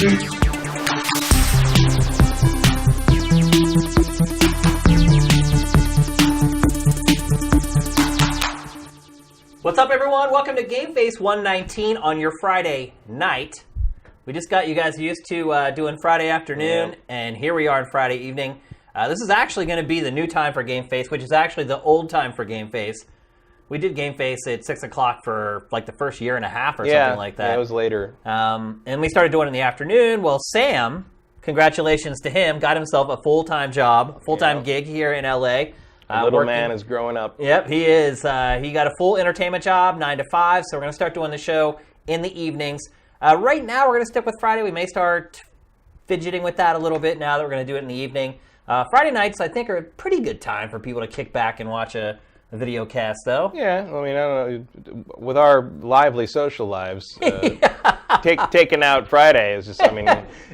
What's up, everyone? Welcome to GameFace 119 on your Friday night. We just got you guys used to doing Friday afternoon, and here we are on Friday evening. This is actually going to be the new time for GameFace, which is actually the old time for GameFace. We did GameFace at 6 o'clock for like the first year and a half or something like that. Yeah, it was later. And we started doing it in the afternoon. Well, Sam, congratulations to him, got himself a full-time job, full-time gig here in L.A., The little man is growing up. Yep, he is. He got a full entertainment job, 9 to 5, so we're going to start doing the show in the evenings. Right now, we're going to stick with Friday. We may start fidgeting with that a little bit now that we're going to do it in the evening. Friday nights, I think, are a pretty good time for people to kick back and watch a video cast, though. Yeah, I mean, I don't know. With our lively social lives, taking out Friday is just, I mean...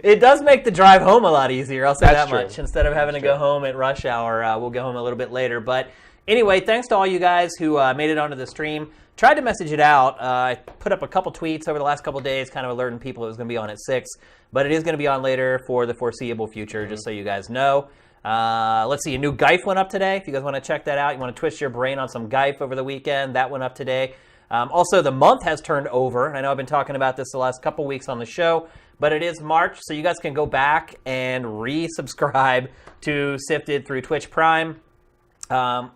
It does make the drive home a lot easier, I'll say that true. much. Instead of having to go home at rush hour, we'll go home a little bit later. But anyway, thanks to all you guys who made it onto the stream. Tried to message it out. I put up a couple tweets over the last couple days, kind of alerting people it was going to be on at 6. But it is going to be on later for the foreseeable future, just so you guys know. Let's see, a new GIF went up today. If you guys want to check that out, you want to twist your brain on some GIF over the weekend, that went up today. Also, the month has turned over. I know I've been talking about this the last couple weeks on the show, but it is March, so you guys can go back and resubscribe to Sifted through Twitch Prime.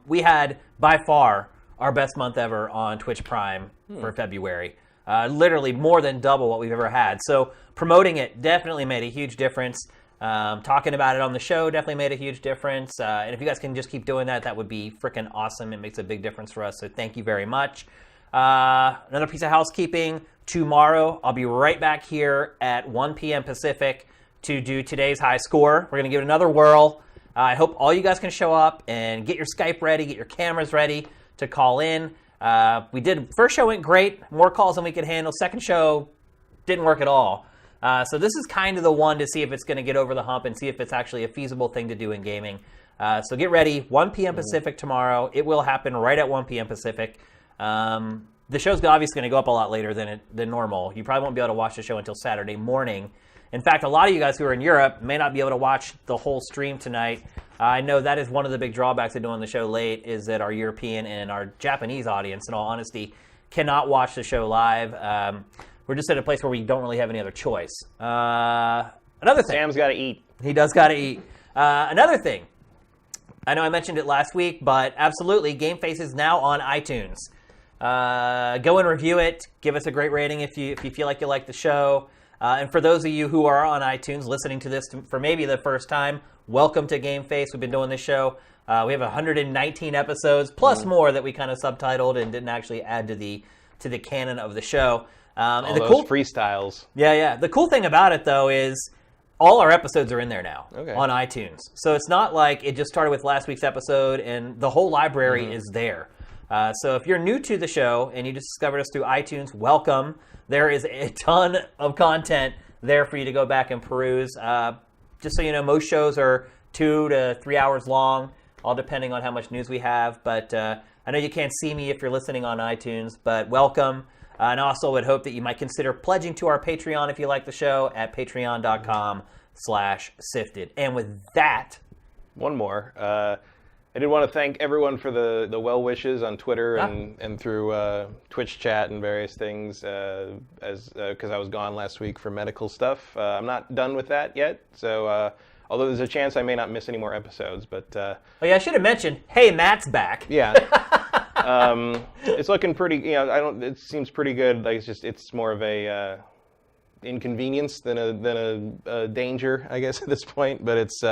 We had, by far, our best month ever on Twitch Prime for February. Literally more than double what we've ever had. So promoting it definitely made a huge difference. Talking about it on the show definitely made a huge difference. And if you guys can just keep doing that, that would be freaking awesome. It makes a big difference for us, so thank you very much. Another piece of housekeeping. Tomorrow, I'll be right back here at 1 p.m. Pacific to do today's high score. We're going to give it another whirl. I hope all you guys can show up and get your Skype ready, get your cameras ready to call in. We did, first show went great, more calls than we could handle. Second show didn't work at all. So this is kind of the one to see if it's going to get over the hump and see if it's actually a feasible thing to do in gaming. So get ready, 1 p.m. Pacific tomorrow. It will happen right at 1 p.m. Pacific. The show's obviously going to go up a lot later than normal. You probably won't be able to watch the show until Saturday morning. In fact, a lot of you guys who are in Europe may not be able to watch the whole stream tonight. I know that is one of the big drawbacks of doing the show late, is that our European and our Japanese audience, in all honesty, cannot watch the show live. We're just at a place where we don't really have any other choice. Another thing. Sam's got to eat. He does got to eat. Another thing. I know I mentioned it last week, but absolutely, GameFace is now on iTunes. Go and review it. Give us a great rating if you feel like you like the show. And for those of you who are on iTunes listening to this for maybe the first time, welcome to GameFace. We've been doing this show. We have 119 episodes, plus more that we kind of subtitled and didn't actually add to the canon of the show. And the cool freestyles. Yeah. The cool thing about it, though, is all our episodes are in there now on iTunes. So it's not like it just started with last week's episode and the whole library is there. So if you're new to the show and you just discovered us through iTunes, welcome. There is a ton of content there for you to go back and peruse. Just so you know, most shows are 2 to 3 hours long, all depending on how much news we have. But I know you can't see me if you're listening on iTunes, but welcome. And also would hope that you might consider pledging to our Patreon if you like the show at patreon.com/sifted. And with that... One more. I did want to thank everyone for the well wishes on Twitter and through Twitch chat and various things, because I was gone last week for medical stuff. I'm not done with that yet, so although there's a chance I may not miss any more episodes. But oh yeah, I should have mentioned. Hey, Matt's back. Yeah, it's looking pretty. It seems pretty good. Like it's more of a inconvenience than a danger, I guess, at this point. But it's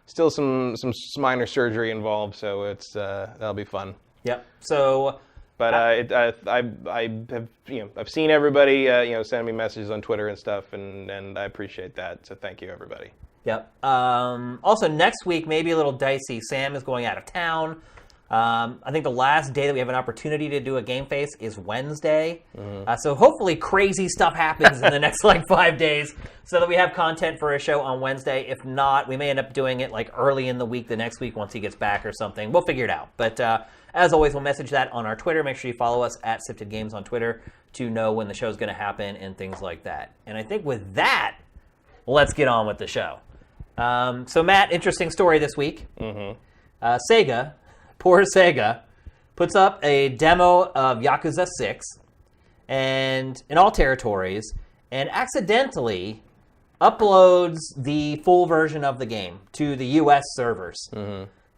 still some minor surgery involved, so it's that'll be fun. Yep. So, but I have I've seen everybody sending me messages on Twitter and stuff, and I appreciate that. So thank you, everybody. Yep. Also, next week may be a little dicey. Sam is going out of town. I think the last day that we have an opportunity to do a GameFace is Wednesday. So hopefully crazy stuff happens in the next 5 days so that we have content for a show on Wednesday. If not, we may end up doing it early in the week, the next week once he gets back or something. We'll figure it out. But as always, we'll message that on our Twitter. Make sure you follow us at Sifted Games on Twitter to know when the show's going to happen and things like that. And I think with that, let's get on with the show. So, Matt, interesting story this week. Sega, poor Sega, puts up a demo of Yakuza 6 and in all territories, and accidentally uploads the full version of the game to the U.S. servers.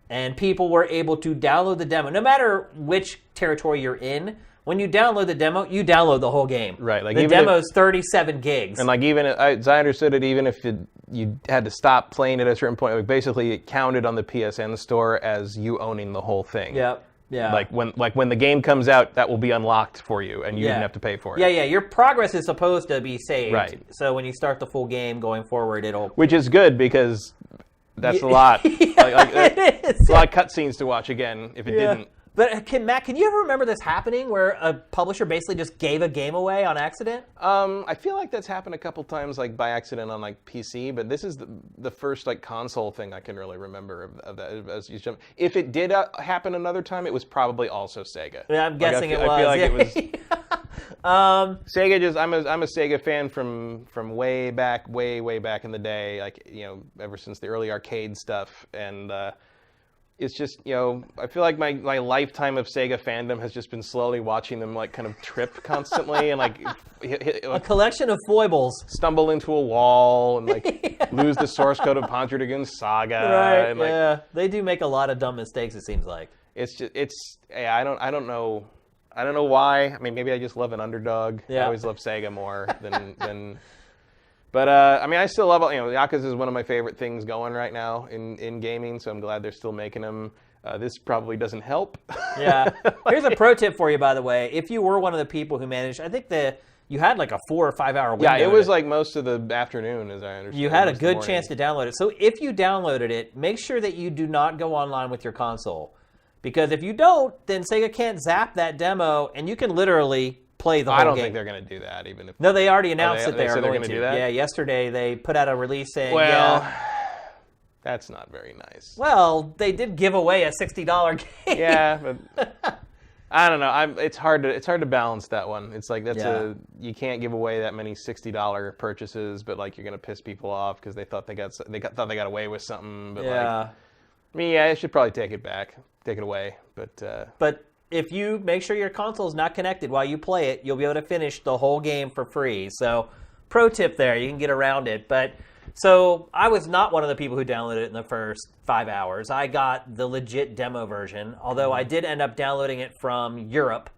And people were able to download the demo. No matter which territory you're in, when you download the demo, you download the whole game. Right. Like the demo's 37 gigs. And like even, as I understood it, even if you had to stop playing at a certain point, like basically it counted on the PSN store as you owning the whole thing. Yep. Yeah. Like when the game comes out, that will be unlocked for you, and you didn't have to pay for it. Yeah. Your progress is supposed to be saved. Right. So when you start the full game going forward, it'll... Which is good, because that's a lot. It is. It's a lot of cutscenes to watch again if it didn't. But Matt, can you ever remember this happening where a publisher basically just gave a game away on accident? I feel like that's happened a couple times, like by accident on like PC, but this is the first like console thing I can really remember of that. As you jump, if it did happen another time, it was probably also Sega. Yeah, I'm guessing it was. I feel like it was. Sega just I'm a Sega fan from way back in the day, like ever since the early arcade stuff, and it's just, I feel like my lifetime of Sega fandom has just been slowly watching them like kind of trip constantly and like a collection of foibles. Stumble into a wall and like lose the source code of Panzer Dragoon Saga. Right. And, like, yeah. They do make a lot of dumb mistakes, it seems like. I don't know why. I mean, maybe I just love an underdog. Yeah. I always love Sega more than. But I mean, I still love Yakuza is one of my favorite things going right now in gaming. So I'm glad they're still making them. This probably doesn't help. Yeah. Here's a pro tip for you, by the way. If you were one of the people who managed, I think you had like a 4 or 5 hour window. Yeah, it was like most of the afternoon, as I understand. You had a good chance to download it. So if you downloaded it, make sure that you do not go online with your console, because if you don't, then Sega can't zap that demo, and you can literally play the whole game. I don't think they're going to do that, even if. No, they already announced that they are going to do that. Yeah, yesterday they put out a release saying. Well, that's not very nice. Well, they did give away a $60 game. Yeah, but I don't know. It's hard to balance that one. It's like you can't give away that many $60 purchases, but like you're going to piss people off because they thought they got away with something. But I should probably take it away. But if you make sure your console is not connected while you play it, you'll be able to finish the whole game for free. So, pro tip there, you can get around it. But so I was not one of the people who downloaded it in the first 5 hours. I got the legit demo version, although I did end up downloading it from Europe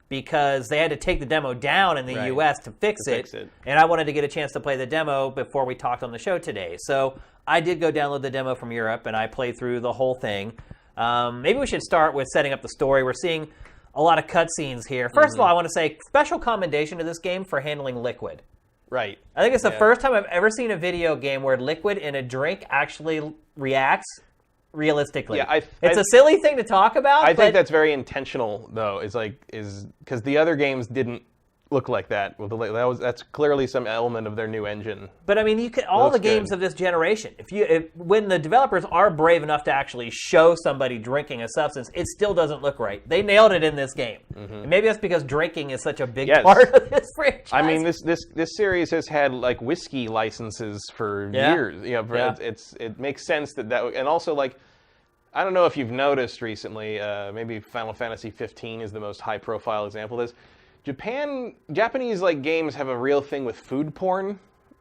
because they had to take the demo down in the US to fix it. And I wanted to get a chance to play the demo before we talked on the show today. So I did go download the demo from Europe, and I played through the whole thing. Maybe we should start with setting up the story. We're seeing a lot of cutscenes here. First of all, I want to say special commendation to this game for handling liquid. Right. I think it's the first time I've ever seen a video game where liquid in a drink actually reacts realistically. Yeah, it's a silly thing to talk about. I think that's very intentional, though. Is because the other games didn't look like that. That's clearly some element of their new engine. But I mean, all the games of this generation. When the developers are brave enough to actually show somebody drinking a substance, it still doesn't look right. They nailed it in this game. And maybe that's because drinking is such a big part of this franchise. I mean, this series has had like whiskey licenses for years. It makes sense that and also like. I don't know if you've noticed recently, maybe Final Fantasy 15 is the most high-profile example of this. Japanese like games have a real thing with food porn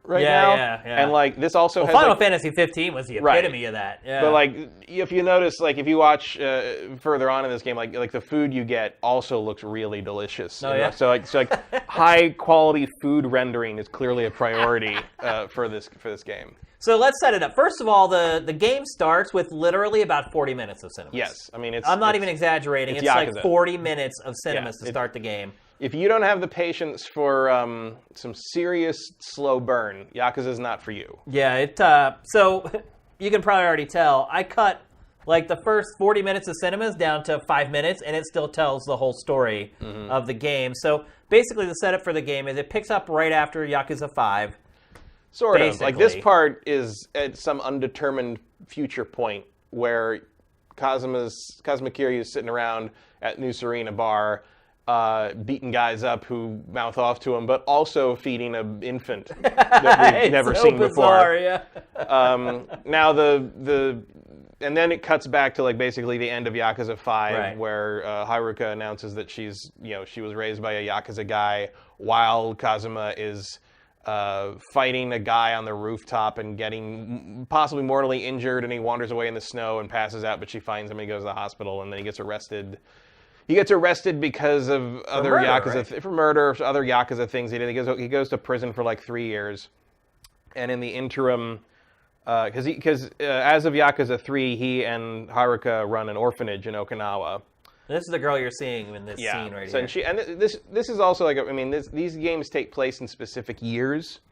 now. Yeah. And like this also has Final Fantasy 15 was the epitome of that. Yeah. But like if you notice, like if you watch further on in this game, like the food you get also looks really delicious. Oh, yeah. So high quality food rendering is clearly a priority for this game. So let's set it up. First of all, the game starts with literally about 40 minutes of cinemas. Yes, I mean I'm not even exaggerating. It's like 40 minutes of cinemas to start the game. If you don't have the patience for some serious slow burn, Yakuza's not for you. Yeah, so you can probably already tell, I cut like the first 40 minutes of cinemas down to 5 minutes, and it still tells the whole story of the game. So basically the setup for the game is it picks up right after Yakuza 5. Sort of. Like this part is at some undetermined future point where Kazuma Kiryu is sitting around at New Serena Bar, beating guys up who mouth off to him, but also feeding an infant that we've never seen bizarre, before. Yeah. Now and then it cuts back to like basically the end of Yakuza 5, Right. where Haruka announces that she was raised by a Yakuza guy, while Kazuma is fighting a guy on the rooftop and getting possibly mortally injured, and he wanders away in the snow and passes out, but she finds him and he goes to the hospital, and then he gets arrested. He gets arrested because of other murder, Yakuza, right? For murder, for other Yakuza things he did. He goes to prison for like 3 years. And in the interim, because as of Yakuza 3, he and Haruka run an orphanage in Okinawa. This is the girl you're seeing in this scene right here. And this is also like, I mean, these games take place in specific years.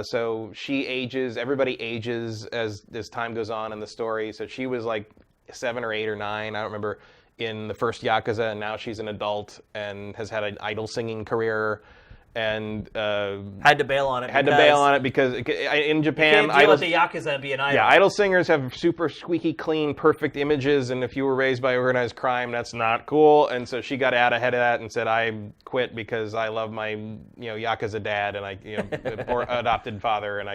So she ages, everybody ages as time goes on in the story. So she was like 7 or 8 or 9, I don't remember, in the first Yakuza, and now she's an adult and has had an idol singing career, and had to bail on it. Because in Japan, you can't deal with the Yakuza and be an idol. Yeah, idol singers have super squeaky clean, perfect images, and if you were raised by organized crime, that's not cool. And so she got out ahead of that and said, "I quit because I love my Yakuza dad and or adopted father, and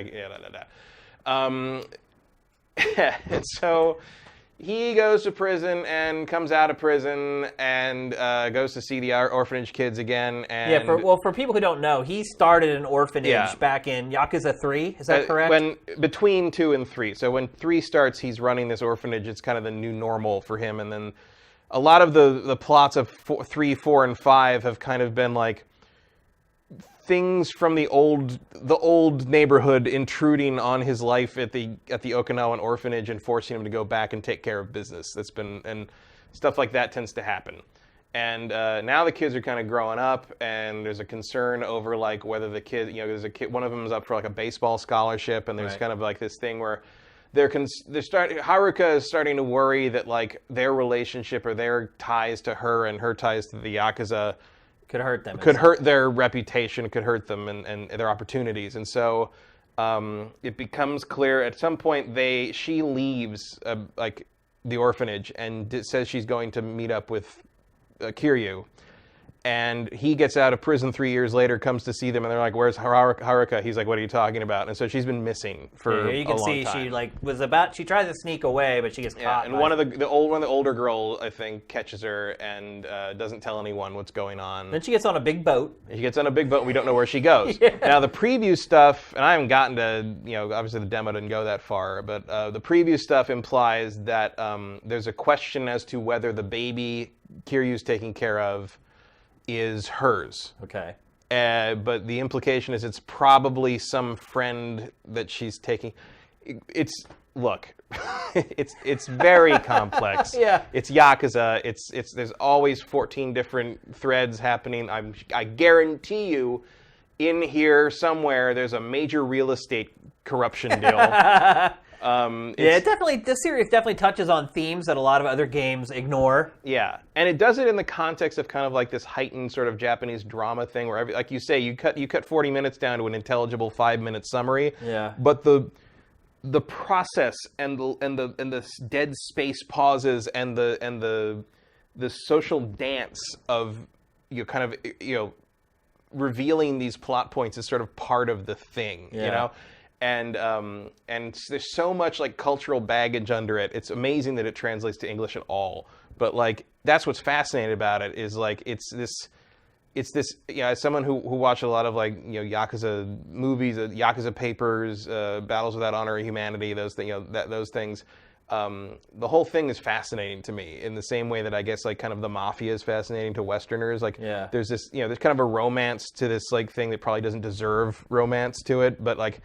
and so he goes to prison and comes out of prison and goes to see the orphanage kids again. And for people who don't know, he started an orphanage back in Yakuza 3. Is that correct? Between 2 and 3. So when 3 starts, he's running this orphanage. It's kind of the new normal for him. And then a lot of the plots of 3, 4, and 5 have kind of been like things from the old neighborhood intruding on his life at the Okinawan orphanage and forcing him to go back and take care of business. And stuff like that tends to happen. And now the kids are kind of growing up, and there's a concern over like whether the kid, there's a kid, one of them is up for like a baseball scholarship, and there's kind of like this thing where Haruka is starting to worry that like their relationship or their ties to her and her ties to the Yakuza could hurt them. Could hurt their reputation, could hurt them and their opportunities. And so it becomes clear at some point she leaves like the orphanage and says she's going to meet up with Kiryu. And he gets out of prison 3 years later, comes to see them, and they're like, "Where's Haruka?" He's like, "What are you talking about?" And so she's been missing for a long time. You can see she tries to sneak away, but she gets caught. And one of the older girl, I think, catches her and doesn't tell anyone what's going on. Then she gets on a big boat. She gets on a big boat, and we don't know where she goes. Now the preview stuff, and I haven't gotten to, obviously the demo didn't go that far, but the preview stuff implies that there's a question as to whether the baby Kiryu's taking care of is hers. Okay. But the implication is it's probably some friend that she's taking. It's very complex. Yeah. It's Yakuza. There's always 14 different threads happening. I guarantee you, in here somewhere there's a major real estate corruption deal. This series definitely touches on themes that a lot of other games ignore. Yeah, and it does it in the context of kind of like this heightened sort of Japanese drama thing, where like you say, you cut 40 minutes down to an intelligible 5-minute summary. Yeah. But the process and the dead space pauses and the social dance of revealing these plot points is sort of part of the thing. And there's so much like cultural baggage under it. It's amazing that it translates to English at all. But like that's what's fascinating about it is like it's this. As someone who watched a lot of like Yakuza movies, Yakuza Papers, Battles Without Honor or Humanity, those things. Those things. The whole thing is fascinating to me in the same way that I guess like kind of the mafia is fascinating to Westerners. Like there's this there's kind of a romance to this like thing that probably doesn't deserve romance to it, but like.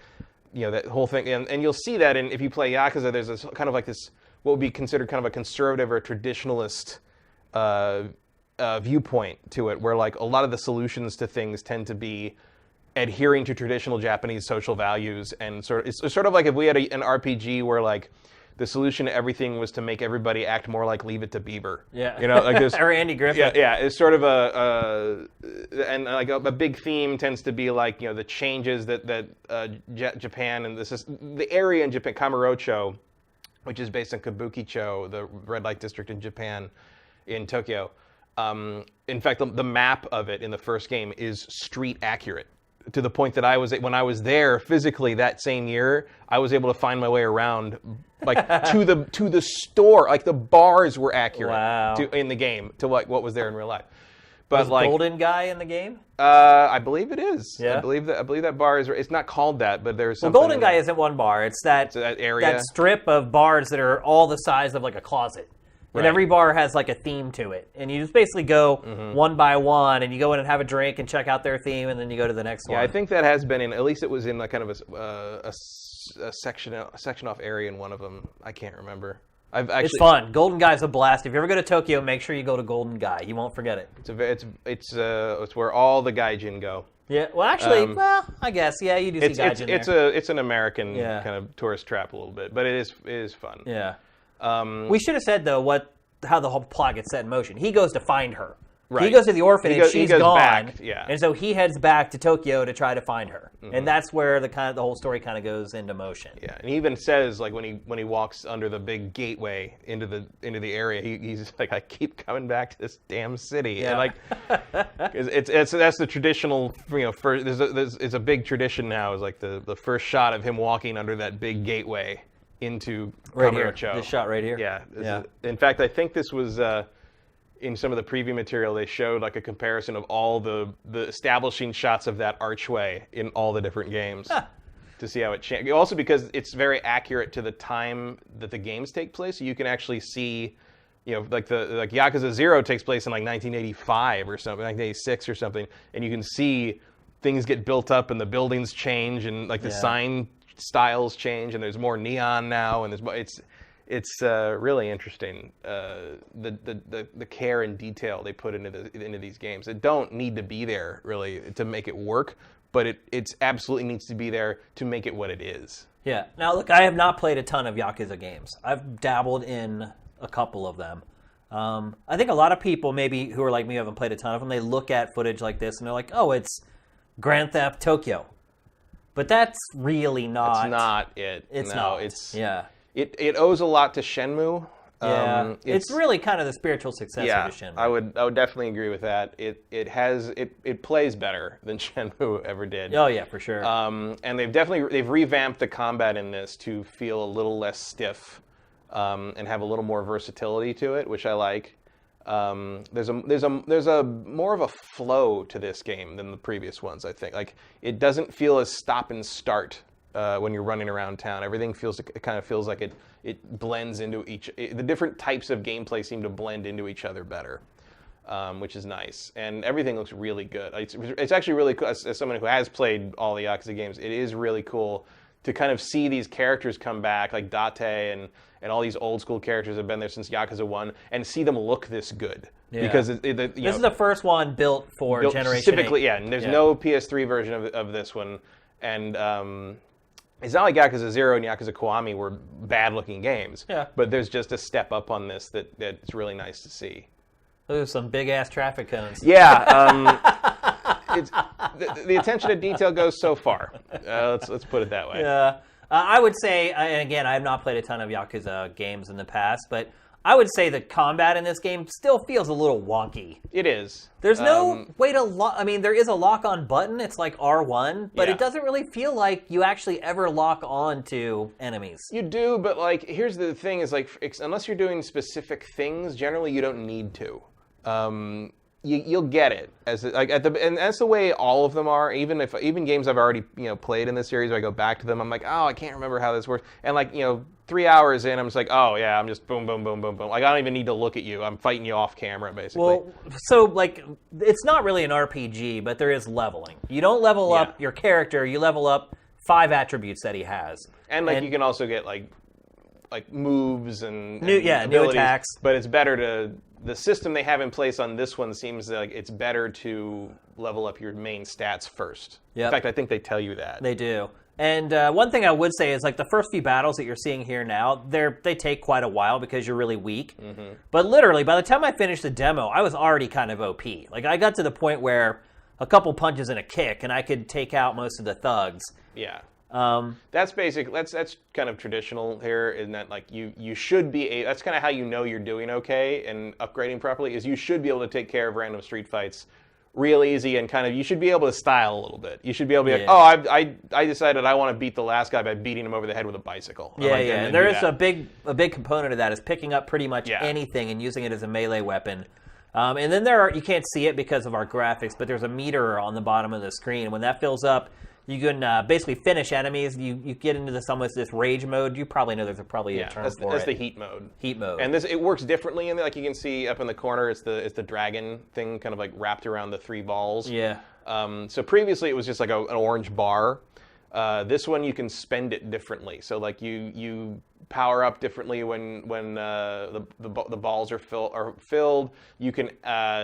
That whole thing, and you'll see that if you play Yakuza, there's this kind of like this, what would be considered kind of a conservative or traditionalist viewpoint to it, where like a lot of the solutions to things tend to be adhering to traditional Japanese social values, and it's sort of like if we had an RPG where like the solution to everything was to make everybody act more like Leave It to Beaver. Yeah. Like this. Or Andy Griffith. Yeah. It's sort of and like a big theme tends to be like the changes that Japan and the area in Japan, Kamurocho, which is based on Kabukicho, the red light district in Japan, in Tokyo. In fact, the map of it in the first game is street accurate, to the point that when I was there physically that same year, I was able to find my way around, like to the store. Like the bars were accurate in the game to like what was there in real life. But was Golden Guy in the game? I believe it is. Yeah. I believe that bar is. It's not called that, but there's something. Well, Golden Guy isn't one bar. It's that area, that strip of bars that are all the size of like a closet. And every bar has like a theme to it. And you just basically go one by one, and you go in and have a drink and check out their theme, and then you go to the next one. Yeah, I think that has been at least it was in like kind of a section off area in one of them. I can't remember. It's fun. Golden Guy's a blast. If you ever go to Tokyo, make sure you go to Golden Guy. You won't forget it. It's where all the gaijin go. Yeah. Well, actually, I guess you do see gaijin there. It's an American kind of tourist trap a little bit, but it is fun. Yeah. We should have said though how the whole plot gets set in motion. He goes to find her. Right. He goes to the orphanage. She's gone. Back, and so he heads back to Tokyo to try to find her. And that's where the whole story kind of goes into motion. Yeah, and he even says like when he walks under the big gateway into the area, he's like, I keep coming back to this damn city. Yeah. And like, that's the traditional, first, it's a big tradition now. Is like the first shot of him walking under that big gateway into right here. Kamurocho. This shot right here. Yeah. In fact, I think this was. In some of the preview material, they showed like a comparison of all the establishing shots of that archway in all the different games to see how it changed. Also because it's very accurate to the time that the games take place. So you can actually see, like Yakuza 0 takes place in like 1985 or something, 1986 or something, and you can see things get built up and the buildings change and like the sign styles change and there's more neon now and it's really interesting, the care and detail they put into these games. It don't need to be there, really, to make it work, but it absolutely needs to be there to make it what it is. Yeah. Now, look, I have not played a ton of Yakuza games. I've dabbled in a couple of them. I think a lot of people, maybe, who are like me, who haven't played a ton of them, they look at footage like this and they're like, oh, it's Grand Theft Tokyo. But that's really not... It's not it. It's not. It owes a lot to Shenmue. Yeah, it's really kind of the spiritual successor to Shenmue. I would definitely agree with that. It plays better than Shenmue ever did. Oh yeah, for sure. And they've revamped the combat in this to feel a little less stiff, and have a little more versatility to it, which I like. There's a more of a flow to this game than the previous ones. I think like it doesn't feel as stop and start. When you're running around town, everything kind of feels like it blends into the different types of gameplay seem to blend into each other better, which is nice. And everything looks really good. It's actually really cool. As someone who has played all the Yakuza games, it is really cool to kind of see these characters come back, like Date and all these old school characters that have been there since Yakuza 1, and see them look this good. Yeah. Because this is the first one built Generation specifically, 8. And there's no PS3 version of this one, and it's not like Yakuza 0 and Yakuza Kiwami were bad-looking games. Yeah. But there's just a step up on this that's really nice to see. Ooh, some big-ass traffic cones. Yeah. The attention to detail goes so far. Let's put it that way. Yeah. I would say, and again, I have not played a ton of Yakuza games in the past, but I would say the combat in this game still feels a little wonky. It is. There's no way to lock. I mean, there is a lock-on button. It's like R1, but it doesn't really feel like you actually ever lock on to enemies. You do, but like, here's the thing: is like, unless you're doing specific things, generally you don't need to. You'll get it and that's the way all of them are. Even games I've already played in this series, I go back to them. I'm like, oh, I can't remember how this works. And like 3 hours in, I'm just like, oh yeah, I'm just boom, boom, boom, boom, boom. Like I don't even need to look at you. I'm fighting you off camera, basically. Well, so like it's not really an RPG, but there is leveling. You don't level up your character. You level up 5 attributes that he has. And you can also get like moves and new attacks. But it's better to. The system they have in place on this one seems like it's better to level up your main stats first. Yep. In fact, I think they tell you that. They do. And one thing I would say is like the first few battles that you're seeing here now, they take quite a while because you're really weak. Mm-hmm. But literally, by the time I finished the demo, I was already kind of OP. Like I got to the point where a couple punches and a kick, and I could take out most of the thugs. Yeah. That's basic. That's kind of traditional here, in that like you should be. That's kind of how you know you're doing okay and upgrading properly. Is you should be able to take care of random street fights real easy, and kind of you should be able to style a little bit. You should be able to be like, oh, I decided I want to beat the last guy by beating him over the head with a bicycle. Yeah. There is a big component of that is picking up pretty much anything and using it as a melee weapon. And then you can't see it because of our graphics, but there's a meter on the bottom of the screen. When that fills up, you can basically finish enemies. You get into almost this rage mode. You probably know there's probably a term for it. That's the heat mode. Heat mode. And it works differently in there. Like you can see up in the corner, it's the dragon thing kind of like wrapped around the 3 balls. Yeah. So previously it was just like an orange bar. This one you can spend it differently. So like you power up differently when the balls are filled. You can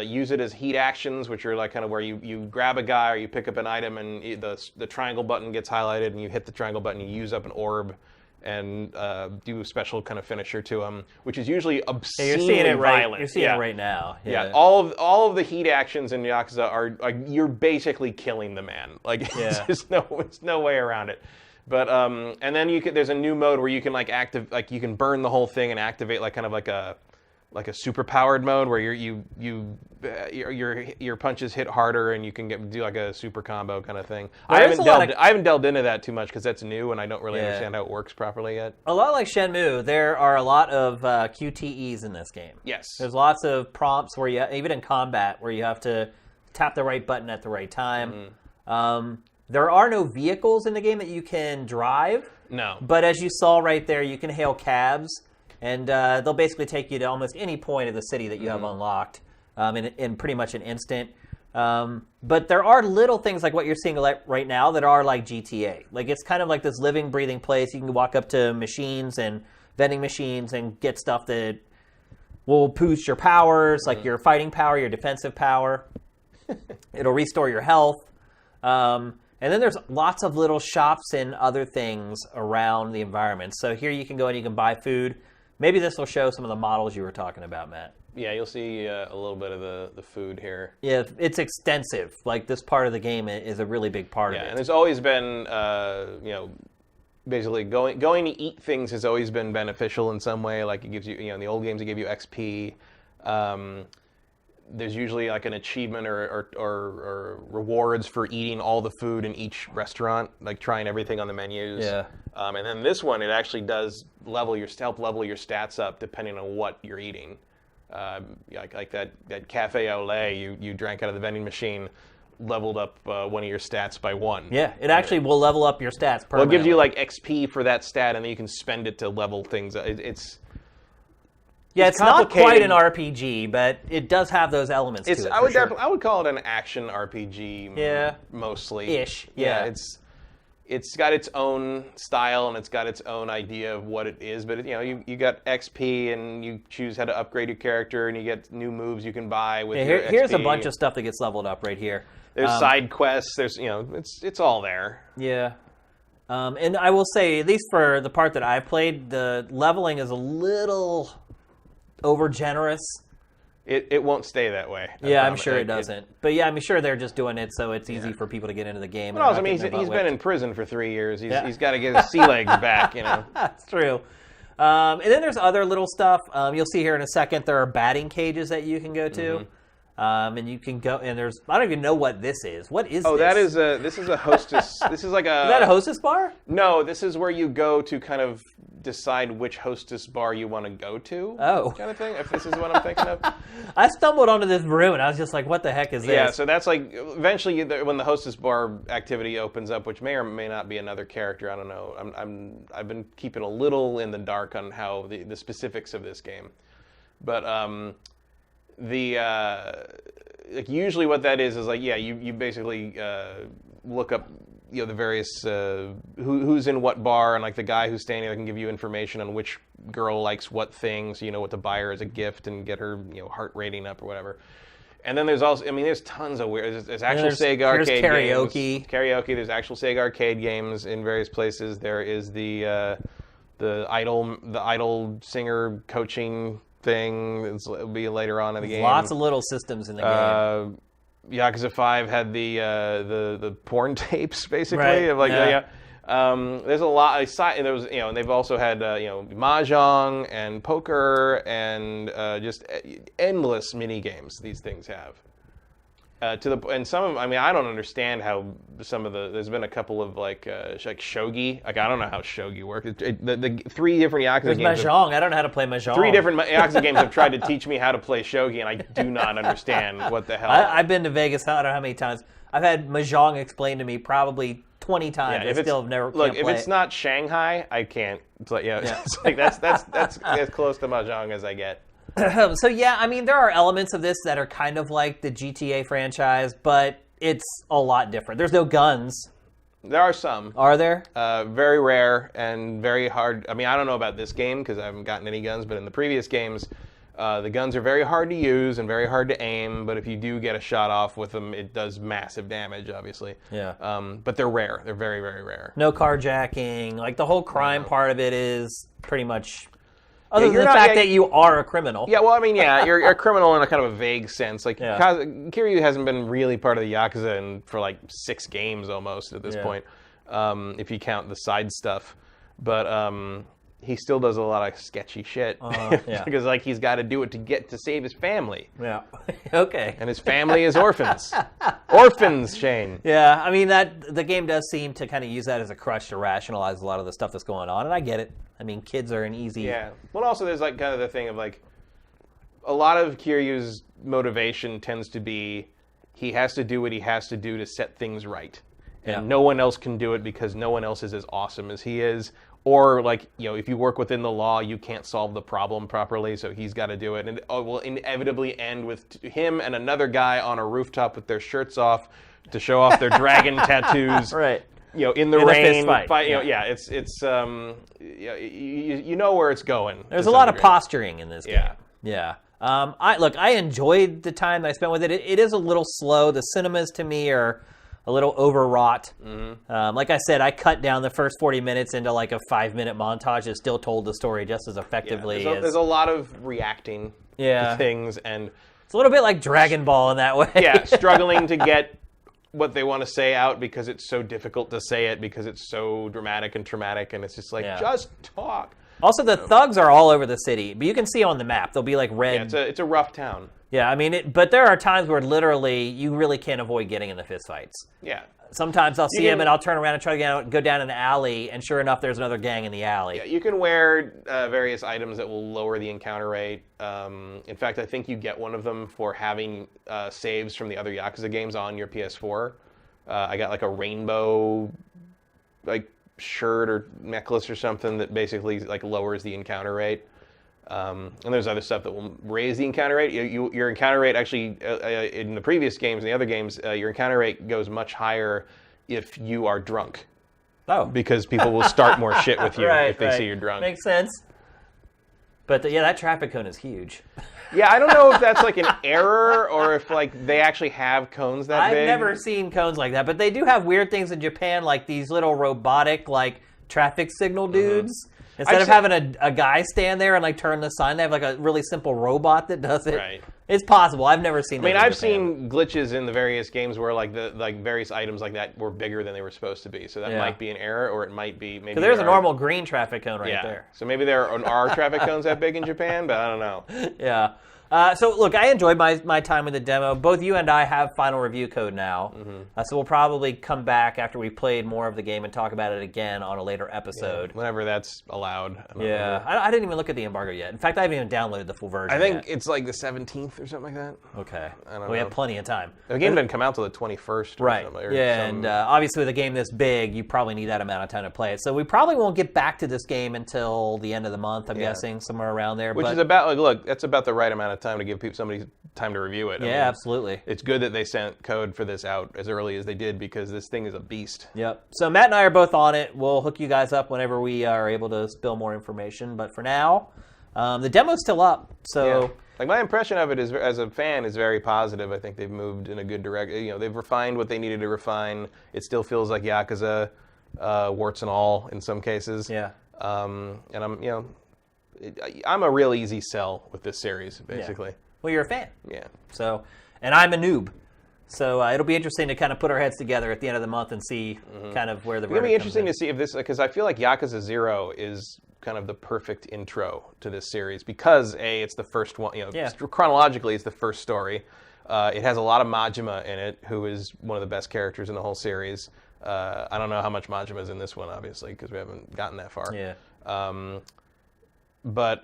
use it as heat actions, which are like kind of where you grab a guy or you pick up an item and the triangle button gets highlighted and you hit the triangle button, you use up an orb and do a special kind of finisher to him, which is usually obscenely violent. You're seeing it right now. Yeah. All of the heat actions in Yakuza are you're basically killing the man. Like it's no way around it. But and then there's a new mode where you can you can burn the whole thing and activate kind of like a super powered mode where your punches hit harder and you can do like a super combo kind of thing. I haven't delved into that too much because that's new and I don't really understand how it works properly yet. A lot like Shenmue, there are a lot of QTEs in this game. Yes. There's lots of prompts where even in combat, where you have to tap the right button at the right time. Mm-hmm. There are no vehicles in the game that you can drive. No. But as you saw right there, you can hail cabs, and they'll basically take you to almost any point of the city that you have unlocked in pretty much an instant. But there are little things like what you're seeing right now that are like GTA. Like it's kind of like this living, breathing place. You can walk up to machines and vending machines and get stuff that will boost your powers, like your fighting power, your defensive power. It'll restore your health. And then there's lots of little shops and other things around the environment. So here you can go and you can buy food. Maybe this will show some of the models you were talking about, Matt. Yeah, you'll see a little bit of the food here. Yeah, it's extensive. Like this part of the game is a really big part of it. Yeah, and there's always been, basically going to eat things has always been beneficial in some way. Like it gives you, in the old games it gave you XP. There's usually like an achievement or rewards for eating all the food in each restaurant, like trying everything on the menus. Yeah. And then this one, it actually does help level your stats up depending on what you're eating. Like that cafe au lait you drank out of the vending machine leveled up one of your stats by 1. Yeah, it actually will level up your stats permanently. Well, it gives you like XP for that stat, and then you can spend it to level things. It's not quite an RPG, but it does have those elements to it. I would call it an action RPG. Mostly. Ish. Yeah. It's got its own style and it's got its own idea of what it is. But you got XP and you choose how to upgrade your character and you get new moves you can buy with your XP. Here's a bunch of stuff that gets leveled up right here. There's side quests. There's it's all there. Yeah. And I will say, at least for the part that I've played, the leveling is a little over generous. It won't stay that way. I'm sure it doesn't. But I'm sure they're just doing it so it's easy for people to get into the game. But also, he's been in prison for 3 years. He's got to get his sea legs back. That's true. And then there's other little stuff. You'll see here in a second. There are batting cages that you can go to. Mm-hmm. And you can go, and I don't even know what this is. What is this? Oh, this is a hostess. This is like a... Is that a hostess bar? No, this is where you go to kind of decide which hostess bar you want to go to. Oh. Kind of thing, if this is what I'm thinking of. I stumbled onto this room, and I was just like, what the heck is this? Yeah, so that's like, eventually, when the hostess bar activity opens up, which may or may not be another character, I don't know. I've been keeping a little in the dark on how the specifics of this game. But... like usually what that is like you basically look up the various who's in what bar, and like the guy who's standing there can give you information on which girl likes what thing, so you know what to buy her as a gift and get her heart rating up or whatever. And then there's also there's tons of weird. There's actual Sega arcade karaoke. Karaoke. There's actual Sega arcade games in various places. There is the idol singer coaching thing. It'll be later on in the game. Lots of little systems in the game. Yakuza 5 had the porn tapes basically. Right. Of like, There's a lot. There was, and they've also had, mahjong and poker and just endless mini games. These things have. And some of, I don't understand how some of there's been a couple of like shogi. Like I don't know how shogi works. The 3 different Yakuza games. Mahjong. I don't know how to play Mahjong. 3 different Yakuza games have tried to teach me how to play shogi, and I do not understand what the hell. I've been to Vegas. I don't know how many times. I've had Mahjong explained to me probably 20 times. I still have never. Look, if it's not Shanghai, I can't. It's like it's like that's as close to Mahjong as I get. So yeah, there are elements of this that are kind of like the GTA franchise, but it's a lot different. There's no guns. There are some. Are there? Very rare and very hard. I don't know about this game because I haven't gotten any guns, but in the previous games, the guns are very hard to use and very hard to aim, but if you do get a shot off with them, it does massive damage, obviously. Yeah. But they're rare. They're very, very rare. No carjacking. Like, the whole crime part of it is pretty much... Other than the fact that you are a criminal. Yeah, well, you're a criminal in a kind of a vague sense. Like, Kiryu hasn't been really part of the Yakuza for like 6 games almost at this point, if you count the side stuff. But he still does a lot of sketchy shit because like he's got to do it to save his family. Yeah. Okay. And his family is orphans. Orphans, Shane. Yeah, that the game does seem to kind of use that as a crutch to rationalize a lot of the stuff that's going on, and I get it. Kids are an easy... Yeah. Well, also there's like kind of the thing of like a lot of Kiryu's motivation tends to be he has to do what he has to do to set things right. And no one else can do it because no one else is as awesome as he is. Or like, if you work within the law, you can't solve the problem properly, so he's got to do it. And it will inevitably end with him and another guy on a rooftop with their shirts off to show off their dragon tattoos. Right. In the rain, fight. It's you know where it's going. There's a lot of posturing in this game. Yeah. I enjoyed the time that I spent with it. It is a little slow. The cinemas to me are a little overwrought. Mm-hmm. Like I said, I cut down the first 40 minutes into like a 5-minute montage that still told the story just as effectively. There's a lot of reacting to things, and it's a little bit like Dragon Ball in that way. Yeah, struggling to get what they want to say out because it's so difficult to say it because it's so dramatic and traumatic, and it's just like, just talk. Also, the thugs are all over the city, but you can see on the map. They'll be like red. Yeah, it's a rough town. Yeah, but there are times where literally you really can't avoid getting in the fistfights. Yeah. Sometimes I'll see him and I'll turn around and try to go down an alley, and sure enough, there's another gang in the alley. Yeah, you can wear various items that will lower the encounter rate. In fact, I think you get one of them for having saves from the other Yakuza games on your PS4. I got like a rainbow like shirt or necklace or something that basically like lowers the encounter rate. And there's other stuff that will raise the encounter rate. Your encounter rate actually, in the previous games and the other games, your encounter rate goes much higher if you are drunk. Oh. Because people will start more shit with you if they see you're drunk. Makes sense. But that traffic cone is huge. Yeah, I don't know if that's like an error or if like they actually have cones that big. I've never seen cones like that, but they do have weird things in Japan, like these little robotic like traffic signal dudes. Mm-hmm. Instead of having a guy stand there and like turn the sign, they have like a really simple robot that does it. Right. It's possible. I've never seen that. I've seen glitches in the various games where like the various items like that were bigger than they were supposed to be. So that might be an error, or it might be maybe. So there's a normal green traffic cone right there. So maybe there are traffic cones that big in Japan, but I don't know. Yeah. So, look, I enjoyed my time with the demo. Both you and I have final review code now. Mm-hmm. So we'll probably come back after we've played more of the game and talk about it again on a later episode. Yeah, whenever that's allowed. I didn't even look at the embargo yet. In fact, I haven't even downloaded the full version I think it's like the 17th or something like that. Okay. I don't know. We have plenty of time. The game didn't come out till the 21st or right. something. And obviously with a game this big, you probably need that amount of time to play it. So we probably won't get back to this game until the end of the month, I'm guessing, somewhere around there. Which is about, like, look, that's about the right amount of time to give somebody time to review it. Yeah, absolutely. It's good that they sent code for this out as early as they did because this thing is a beast. Yep. So Matt and I are both on it. We'll hook you guys up whenever we are able to spill more information. But for now, the demo's still up. So, like my impression of it is, as a fan, is very positive. I think they've moved in a good direction. They've refined what they needed to refine. It still feels like Yakuza, warts and all in some cases. Yeah. And I'm a real easy sell with this series, basically. Yeah. Well, you're a fan. Yeah. So, and I'm a noob. So it'll be interesting to kind of put our heads together at the end of the month and see kind of where the It'll be interesting to see if this, because I feel like Yakuza 0 is kind of the perfect intro to this series because it's the first one, chronologically it's the first story. It has a lot of Majima in it, who is one of the best characters in the whole series. I don't know how much Majima is in this one, obviously, because we haven't gotten that far. Yeah. But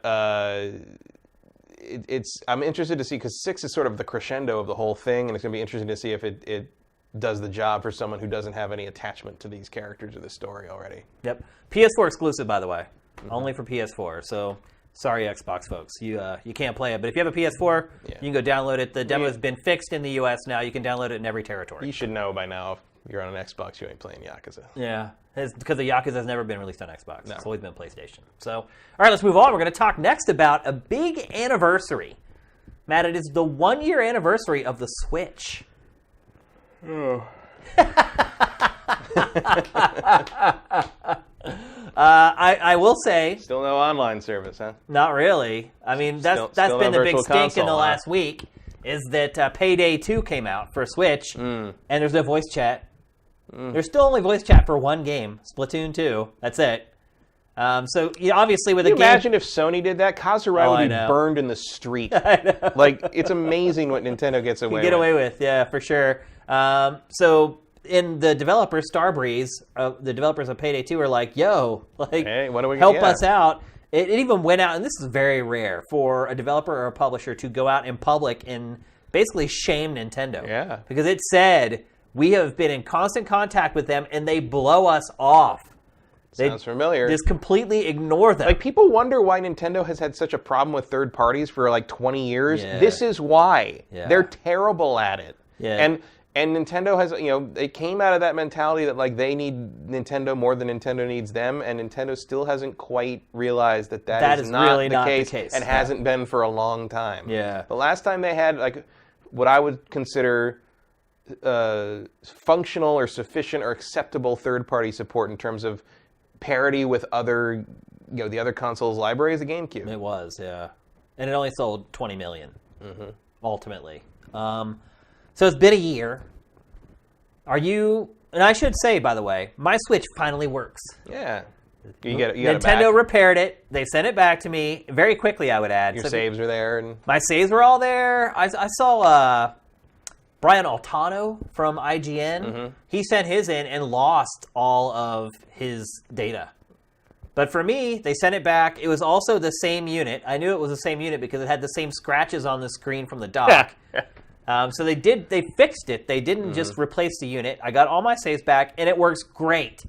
I'm interested to see, because 6 is sort of the crescendo of the whole thing, and it's going to be interesting to see if it does the job for someone who doesn't have any attachment to these characters or this story already. Yep. PS4 exclusive, by the way. Only for PS4. So sorry, Xbox folks, you can't play it. But if you have a PS4, you can go download it. The demo has been fixed in the US now. You can download it in every territory. You should know by now, if you're on an Xbox, you ain't playing Yakuza. Yeah, it's because the Yakuza has never been released on Xbox. No. It's always been PlayStation. So, all right, let's move on. We're going to talk next about a big anniversary. Matt, it is the 1-year anniversary of the Switch. Oh. I will say... Still no online service, huh? Not really. I mean, that's been the big stink in the last week, is that Payday 2 came out for Switch, and there's no voice chat. There's still only voice chat for one game, Splatoon 2. That's it. So, obviously with a game... Can you imagine if Sony did that? Kazurai would be burned in the street. I know. Like, it's amazing what Nintendo gets away with. Yeah, for sure. So... in the developers, Starbreeze, the developers of Payday 2 are like, yo, like, hey, what are we help us out. It even went out, and this is very rare, for a developer or a publisher to go out in public and basically shame Nintendo. Yeah. Because it said, we have been in constant contact with them, and they blow us off. Sounds familiar. Just completely ignore them. Like, people wonder why Nintendo has had such a problem with third parties for, like, 20 years. Yeah. This is why. Yeah. They're terrible at it. Yeah. And Nintendo has, they came out of that mentality that, like, they need Nintendo more than Nintendo needs them, and Nintendo still hasn't quite realized that is not, really the case, and hasn't been for a long time. Yeah. The last time they had, like, what I would consider functional or sufficient or acceptable third-party support in terms of parity with other, the other consoles' libraries, the GameCube. It was, yeah. And it only sold 20 million, ultimately. So it's been a year. And I should say, by the way, my Switch finally works. Yeah. Nintendo repaired it. They sent it back to me very quickly, I would add. Your saves were there. My saves were all there. I saw Brian Altano from IGN. He sent his in and lost all of his data. But for me, they sent it back. It was also the same unit. I knew it was the same unit because it had the same scratches on the screen from the dock. So they fixed it. They didn't just replace the unit. I got all my saves back, and it works great.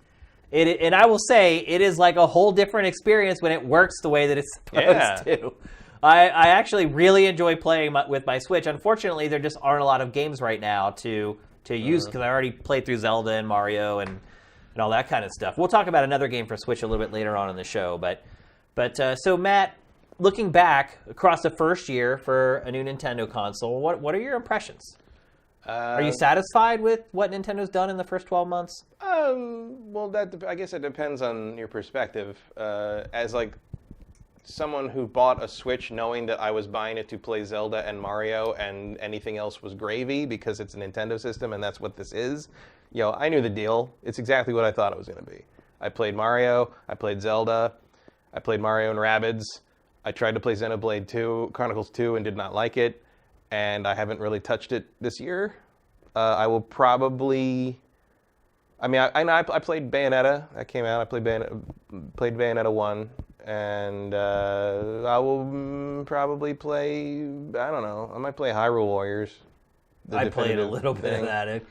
And I will say, it is like a whole different experience when it works the way that it's supposed to. I actually really enjoy playing with my Switch. Unfortunately, there just aren't a lot of games right now to use, because I already played through Zelda and Mario and all that kind of stuff. We'll talk about another game for Switch a little bit later on in the show. But so, Matt, looking back across the first year for a new Nintendo console, what are your impressions? Are you satisfied with what Nintendo's done in the first 12 months? Well, I guess it depends on your perspective. As like someone who bought a Switch knowing that I was buying it to play Zelda and Mario and anything else was gravy because it's a Nintendo system and that's what this is, I knew the deal. It's exactly what I thought it was going to be. I played Mario, I played Zelda, I played Mario and Rabbids. I tried to play Xenoblade 2, Chronicles 2, and did not like it, and I haven't really touched it this year. I will probably... I mean, I played Bayonetta. That came out. I played Bayonetta 1, and I will probably play... I don't know. I might play Hyrule Warriors. I played a little bit of that.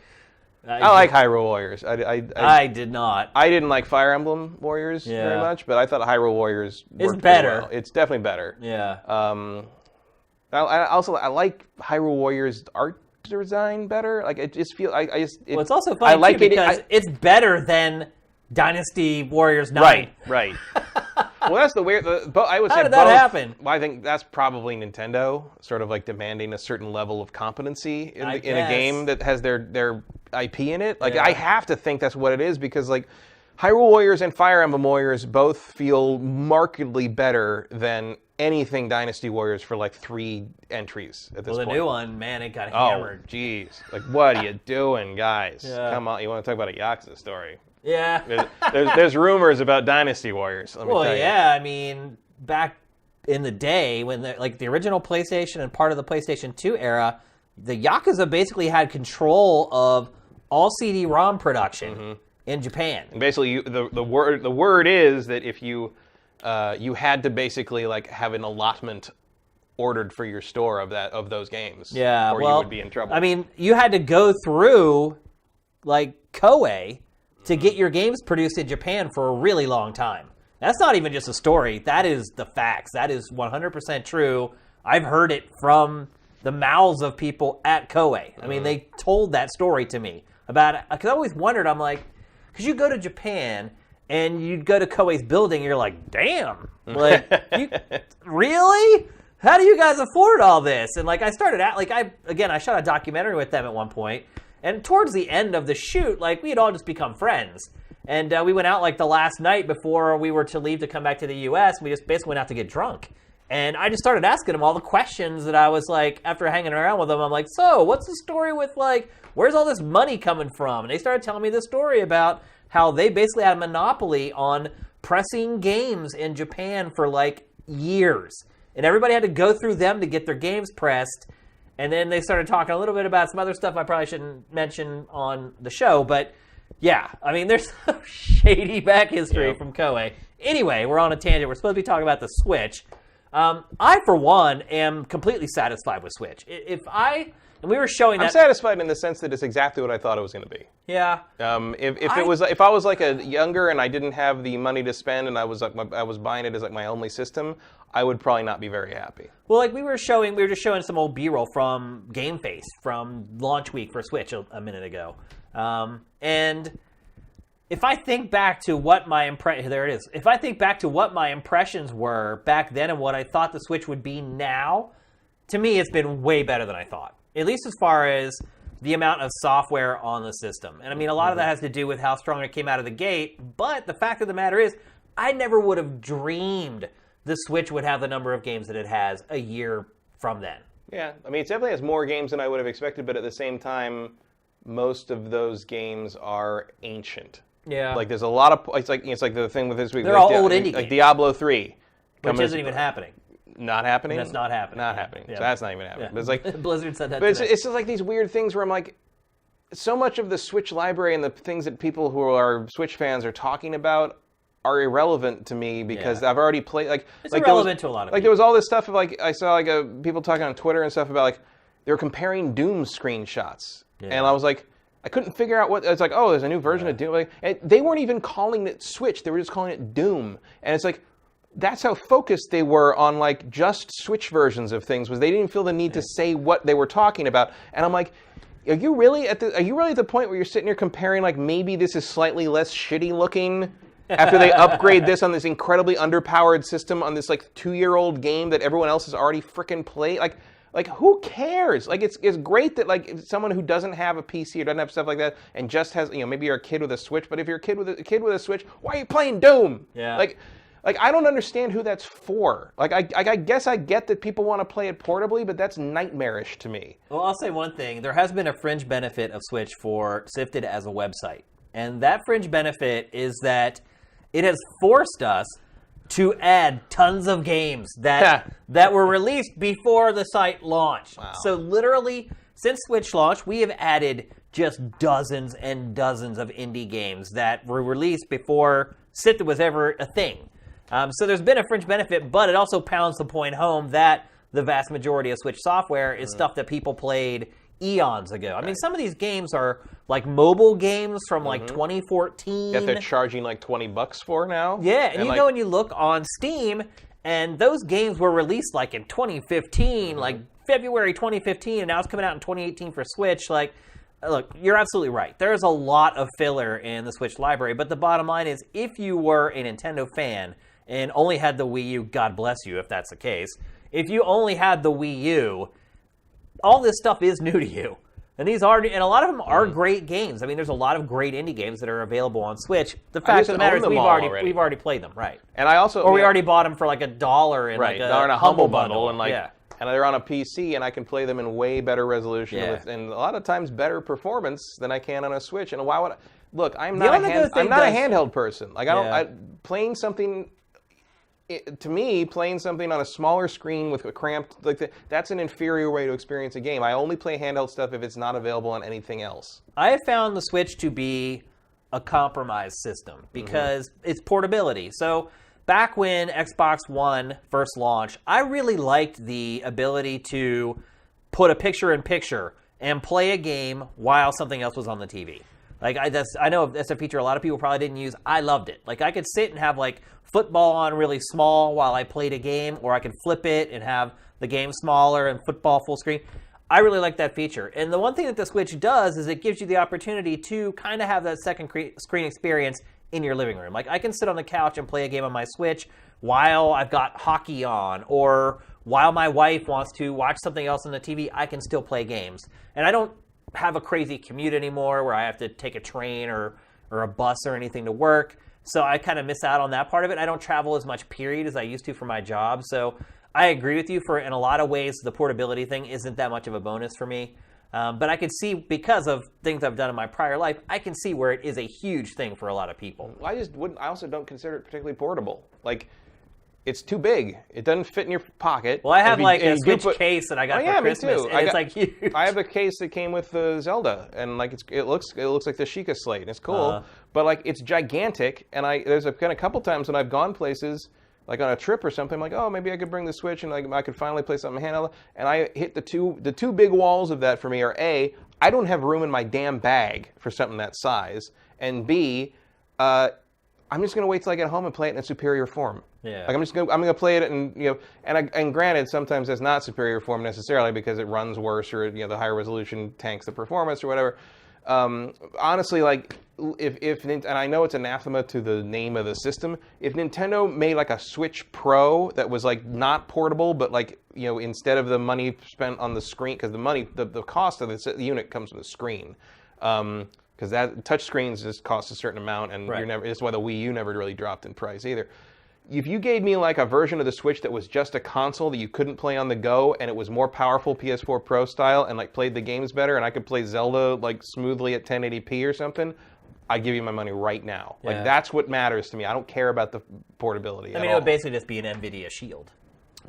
I like Hyrule Warriors. I did not. I didn't like Fire Emblem Warriors very much, but I thought Hyrule Warriors worked better. Well. It's definitely better. Yeah. I like Hyrule Warriors art design better. Like it just feel it's also funny because it's better than Dynasty Warriors 9. Right. Well, that's the weird. I would say how did that happen? Well, I think that's probably Nintendo sort of like demanding a certain level of competency in a game that has their IP in it. Like I have to think that's what it is because like Hyrule Warriors and Fire Emblem Warriors both feel markedly better than anything Dynasty Warriors for like 3 entries at this point. Well, the new one, man, it got hammered. Oh, jeez. Like, what are you doing, guys? Yeah. Come on. You want to talk about a Yakuza story? Yeah. There's rumors about Dynasty Warriors. Let me tell you. Yeah. I mean, back in the day when the original PlayStation and part of the PlayStation 2 era, the Yakuza basically had control of all CD-ROM production in Japan. And basically, the word is that if you had to basically like have an allotment ordered for your store of those games, or you would be in trouble. I mean, you had to go through like Koei to get your games produced in Japan for a really long time. That's not even just a story. That is the facts. That is 100% true. I've heard it from the mouths of people at Koei. I mean, they told that story to me about it. Because I always wondered, I'm like, because you go to Japan and you'd go to Koei's building, you're like, damn, like, really? How do you guys afford all this? And like, I started out, like, I shot a documentary with them at one point, and towards the end of the shoot, like, we had all just become friends. And we went out like the last night before we were to leave to come back to the U.S. We just basically went out to get drunk. And I just started asking them all the questions that I was like, after hanging around with them, I'm like, so what's the story with like, where's all this money coming from? And they started telling me this story about how they basically had a monopoly on pressing games in Japan for like years. And everybody had to go through them to get their games pressed. And then they started talking a little bit about some other stuff I probably shouldn't mention on the show. But yeah, I mean, there's some shady back history from Koei. Anyway, we're on a tangent. We're supposed to be talking about the Switch. I, for one, am completely satisfied with Switch. And we were showing that. I'm satisfied in the sense that it's exactly what I thought it was going to be. Yeah. If I was like a younger and I didn't have the money to spend and I was buying it as like my only system, I would probably not be very happy. Well, like we were just showing some old B-roll from GameFace from launch week for Switch a minute ago, and if I think back to what my If I think back to what my impressions were back then and what I thought the Switch would be now, to me, it's been way better than I thought. At least as far as the amount of software on the system. And I mean, a lot of that has to do with how strong it came out of the gate. But the fact of the matter is, I never would have dreamed the Switch would have the number of games that it has a year from then. Yeah, I mean, it definitely has more games than I would have expected. But at the same time, most of those games are ancient. Yeah. Like there's a lot of it's like the thing with this week. They're all old indie games. Like Diablo 3, which isn't even happening. Not happening. That's not happening. Not happening. Yeah. So that's not even happening. Yeah. But it's like Blizzard said that. But it's just like these weird things where I'm like, so much of the Switch library and the things that people who are Switch fans are talking about are irrelevant to me because I've already played. It's irrelevant to a lot of people. Like there was all this stuff of like I saw like people talking on Twitter and stuff about like they were comparing Doom screenshots, and I was like. I couldn't figure out what it's like. Oh, there's a new version of Doom. Like, and they weren't even calling it Switch; they were just calling it Doom. And it's like that's how focused they were on like just Switch versions of things. Was they didn't feel the need to say what they were talking about. And I'm like, are you really at the point where you're sitting here comparing like maybe this is slightly less shitty looking after they upgrade this on this incredibly underpowered system on this like 2-year-old game that everyone else has already freaking played? Like who cares? Like it's great that like if someone who doesn't have a PC or doesn't have stuff like that and just has maybe you're a kid with a Switch, but if you're a kid with a Switch, why are you playing Doom? Yeah. Like I don't understand who that's for. Like I guess I get that people want to play it portably, but that's nightmarish to me. Well, I'll say one thing: there has been a fringe benefit of Switch for Sifted as a website, and that fringe benefit is that it has forced us to add tons of games that were released before the site launched. Wow. So literally, since Switch launch, we have added just dozens and dozens of indie games that were released before Sifted was ever a thing. So there's been a fringe benefit, but it also pounds the point home that the vast majority of Switch software is stuff that people played eons ago. I mean, some of these games are like mobile games from like 2014. That they're charging like $20 for now. Yeah, and you go and you look on Steam, and those games were released like in 2015, like February 2015, and now it's coming out in 2018 for Switch. Like, look, you're absolutely right. There's a lot of filler in the Switch library, but the bottom line is, if you were a Nintendo fan and only had the Wii U, God bless you if that's the case. If you only had the Wii U, all this stuff is new to you. And these are, and a lot of them are great games. I mean, there's a lot of great indie games that are available on Switch. The fact of the matter is, we've already played them, right? And I also, or we already bought them for like $1 in like a Humble Bundle, and like, yeah. And they're on a PC, and I can play them in way better resolution, and a lot of times better performance than I can on a Switch. And why would look? I'm not a handheld person. Like playing something. To me, playing something on a smaller screen with a cramped that's an inferior way to experience a game. I only play handheld stuff if it's not available on anything else. I have found the Switch to be a compromise system because it's portability. So back when Xbox One first launched, I really liked the ability to put a picture-in-picture and play a game while something else was on the TV. Like I know that's a feature a lot of people probably didn't use. I loved it. Like I could sit and have like football on really small while I played a game, or I could flip it and have the game smaller and football full screen. I really like that feature. And the one thing that the Switch does is it gives you the opportunity to kind of have that second screen experience in your living room. Like I can sit on the couch and play a game on my Switch while I've got hockey on, or while my wife wants to watch something else on the TV, I can still play games. And I don't have a crazy commute anymore where I have to take a train or a bus or anything to work. So I kind of miss out on that part of it. I don't travel as much, period, as I used to for my job. So I agree with you. In a lot of ways, the portability thing isn't that much of a bonus for me. But I could see, because of things I've done in my prior life, I can see where it is a huge thing for a lot of people. I also don't consider it particularly portable. Like, it's too big. It doesn't fit in your pocket. Well, I have a Switch case that I got for Christmas, and it's like huge. I have a case that came with the Zelda, and like it looks like the Sheikah Slate, and it's cool. But like it's gigantic, and there's been a couple times when I've gone places, like on a trip or something, I'm like, oh, maybe I could bring the Switch, and like I could finally play something handheld. And I hit the two big walls of that for me are A, I don't have room in my damn bag for something that size, and B, I'm just gonna wait till I get home and play it in a superior form. Yeah. Like I'm gonna play it, and and granted, sometimes that's not superior form necessarily because it runs worse, or the higher resolution tanks the performance or whatever. Honestly, like if and I know it's anathema to the name of the system. If Nintendo made like a Switch Pro that was like not portable, but like instead of the money spent on the screen, because the cost of the unit comes with the screen. Because that touch screens just cost a certain amount, and that's why the Wii U never really dropped in price either. If you gave me like a version of the Switch that was just a console that you couldn't play on the go, and it was more powerful PS4 Pro style, and like played the games better, and I could play Zelda like smoothly at 1080p or something, I'd give you my money right now. Yeah. Like that's what matters to me. I don't care about the portability. I mean, it would basically just be an NVIDIA Shield.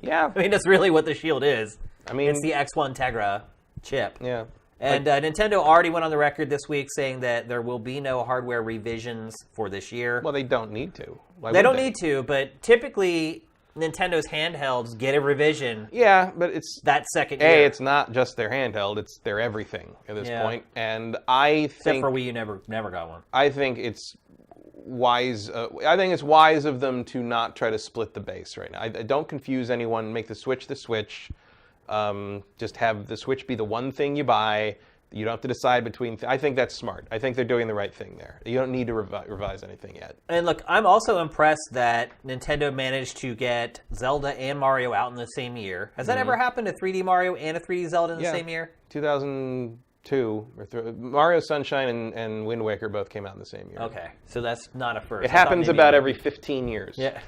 Yeah. I mean, that's really what the Shield is. I mean, it's the X1 Tegra chip. Yeah. And Nintendo already went on the record this week saying that there will be no hardware revisions for this year. Well, they don't need to. They don't need to, but typically Nintendo's handhelds get a revision. Yeah, but it's that second year. It's not just their handheld; it's their everything at this point. And I think, except for Wii, you never got one. I think it's wise. I think it's wise of them to not try to split the base right now. I don't confuse anyone. Make the Switch the Switch. Just have the Switch be the one thing you buy. You don't have to decide between. I think that's smart. I think they're doing the right thing there. You don't need to revise anything yet. And look, I'm also impressed that Nintendo managed to get Zelda and Mario out in the same year. Has that ever happened? A 3D Mario and a 3D Zelda in the same year? 2002 or Mario Sunshine and Wind Waker both came out in the same year. Okay, so that's not a first. It happens about every 15 years. Yeah,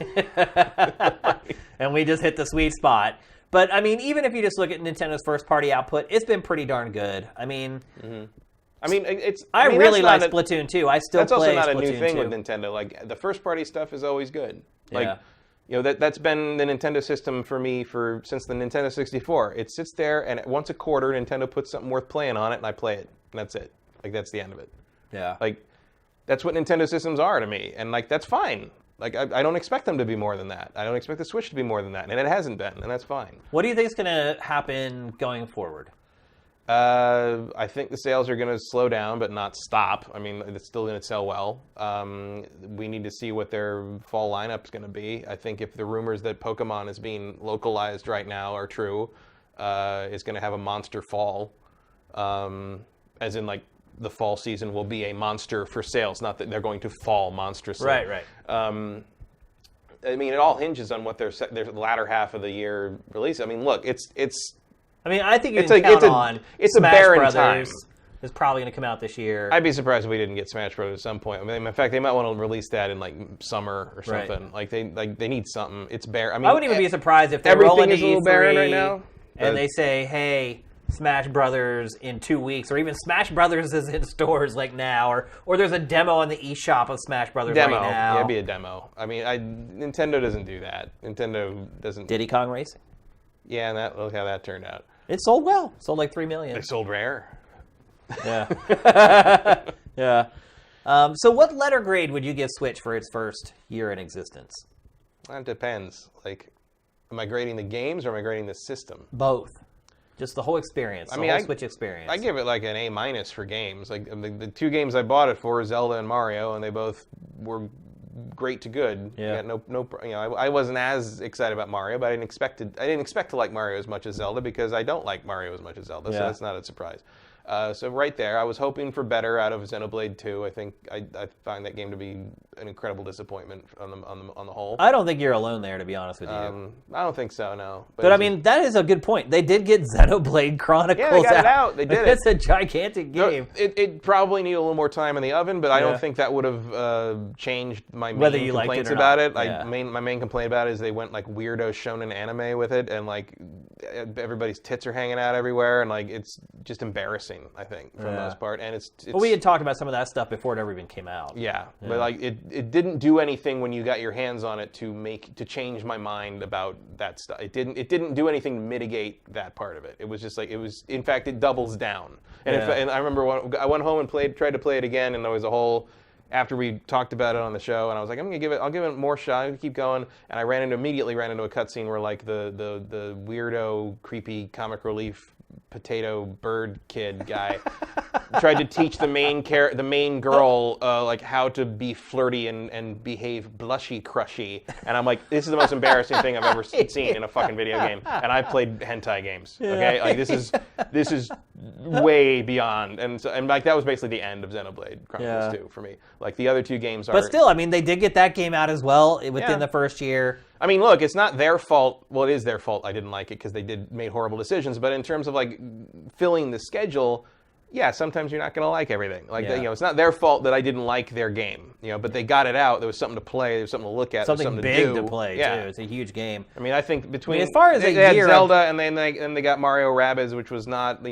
and we just hit the sweet spot. But, I mean, even if you just look at Nintendo's first-party output, it's been pretty darn good. I mean... I really like Splatoon 2. I still play Splatoon 2. That's also not a new thing with Nintendo. Like, the first-party stuff is always good. Like, that's been the Nintendo system for me since the Nintendo 64. It sits there, and once a quarter, Nintendo puts something worth playing on it, and I play it. And that's it. Like, that's the end of it. Yeah. Like, that's what Nintendo systems are to me. And, like, that's fine. Like, I don't expect them to be more than that. I don't expect the Switch to be more than that, and it hasn't been, and that's fine. What do you think is going to happen going forward? I think the sales are going to slow down, but not stop. I mean, it's still going to sell well. We need to see what their fall lineup is going to be. I think if the rumors that Pokemon is being localized right now are true, it's going to have a monster fall, as in, like, the fall season will be a monster for sales, not that they're going to fall monstrously. Right. I mean, it all hinges on what their latter half of the year release. I mean, look, it's. I mean, I think you can count on it's Smash a barren Brothers, time. is probably going to come out this year. I'd be surprised if we didn't get Smash Bros. At some point. I mean, in fact, they might want to release that in like summer or something. Right. They need something. It's bare. I mean, I wouldn't even be surprised if they roll everything into is a little E3 barren right now. and they say, "Hey, Smash Brothers in 2 weeks," or even Smash Brothers is in stores like now, or there's a demo on the eShop of Smash Brothers right now. Yeah, it'd be a demo. I mean, Nintendo doesn't do that. Nintendo doesn't. Diddy Kong Racing. Yeah, and look how that turned out. It sold well. Sold like 3 million. They sold rare. Yeah. Yeah. So what letter grade would you give Switch for its first year in existence? That depends. Like, am I grading the games or am I grading the system? Both. Just the whole experience. The whole Switch experience. I give it like an A- for games. Like the 2 games I bought it for, Zelda and Mario, and they both were great to good. Yeah. I wasn't as excited about Mario, but I didn't expect to like Mario as much as Zelda because I don't like Mario as much as Zelda. So that's not a surprise. So right there, I was hoping for better out of Xenoblade 2. I think I find that game to be an incredible disappointment on the whole. I don't think you're alone there, to be honest with you. I don't think so, no. But I mean, that is a good point. They did get Xenoblade Chronicles Yeah, they got it out. They did it. It's a gigantic game. It probably needed a little more time in the oven, but I don't think that would have changed my main complaints about it. My main complaint about it is they went like weirdo shonen anime with it, and like everybody's tits are hanging out everywhere, and like it's just embarrassing. I think for the most part, and it's well, we had talked about some of that stuff before it ever even came out. Yeah, but like it didn't do anything when you got your hands on it to change my mind about that stuff. It didn't do anything to mitigate that part of it. It was just like in fact it doubles down. And and I remember I went home and tried to play it again, and there was a whole. After we talked about it on the show, and I was like, I'll give it more shot. I'll keep going, and I immediately ran into a cutscene where like the weirdo, creepy comic relief potato bird kid guy tried to teach the main girl like how to be flirty and behave blushy crushy, and I'm like, this is the most embarrassing thing I've ever seen in a fucking video game, and I've played hentai games. Okay, like this is way beyond, and like that was basically the end of Xenoblade Chronicles 2 for me. Like the other 2 games are. But still, I mean, they did get that game out as well within the first year. I mean, look, it's not their fault. Well, it is their fault. I didn't like it because they made horrible decisions. But in terms of like filling the schedule, yeah, sometimes you're not going to like everything. Like it's not their fault that I didn't like their game. But they got it out. There was something to play. There was something to look at. Something big to play too. It's a huge game. I mean, I think between as far as they a year had Zelda and then they got Mario Rabbids, which was not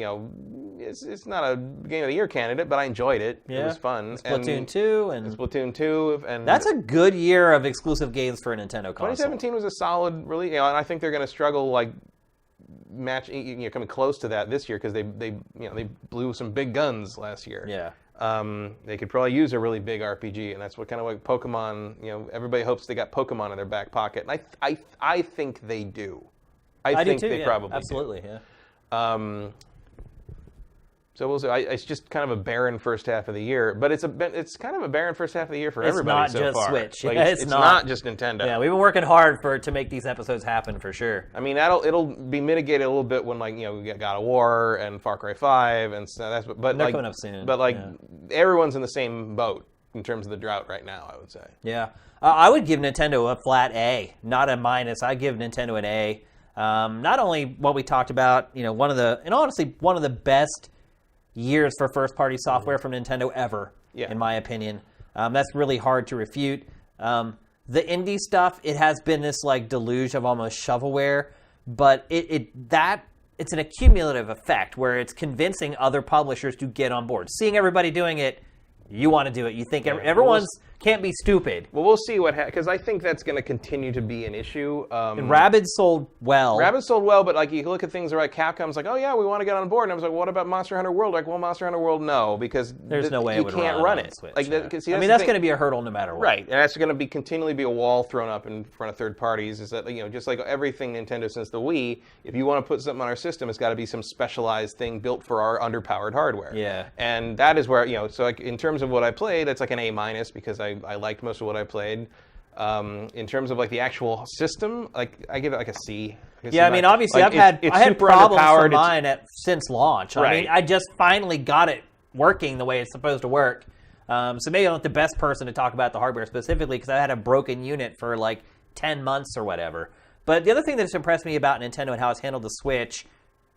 it's not a Game of the Year candidate, but I enjoyed it. Yeah. It was fun. Splatoon 2 and Splatoon 2 and that's a good year of exclusive games for a Nintendo console. 2017 was a solid release, and I think they're going to struggle like coming close to that this year because they blew some big guns last year. Yeah. They could probably use a really big RPG, and that's what kind of like Pokemon. Everybody hopes they got Pokemon in their back pocket, and I think they do. I think do too, they probably absolutely, do. Yeah. So we'll see. It's just kind of a barren first half of the year, but it's kind of a barren first half of the year for everybody so far. It's not just Switch. Like, it's not just Nintendo. Yeah, we've been working hard to make these episodes happen for sure. I mean, it'll be mitigated a little bit when we got God of War and Far Cry 5 and so that's. But they're coming up soon. But everyone's in the same boat in terms of the drought right now, I would say. Yeah, I would give Nintendo a flat A, not a minus. I give Nintendo an A. Not only what we talked about, one of the best years for first-party software from Nintendo ever, in my opinion. That's really hard to refute. The indie stuff, it has been this deluge of almost shovelware, but it's an accumulative effect where it's convincing other publishers to get on board. Seeing everybody doing it, you want to do it. You think everyone's can't be stupid. Well, we'll see because I think that's going to continue to be an issue. And Rabbids sold well. Rabbids sold well, but you look at things like Capcom's like, oh yeah, we want to get on board. And I was like, what about Monster Hunter World? Well, Monster Hunter World, no, because there's no way you it would can't run it. Switch, that's going to be a hurdle no matter what. Right, and that's going to continually be a wall thrown up in front of third parties. Is that just like everything Nintendo since the Wii, if you want to put something on our system, it's got to be some specialized thing built for our underpowered hardware. Yeah, and that is where so in terms of what I played, it's like an A- because I liked most of what I played. In terms of the actual system, I give it a C. Yeah, I mean, obviously, I had problems with mine since launch. Right. I mean, I just finally got it working the way it's supposed to work. So maybe I'm not the best person to talk about the hardware specifically because I had a broken unit for 10 months or whatever. But the other thing that's impressed me about Nintendo and how it's handled the Switch,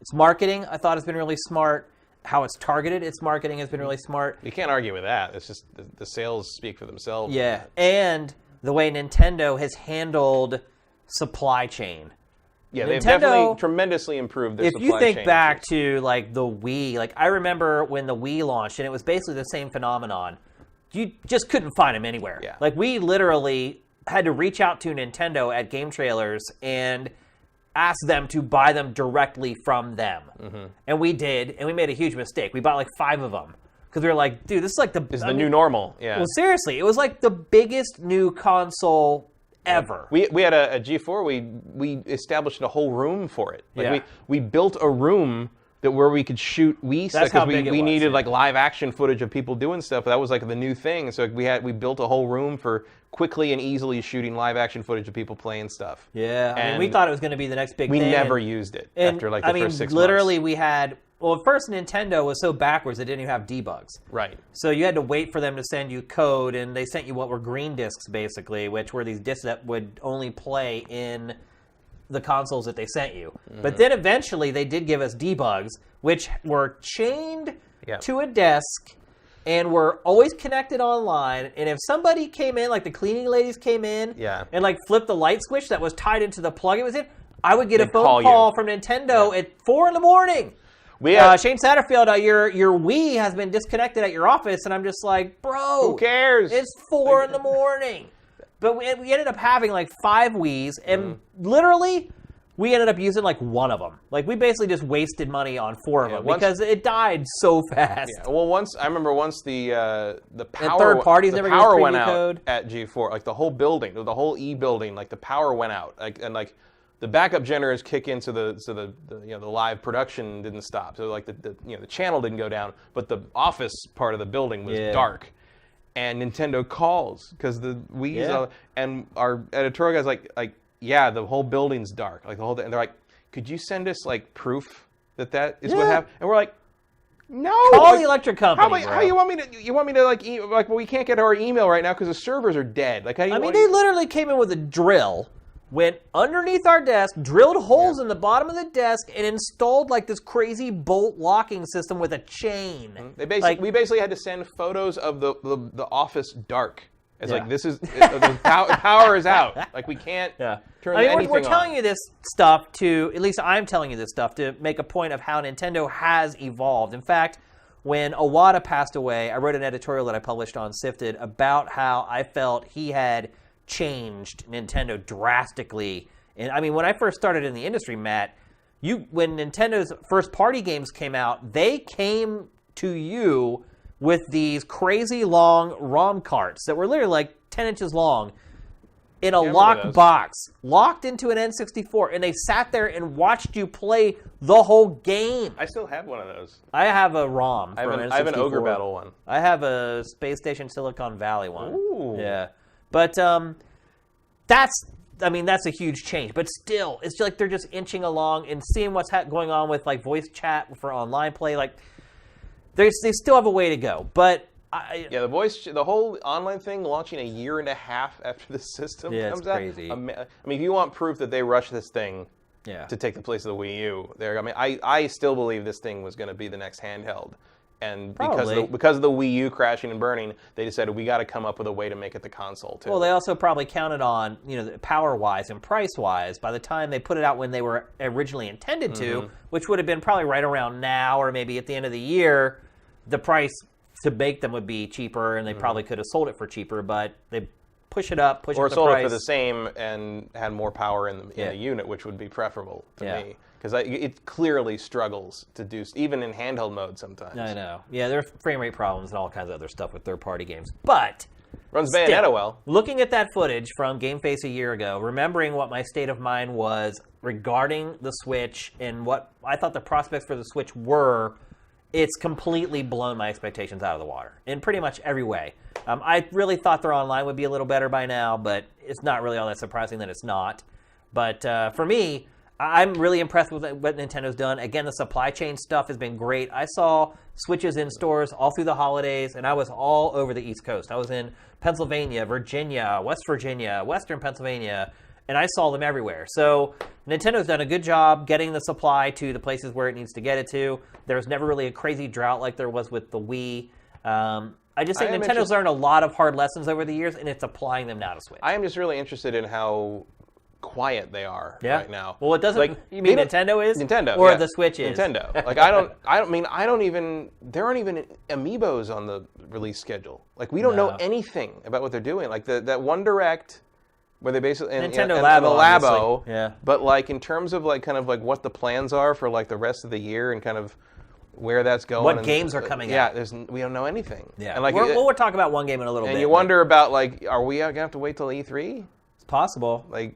its marketing, I thought has been really smart. how it's targeted its marketing has been really smart. You can't argue with that. It's just the sales speak for themselves. Yeah, and the way Nintendo has handled supply chain. Yeah, they've definitely tremendously improved their supply chain. If you think back to like the Wii, like I remember when the Wii launched, and it was basically the same phenomenon. You just couldn't find them anywhere. Yeah. Like we literally had to reach out to Nintendo at game trailers and ask them to buy them directly from them. Mm-hmm. And we did, and we made a huge mistake. We bought like 5 of them. Because we were like, dude, this is like the new normal. Yeah. Well, seriously, it was like the biggest new console ever. We had a G4. We established a whole room for it. Like we built a room where we could shoot Wii stuff because we needed like live action footage of people doing stuff. That was like the new thing. So we built a whole room for quickly and easily shooting live action footage of people playing stuff. Yeah, I mean, we thought it was going to be the next big thing. We never used it after like the first 6 months. Literally we had. Well, at first Nintendo was so backwards it didn't even have debugs. Right. So you had to wait for them to send you code, and they sent you what were green discs, basically, which were these discs that would only play in the consoles that they sent you. Mm-hmm. But then eventually they did give us debugs, which were chained to a desk and were always connected online. And if somebody came in, like the cleaning ladies came in and like flipped the light switch that was tied into the plug it was in, I would get a phone call from Nintendo at 4 a.m. Shane Satterfield, your Wii has been disconnected at your office, and I'm just like, bro, who cares? It's 4 a.m. But we ended up having like 5 Wiis, and literally, we ended up using like 1 of them. Like we basically just wasted money on 4 of them because it died so fast. Yeah. Well, I remember once the power and third parties never power went code. out at G4, like the whole building, the whole E building, like the power went out, and the backup generators kick in, so the live production didn't stop. So like the channel didn't go down, but the office part of the building was dark. And Nintendo calls because the Wii's and our editorial guy's like the whole building's dark, like the whole. And they're like, could you send us like proof that is what happened? And we're like, no. Call the electric company. How you want me to? You want me to like well, we can't get our email right now because the servers are dead. Like how do you? They literally came in with a drill. Went underneath our desk, drilled holes in the bottom of the desk, and installed like this crazy bolt locking system with a chain. Mm-hmm. We basically had to send photos of the office dark. It's like this is the power is out. Like we can't turn anything on. We're telling you this stuff at least I'm telling you this stuff to make a point of how Nintendo has evolved. In fact, when Iwata passed away, I wrote an editorial that I published on Sifted about how I felt he had changed Nintendo drastically. And I mean, when I first started in the industry, Matt, when Nintendo's first party games came out, they came to you with these crazy long ROM carts that were literally like 10 inches long in a locked box, locked into an N64, and they sat there and watched you play the whole game. I still have one of those. I have a ROM. I have an Ogre Battle one. I have a Space Station Silicon Valley one. Ooh. Yeah. But that's a huge change. But still, it's like they're just inching along and seeing what's going on with like voice chat for online play. Like they still have a way to go. But the whole online thing launching a year and a half after the system comes out. Crazy. I mean, if you want proof that they rushed this thing to take the place of the Wii U, I still believe this thing was going to be the next handheld. And because of the Wii U crashing and burning, they decided we got to come up with a way to make it the console too. Well, they also probably counted on, power-wise and price-wise, by the time they put it out when they were originally intended to, which would have been probably right around now or maybe at the end of the year, the price to make them would be cheaper, and they probably could have sold it for cheaper, but they push it up, push up the price. Or sold it for the same and had more power in the unit, which would be preferable to me. Because it clearly struggles to do, even in handheld mode sometimes. I know. Yeah, there are frame rate problems and all kinds of other stuff with third-party games. But runs Bayonetta well. Looking at that footage from GameFace a year ago, remembering what my state of mind was regarding the Switch and what I thought the prospects for the Switch were, it's completely blown my expectations out of the water in pretty much every way. I really thought their online would be a little better by now, but it's not really all that surprising that it's not. But for me, I'm really impressed with what Nintendo's done. Again, the supply chain stuff has been great. I saw Switches in stores all through the holidays, and I was all over the East Coast. I was in Pennsylvania, Virginia, West Virginia, Western Pennsylvania, and I saw them everywhere. So Nintendo's done a good job getting the supply to the places where it needs to get it to. There was never really a crazy drought like there was with the Wii. I just think Nintendo's learned a lot of hard lessons over the years, and it's applying them now to Switch. I am just really interested in how quiet they are right now. Well, it doesn't. You mean Nintendo is? Nintendo, or the Switch is? Nintendo. Like I don't even. There aren't even amiibos on the release schedule. Like we don't know anything about what they're doing. Like that one Direct where they basically Nintendo and the Labo, Labo. Yeah. But like in terms of like kind of like what the plans are for like the rest of the year and kind of where that's going. What games are coming out? Yeah, we don't know anything. Yeah. And like we'll talk about one game in a little bit. And you wonder about like, are we gonna have to wait till E3? It's possible. Like.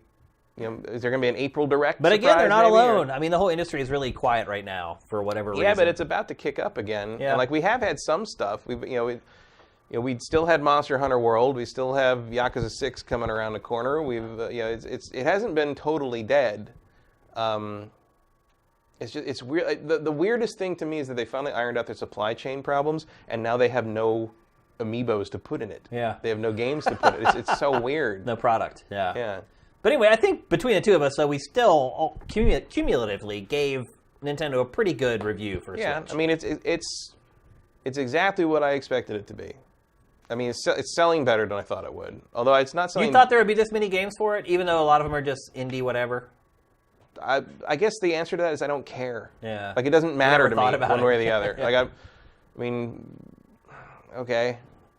Is there going to be an April Direct? But again, they're not alone. I mean, the whole industry is really quiet right now for whatever reason. Yeah, but it's about to kick up again. Yeah. And like we have had some stuff. We still had Monster Hunter World. We still have Yakuza 6 coming around the corner. It hasn't been totally dead. It's weird. The weirdest thing to me is that they finally ironed out their supply chain problems, and now they have no amiibos to put in it. Yeah. They have no games to put it. It's so weird. No product. Yeah. Yeah. But anyway, I think between the two of us, though, we still cumulatively gave Nintendo a pretty good review for Switch. Yeah, I mean, it's exactly what I expected it to be. I mean, it's selling better than I thought it would. Although it's not selling... You thought there would be this many games for it, even though a lot of them are just indie whatever? I guess the answer to that is I don't care. Yeah. Like, it doesn't matter to me one way or the other. Yeah. Like, I mean, okay,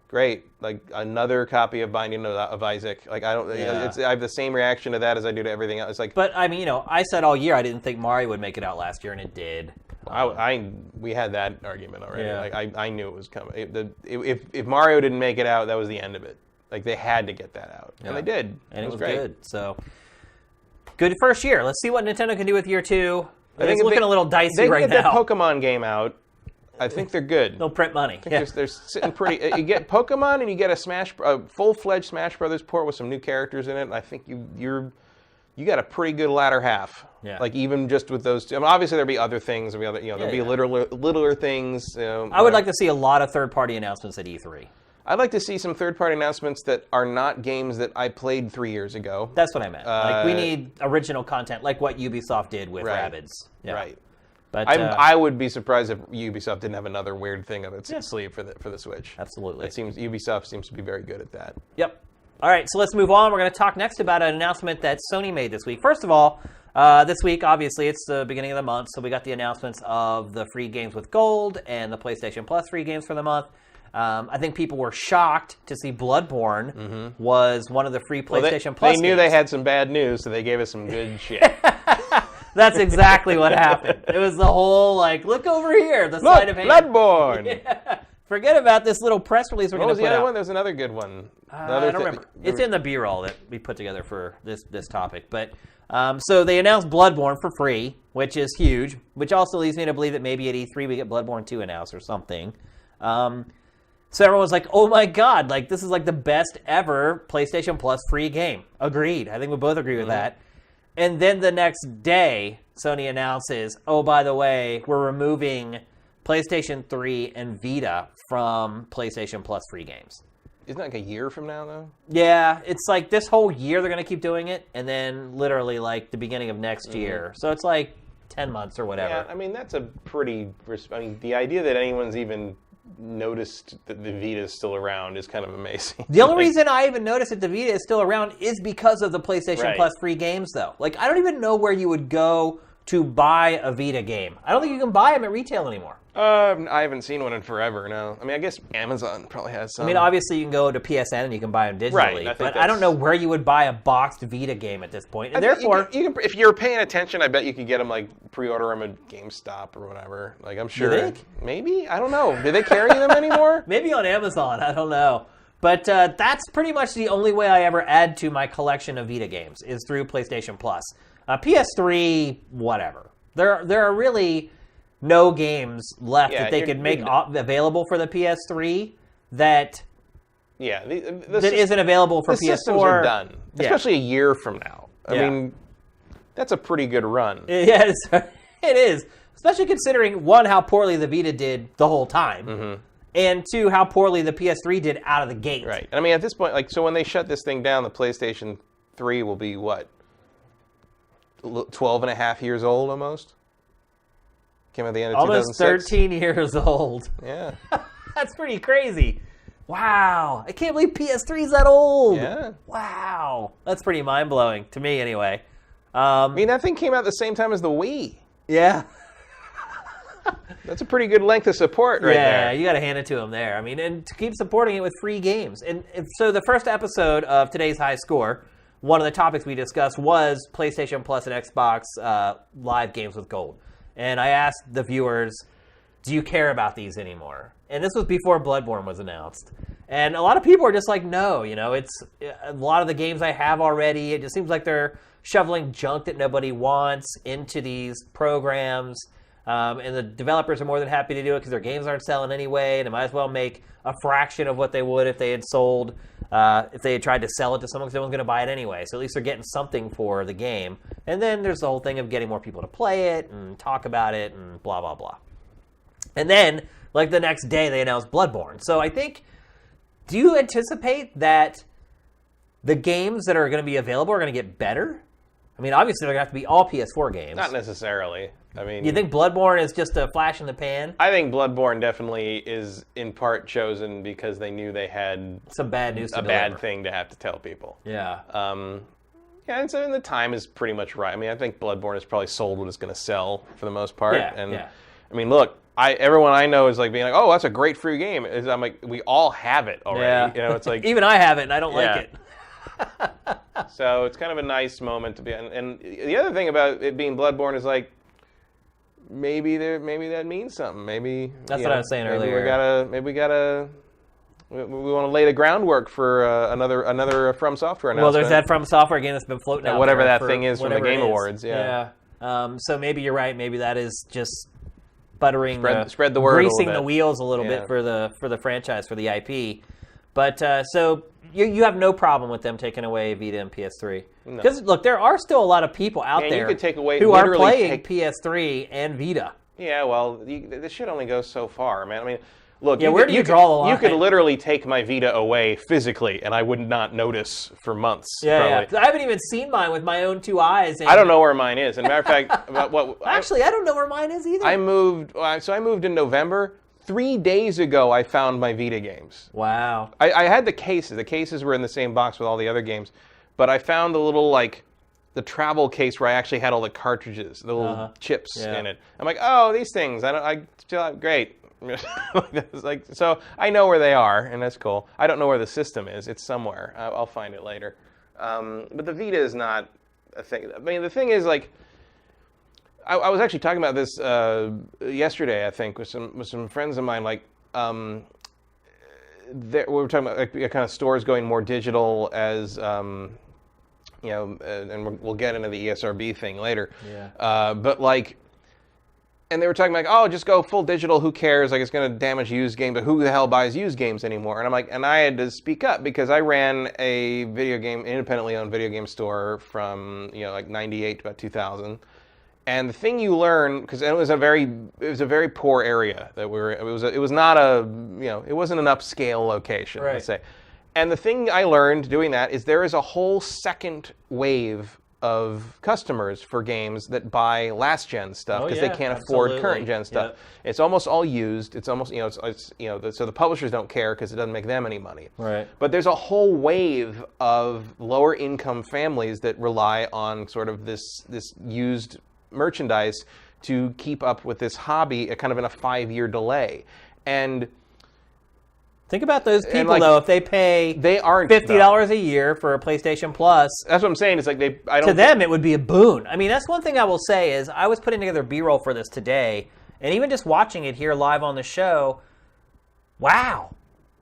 great. Like, another copy of Binding of Isaac. Like, I don't... Yeah. I have the same reaction to that as I do to everything else. It's like... But, I mean, I said all year I didn't think Mario would make it out last year, and it did. We had that argument already. Yeah. Like I knew it was coming. If Mario didn't make it out, that was the end of it. Like they had to get that out, and they did, and it was great. good. So good first year. Let's see what Nintendo can do with year two. I think it's looking a little dicey right now. They get that Pokemon game out. I think they're good. They'll print money. They're sitting pretty. You get Pokemon and you get a full-fledged Smash Brothers port with some new characters in it. And I think you got a pretty good latter half. Yeah. Like even just with those two. I mean, obviously there'll be other things. There'll be littler things. I would like to see a lot of third-party announcements at E3. I'd like to see some third-party announcements that are not games that I played 3 years ago. That's what I meant. Like we need original content, like what Ubisoft did with Right. Rabbids. Yeah. Right. But I would be surprised if Ubisoft didn't have another weird thing up its sleeve for the Switch. Absolutely. Ubisoft seems to be very good at that. Yep. All right, so let's move on. We're going to talk next about an announcement that Sony made this week. First of all, this week, obviously, it's the beginning of the month, so we got the announcements of the free games with Gold and the PlayStation Plus free games for the month. I think people were shocked to see Bloodborne was one of the free PlayStation Plus games. They knew they had some bad news, so they gave us some good shit. That's exactly what happened. It was the whole, like, look over here, the sleight of hand. Bloodborne! Yeah. Forget about this little press release we're going to put out. What was the other one? There's another good one. I don't remember. It's in the B-roll that we put together for this topic. But so they announced Bloodborne for free, which is huge, which also leads me to believe that maybe at E3 we get Bloodborne 2 announced or something. So everyone was like, oh my god, like this is like the best ever PlayStation Plus free game. Agreed. I think we both agree with that. And then the next day, Sony announces, oh, by the way, we're removing PlayStation 3 and Vita from PlayStation Plus free games. Isn't that like a year from now, though? Yeah, it's like this whole year they're going to keep doing it, and then literally like the beginning of next year. So it's like 10 months or whatever. Yeah, I mean, that's a pretty... I mean, the idea that anyone's even noticed that the Vita is still around is kind of amazing. The only reason I even noticed that the Vita is still around is because of the PlayStation Plus free games, though. Like, I don't even know where you would go to buy a Vita game. I don't think you can buy them at retail anymore. I haven't seen one in forever, no. I mean, I guess Amazon probably has some. I mean, obviously you can go to PSN and you can buy them digitally, right, but I don't know where you would buy a boxed Vita game at this point. And therefore, you can, if you're paying attention, I bet you could get them, like, pre-order them at GameStop or whatever. Like, I'm sure. You think? Maybe? I don't know. Do they carry them anymore? Maybe on Amazon. I don't know. But that's pretty much the only way I ever add to my collection of Vita games is through PlayStation Plus. PS3, whatever. There are really no games left that they could make available for the PS3 that isn't available for PS4. The systems are done, especially a year from now. I mean, that's a pretty good run. Yeah, it is. Especially considering, one, how poorly the Vita did the whole time, and two, how poorly the PS3 did out of the gate. Right. And I mean, at this point, like, so when they shut this thing down, the PlayStation 3 will be what? 12 and a half years old almost. Came out at the end of Almost 2006. 13 years old. Yeah. That's pretty crazy. Wow. I can't believe PS3's that old. Yeah. Wow. That's pretty mind-blowing, to me anyway. I mean, that thing came out at the same time as the Wii. Yeah. That's a pretty good length of support right Yeah, there. you got to hand it to him there. I mean, and to keep supporting it with free games. And so the first episode of today's High Score, one of the topics we discussed was PlayStation Plus and Xbox Live Games with Gold. And I asked the viewers, do you care about these anymore? And this was before Bloodborne was announced. And a lot of people are just like, no, it's a lot of the games I have already. It just seems like they're shoveling junk that nobody wants into these programs. And the developers are more than happy to do it because their games aren't selling anyway, and they might as well make a fraction of what they would if they had sold, if they had tried to sell it to someone because no one's going to buy it anyway. So at least they're getting something for the game. And then there's the whole thing of getting more people to play it and talk about it and blah, blah, blah. And then, like the next day, they announced Bloodborne. So I think, do you anticipate that the games that are going to be available are going to get better? I mean, obviously, they're going to have to be all PS4 games. Not necessarily. I mean, You think Bloodborne is just a flash in the pan? I think Bloodborne definitely is in part chosen because they knew they had Some bad news to a deliver. bad thing to have to tell people. Yeah. Yeah, and so the time is pretty much right. I mean, I think Bloodborne has probably sold what it's going to sell for the most part. Yeah, and yeah. I mean, look, everyone I know is like being like, "Oh, that's a great free game." I'm like, we all have it already. Yeah. It's like Even I have it, and I don't Yeah. like it. So it's kind of a nice moment to be. And the other thing about it being Bloodborne is like, maybe that means something. Maybe That's what I was saying earlier. We want to lay the groundwork for another From Software announcement. Well, there's that From Software game that's been floating out whatever there that for thing is from the whatever Game it is. Awards. Yeah. So maybe you're right. Maybe that is just buttering, Spread the word a little greasing bit. the wheels a little Yeah. bit for the franchise, for the IP. But so you have no problem with them taking away Vita and PS3? Because look, there are still a lot of people out Man, there you could take away, who are literally playing PS3 and Vita. Yeah, well, this shit only goes so far, man. I mean, look. Yeah, where do you draw the line? You could literally take my Vita away physically, and I would not notice for months. Yeah, probably. 'Cause I haven't even seen mine with my own two eyes. And I don't know where mine is. As a matter of fact, Actually, I don't know where mine is either. I moved in November. 3 days ago, I found my Vita games. Wow. I had the cases. The cases were in the same box with all the other games, but I found the little the travel case where I actually had all the cartridges, the little chips in it. I'm like, oh, these things. I still have great. So I know where they are, and that's cool. I don't know where the system is. It's somewhere. I'll find it later. But the Vita is not a thing. I mean, the thing is I was actually talking about this yesterday, I think, with some friends of mine. We were talking about kind of stores going more digital as, and we'll get into the ESRB thing later. Yeah. And they were talking oh, just go full digital. Who cares? It's going to damage used games. But who the hell buys used games anymore? And I'm like, and I had to speak up because I ran a independently owned video game store from 98 to about 2000. And the thing you learn, because it was a very poor area that it wasn't an upscale location, Right. let's say. And the thing I learned doing that is there is a whole second wave of customers for games that buy last gen stuff because they can't afford current gen stuff. Yep. It's almost all used. It's almost so the publishers don't care because it doesn't make them any money. Right. But there's a whole wave of lower income families that rely on sort of this used merchandise to keep up with this hobby, kind of in a 5-year delay. And think about those people though. If they aren't $50 a year for a PlayStation Plus, that's what I'm saying. It's like to them it would be a boon. I mean, that's one thing I will say is I was putting together B-roll for this today, and even just watching it here live on the show. Wow.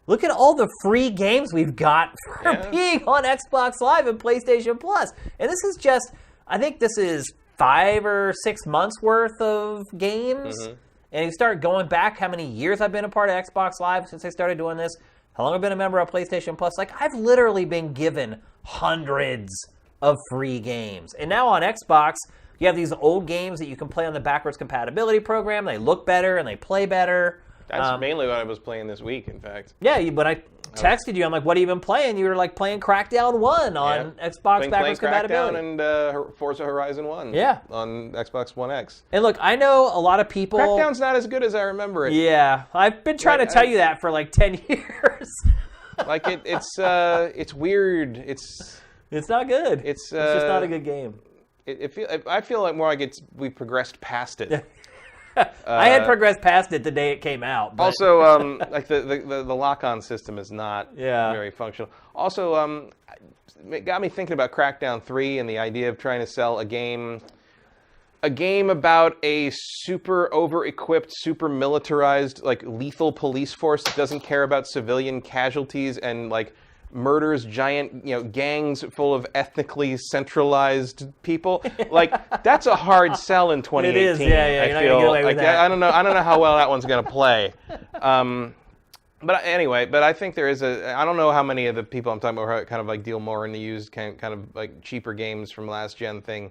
Look at all the free games we've got for being on Xbox Live and PlayStation Plus. And this is just, I think this is 5 or 6 months worth of games. Mm-hmm. And you start going back how many years I've been a part of Xbox Live since I started doing this, how long I've been a member of PlayStation Plus. I've literally been given hundreds of free games. And now on Xbox, you have these old games that you can play on the backwards compatibility program. They look better and they play better. That's mainly what I was playing this week, in fact. Yeah, but texted you. I'm like, what have you been playing? You were like playing Crackdown 1 on Xbox backwards compatibility. Crackdown and Forza Horizon 1 on Xbox One X. And look, I know a lot of people... Crackdown's not as good as I remember it. Yeah, I've been trying to tell you that for like 10 years. Like it's weird. It's not good. It's just not a good game. I feel like more like we progressed past it. I had progressed past it the day it came out. But... Also, like the lock-on system is not very functional. Also, it got me thinking about Crackdown 3 and the idea of trying to sell a game about a super over-equipped, super militarized, like lethal police force that doesn't care about civilian casualties and like murders giant, gangs full of ethnically centralized people. Like that's a hard sell in 2018. It is, yeah. You're not gonna get away with that. I don't know how well that one's gonna play. But anyway, I think there is I don't know how many of the people I'm talking about kind of like deal more in the used kind of like cheaper games from last gen thing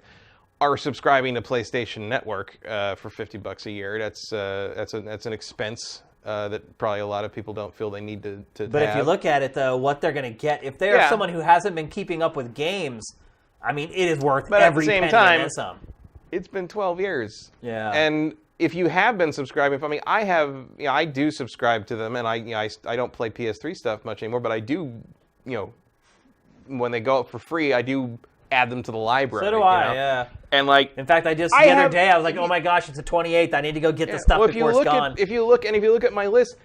are subscribing to PlayStation Network for $50 a year. That's an expense that probably a lot of people don't feel they need to But have. If you look at it, though, what they're going to get, if they're someone who hasn't been keeping up with games, I mean, it is worth every penny and then some. It's been 12 years. Yeah. And if you have been subscribing, I mean, I do subscribe to them, and I don't play PS3 stuff much anymore, but I do, when they go up for free, I do add them to the library. So do I, yeah. And like, in fact, the other day I was like, oh my gosh, it's the 28th. I need to go get the stuff before it's gone. If you look at my list,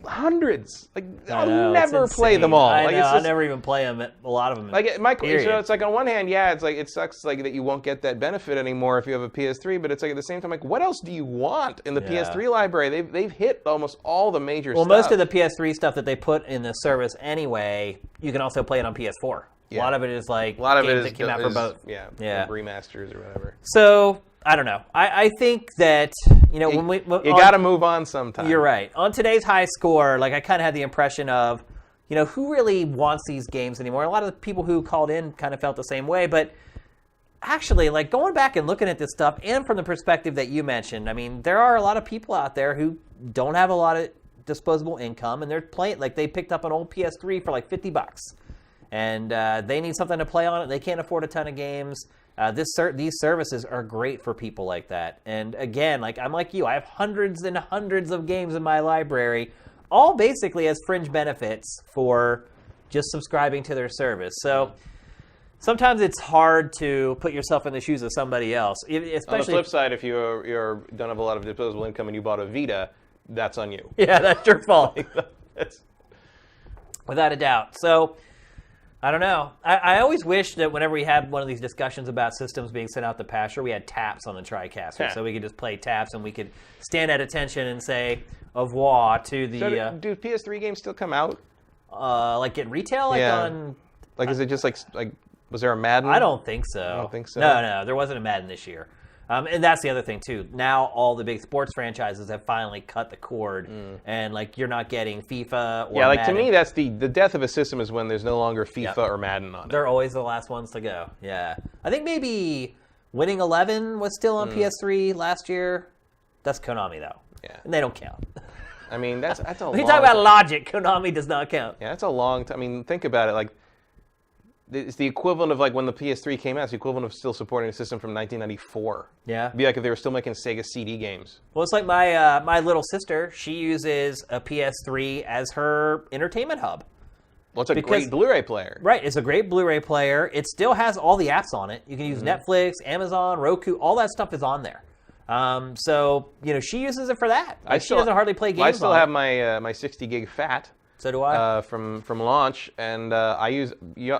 hundreds. Like I'll never play them all. I'll never even play them. A lot of them. Like it's like on one hand, it's like it sucks like that you won't get that benefit anymore if you have a PS3. But it's like at the same time, like what else do you want in the PS3 library? They've hit almost all the major stuff. Well, most of the PS3 stuff that they put in the service anyway, you can also play it on PS4. Yeah. A lot of it is like games that came out for both. Yeah, remasters or whatever. So I don't know. I think that when you got to move on sometime. You're right. On today's high score, like I kind of had the impression of, who really wants these games anymore? A lot of the people who called in kind of felt the same way, but actually, like going back and looking at this stuff, and from the perspective that you mentioned, I mean, there are a lot of people out there who don't have a lot of disposable income, and they're playing like they picked up an old PS3 for like $50. And they need something to play on it. They can't afford a ton of games. These services are great for people like that. And again, like I'm like you, I have hundreds and hundreds of games in my library, all basically as fringe benefits for just subscribing to their service. So sometimes it's hard to put yourself in the shoes of somebody else. Especially on the flip side, if you don't have a lot of disposable income and you bought a Vita, that's on you. Yeah, that's your fault. Without a doubt. So I don't know. I always wish that whenever we had one of these discussions about systems being sent out to pasture, we had taps on the TriCaster, so we could just play taps and we could stand at attention and say au revoir to the... So do PS3 games still come out? Like at retail? Like on... Like is it just like was there a Madden? I don't think so. I don't think so. No, there wasn't a Madden this year. And that's the other thing, too. Now all the big sports franchises have finally cut the cord, and like you're not getting FIFA or like Madden. To me, that's the death of a system is when there's no longer FIFA or Madden on it. They're always the last ones to go. Yeah. I think maybe Winning 11 was still on PS3 last year. That's Konami, though. Yeah. And they don't count. I mean, that's a long... When you talk about logic, Konami does not count. Yeah, that's a long time. I mean, think about it. Like, it's the equivalent of like when the PS3 came out. It's the equivalent of still supporting a system from 1994. Yeah. It'd be like if they were still making Sega CD games. Well, it's like my little sister. She uses a PS3 as her entertainment hub. Well, it's a great Blu-ray player. Right. It's a great Blu-ray player. It still has all the apps on it. You can use Netflix, Amazon, Roku. All that stuff is on there. So she uses it for that. Like, she doesn't hardly play games. I still have my 60 gig FAT. So do I. From launch, and I use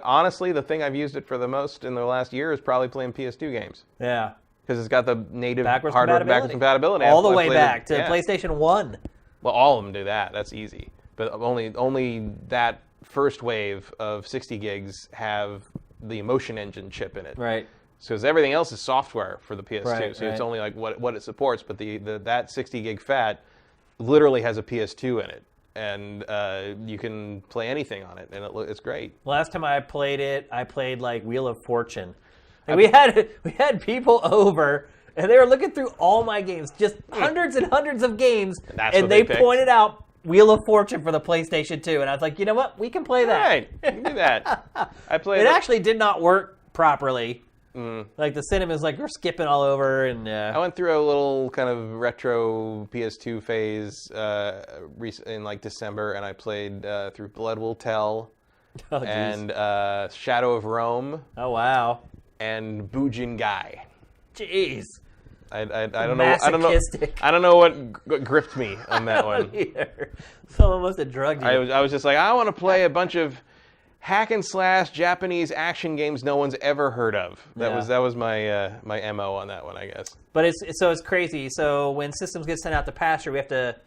honestly the thing I've used it for the most in the last year is probably playing PS2 games. Yeah. Because it's got the native backwards compatibility. All the way back to PlayStation 1. Well, all of them do that. That's easy. But only that first wave of 60 gigs have the Emotion Engine chip in it. Right. So everything else is software for the PS2. Right, so it's only like what it supports. But that 60 gig FAT literally has a PS2 in it. And you can play anything on it, and it's great. Last time I played it, I played like Wheel of Fortune. And we had people over, and they were looking through all my games, just hundreds and hundreds of games, and they pointed out Wheel of Fortune for the PlayStation 2, and I was like, you know what? We can play that. All right, you can do that. I played. It actually did not work properly. Like the cinemas, like we're skipping all over, and I went through a little kind of retro PS2 phase in like December, and I played through Blood Will Tell, and Shadow of Rome. Oh wow! And Bujin Gai. Jeez. I don't know. I don't know what gripped me on that one. Either. Someone must have drugged you. I was just like, I want to play a bunch of hack and slash Japanese action games no one's ever heard of. That was my my MO on that one, I guess. But it's crazy. So when systems get sent out to pasture, we have to.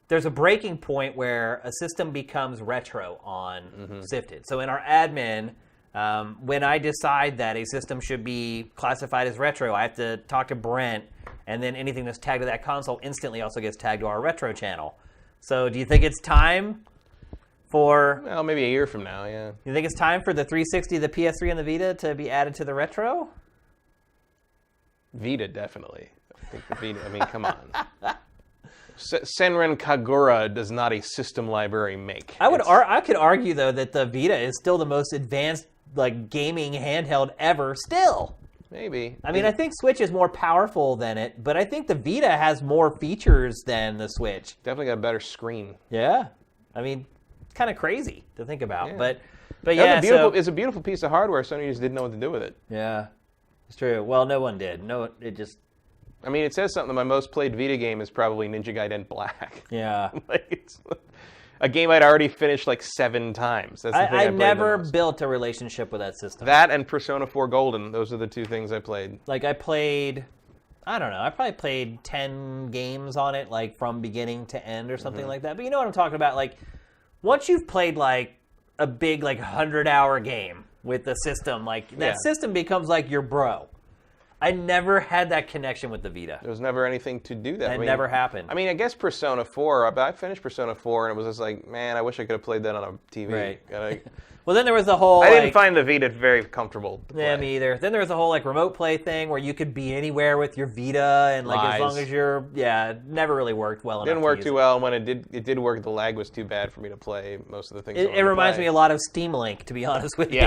There's a breaking point where a system becomes retro on Sifted. So in our admin, when I decide that a system should be classified as retro, I have to talk to Brent, and then anything that's tagged to that console instantly also gets tagged to our retro channel. So do you think it's time for... Well, maybe a year from now, yeah. You think it's time for the 360, the PS3, and the Vita to be added to the retro? Vita, definitely. I think the Vita, I mean, come on. Senran Kagura does not a system library make. I could argue, though, that the Vita is still the most advanced like gaming handheld ever still. Maybe. I mean, I think Switch is more powerful than it, but I think the Vita has more features than the Switch. Definitely got a better screen. Yeah. I mean, it's kind of crazy to think about. Yeah. But yeah, it's a beautiful piece of hardware. Sony just didn't know what to do with it. Yeah. It's true. Well, no one did. It just... I mean, it says something that my most played Vita game is probably Ninja Gaiden Black. Yeah. It's a game I'd already finished like 7 times. That's the thing I never built a relationship with that system. That and Persona 4 Golden. Those are the 2 things I played. Like I probably played 10 games on it, like from beginning to end or something like that. But you know what I'm talking about? Like once you've played like a big like 100-hour game with the system, like that system becomes like your bro. I never had that connection with the Vita. There was never anything to do that. It never happened. I mean, I guess Persona 4, but I finished Persona 4 and it was just like, man, I wish I could have played that on a TV. Right. Well, then there was the whole... I didn't find the Vita very comfortable to play. Yeah, me either. Then there was the whole like remote play thing where you could be anywhere with your Vita and like as long as you're... Yeah, it never really worked well enough. Didn't work too well. When it did work, the lag was too bad for me to play most of the things It reminds me a lot of Steam Link, to be honest with you.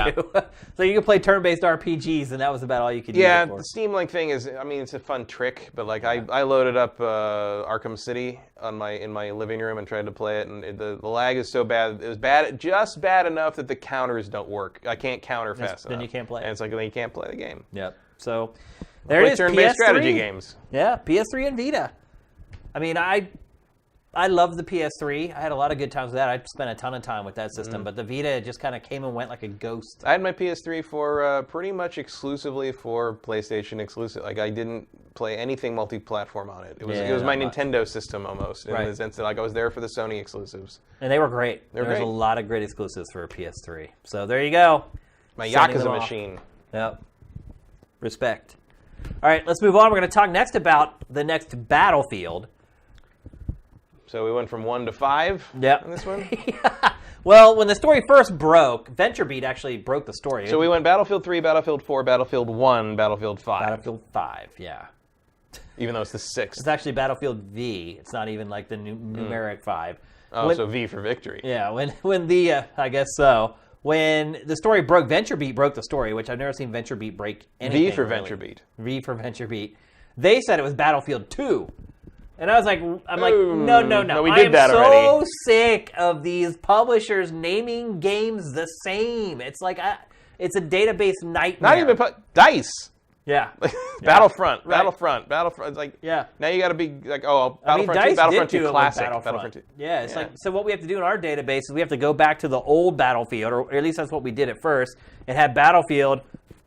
So you could play turn-based RPGs and that was about all you could use it for. The Steam Link thing is, I mean, it's a fun trick, but like I loaded up Arkham City in my living room and tried to play it, and the lag is so bad. It was just bad enough that the counters don't work. I can't counter fast enough. Then you can't play it. And it's like, then you can't play the game. Yep. So there it is, turn-based PS3. strategy games. Yeah, PS3 and Vita. I mean, I love the PS3. I had a lot of good times with that. I spent a ton of time with that system, but the Vita just kind of came and went like a ghost. I had my PS3 for pretty much exclusively for PlayStation exclusive. Like I didn't play anything multi-platform on it. It was my Nintendo system almost in the sense that like I was there for the Sony exclusives. And they were great. There was a lot of great exclusives for a PS3. So there you go. My Yakuza machine. Yep. Respect. All right, let's move on. We're going to talk next about the next Battlefield. So we went from 1 to 5 on this one? Well, when the story first broke, VentureBeat actually broke the story. So we went Battlefield 3, Battlefield 4, Battlefield 1, Battlefield 5. Battlefield 5, yeah. Even though it's the 6th. It's actually Battlefield V. It's not even like the numeric 5. Oh, so V for victory. Yeah, when the, I guess so. When the story broke, VentureBeat broke the story, which I've never seen VentureBeat break anything. V for really. VentureBeat. V for VentureBeat. They said it was Battlefield 2. And I was like, no. We did that already. I'm so sick of these publishers naming games the same. It's like, it's a database nightmare. Not even DICE. Yeah. Battlefront. It's like, yeah. Now you got to be like, Battlefront 2, Battlefront 2 Classic. Battlefront 2. Yeah, it's like, so what we have to do in our database is we have to go back to the old Battlefield, or at least that's what we did at first. It had Battlefield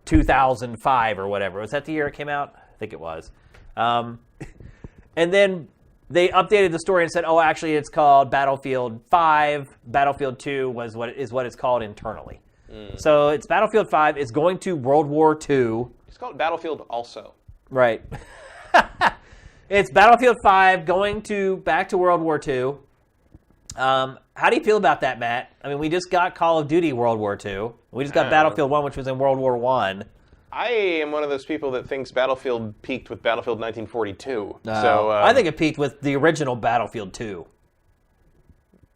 2005 or whatever. Was that the year it came out? I think it was. And then they updated the story and said, oh, actually, it's called Battlefield 5. Battlefield 2 is what it's called internally. So it's Battlefield 5. It's going to World War II. It's called Battlefield also. Right. It's Battlefield 5 going back to World War II. How do you feel about that, Matt? I mean, we just got Call of Duty World War II. We just got Battlefield 1, which was in World War I. I am one of those people that thinks Battlefield peaked with Battlefield 1942. I think it peaked with the original Battlefield 2.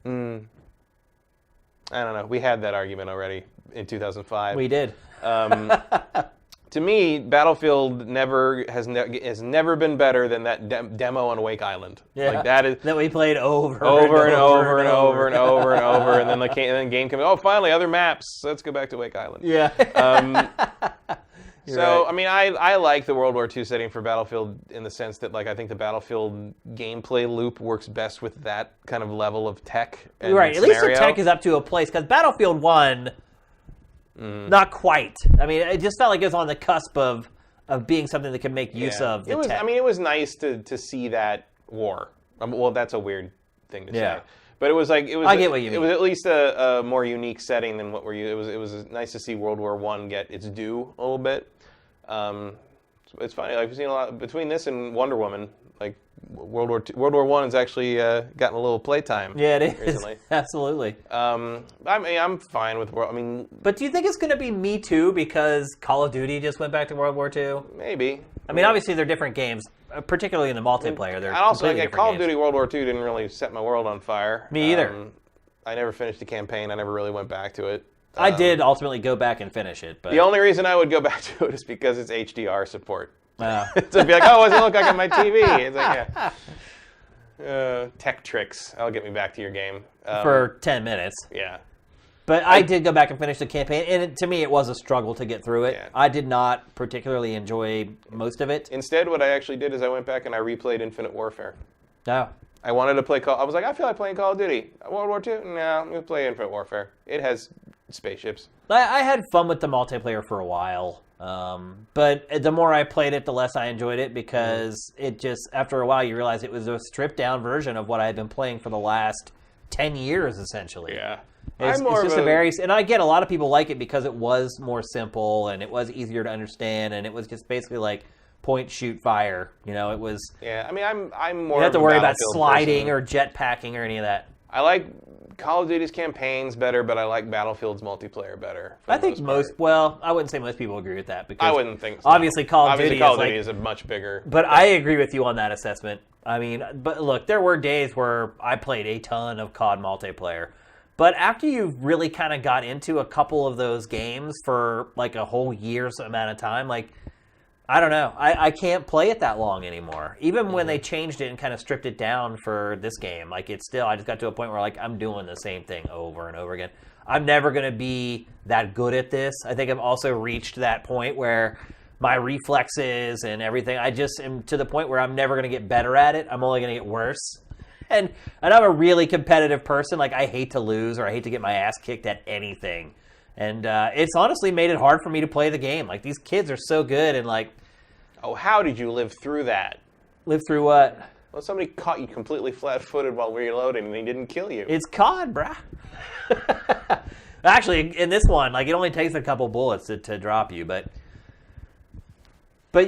I don't know. We had that argument already in 2005. We did. To me, Battlefield has never been better than that demo on Wake Island. Yeah. Like that we played over and over, and then the game came. Oh, finally, other maps. Let's go back to Wake Island. Yeah. So, right. I mean, I like the World War II setting for Battlefield in the sense that, like, I think the Battlefield gameplay loop works best with that kind of level of tech and right. scenario. At least the tech is up to a place, because Battlefield 1, not quite. I mean, it just felt like it was on the cusp of being something that could make use of the tech. I mean, it was nice to see that war. Well, that's a weird thing to say. But it was like I get what you mean. It was at least a more unique setting than what we're used. It was nice to see World War I get its due a little bit. It's funny. Like, we've seen a lot between this and Wonder Woman. Like World War I has actually gotten a little playtime. Yeah, it is recently. Absolutely. I mean, I'm fine with World. I mean, but do you think it's going to be Me Too because Call of Duty just went back to World War II? Maybe. I mean, obviously they're different games, particularly in the multiplayer. They're I also completely like different Call of games. Duty World War II didn't really set my world on fire. Me either. I never finished the campaign. I never really went back to it. I did ultimately go back and finish it, but the only reason I would go back to it is because it's HDR support. Oh. To be like, oh, what does it look like on my TV? It's like, yeah. Tech tricks. That'll get me back to your game. For 10 minutes. Yeah. But I did go back and finish the campaign, and to me it was a struggle to get through it. Yeah. I did not particularly enjoy most of it. Instead, what I actually did is I went back and I replayed Infinite Warfare. No. I wanted to play I was like, I feel like playing Call of Duty. World War II? No, I'm going to play Infinite Warfare. It has spaceships. I had fun with the multiplayer for a while, but the more I played it, the less I enjoyed it, because it just, after a while, you realize it was a stripped-down version of what I had been playing for the last 10 years, essentially. Yeah. It's just a very, and I get a lot of people like it because it was more simple and it was easier to understand, and it was just basically like point, shoot, fire. You know, it was. Yeah, I mean, I'm more. You don't have to worry about sliding person. or jetpacking or any of that. I like Call of Duty's campaigns better, but I like Battlefield's multiplayer better. I think well, I wouldn't say most people agree with that, because I wouldn't think so. Obviously, Call of Duty is a much bigger. But I agree with you on that assessment. I mean, but look, there were days where I played a ton of COD multiplayer. But after you've really kind of got into a couple of those games for like a whole year's amount of time, like, I don't know. I can't play it that long anymore. Even when they changed it and kind of stripped it down for this game, like, it's still, I just got to a point where, like, I'm doing the same thing over and over again. I'm never going to be that good at this. I think I've also reached that point where my reflexes and everything, I just am to the point where I'm never going to get better at it. I'm only going to get worse. And I'm a really competitive person. Like, I hate to lose, or I hate to get my ass kicked at anything. And it's honestly made it hard for me to play the game. Like, these kids are so good, and like... Oh, how did you live through that? Live through what? Well, somebody caught you completely flat-footed while reloading, and they didn't kill you. It's COD, brah. Actually, in this one, like, it only takes a couple bullets to drop you, but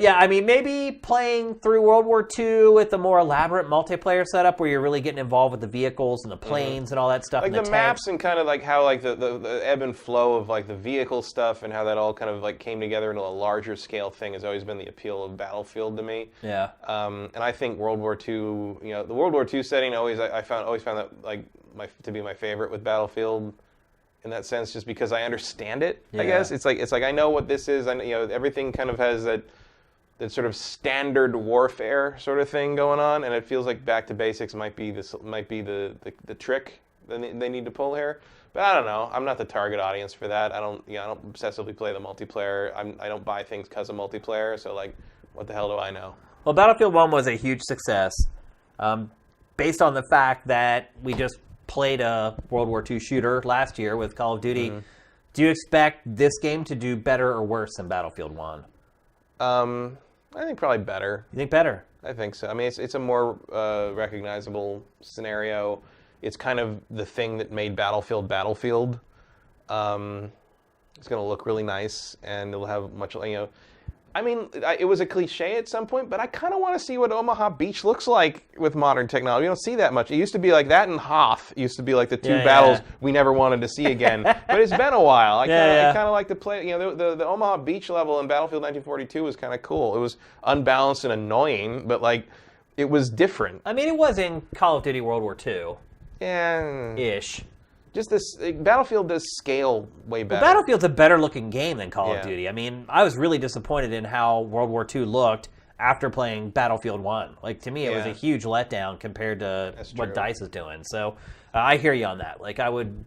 yeah, I mean, maybe playing through World War II with a more elaborate multiplayer setup where you're really getting involved with the vehicles and the planes and all that stuff. Like the maps and kind of like how like the ebb and flow of like the vehicle stuff and how that all kind of like came together into a larger scale thing has always been the appeal of Battlefield to me. Yeah. And I think World War II, you know, the World War II setting I found that like to be my favorite with Battlefield. In that sense, just because I understand it, Yeah. I guess it's like I know what this is. Everything kind of has that sort of standard warfare sort of thing going on, and it feels like back to basics might be the trick that they need to pull here. But I don't know. I'm not the target audience for that. I don't obsessively play the multiplayer. I don't buy things because of multiplayer. So like, what the hell do I know? Well, Battlefield 1 was a huge success, based on the fact that we just played a World War II shooter last year with Call of Duty. Mm-hmm. Do you expect this game to do better or worse than Battlefield 1? I think probably better. You think better? I think so. I mean, it's a more recognizable scenario. It's kind of the thing that made Battlefield Battlefield. It's going to look really nice, and it'll have much, I mean, it was a cliche at some point, but I kind of want to see what Omaha Beach looks like with modern technology. You don't see that much. It used to be like that, and Hoth used to be like the two battles we never wanted to see again. But it's been a while. I kind of like to play. The Omaha Beach level in Battlefield 1942 was kind of cool. It was unbalanced and annoying, but like it was different. I mean, it was in Call of Duty World War II. Yeah. Ish. Just this Battlefield does scale way better. Battlefield's a better looking game than Call of Yeah. Duty. I mean, I was really disappointed in how World War II looked after playing Battlefield 1. Like, to me, it was a huge letdown compared to what DICE is doing. So I hear you on that. Like, I would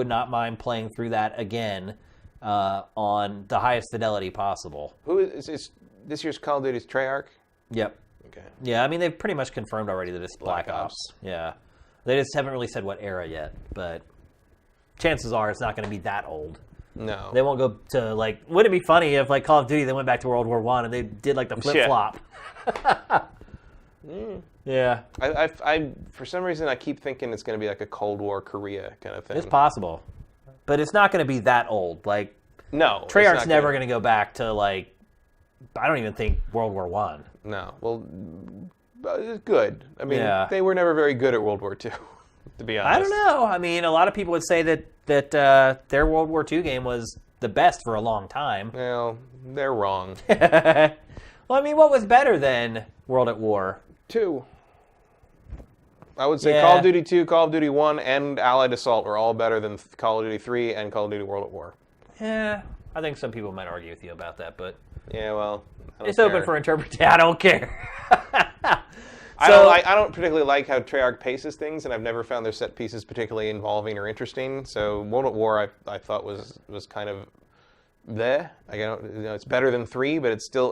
not mind playing through that again on the highest fidelity possible. Who is this year's Call of Duty's Treyarch? Yep. Okay. Yeah, I mean, they've pretty much confirmed already that it's Black Ops. Yeah. They just haven't really said what era yet, but chances are it's not going to be that old. No. They won't go to, like, wouldn't it be funny if, like, Call of Duty, they went back to World War I and they did, like, the flip-flop? Yeah. I for some reason, I keep thinking it's going to be like a Cold War Korea kind of thing. It's possible. But it's not going to be that old. Like, no. Treyarch's never going to go back to, like, I don't even think World War I. No. Well, good. I mean, they were never very good at World War II, to be honest. I don't know. I mean, a lot of people would say that their World War II game was the best for a long time. Well, they're wrong. Well, I mean, what was better than World at War? 2. I would say Call of Duty 2, Call of Duty 1, and Allied Assault were all better than Call of Duty 3 and Call of Duty World at War. Yeah, I think some people might argue with you about that, but... Yeah, well, it's open for interpretation. I don't care. I don't particularly like how Treyarch paces things, and I've never found their set pieces particularly involving or interesting. So World at War, I thought was kind of there. It's better than 3, but it still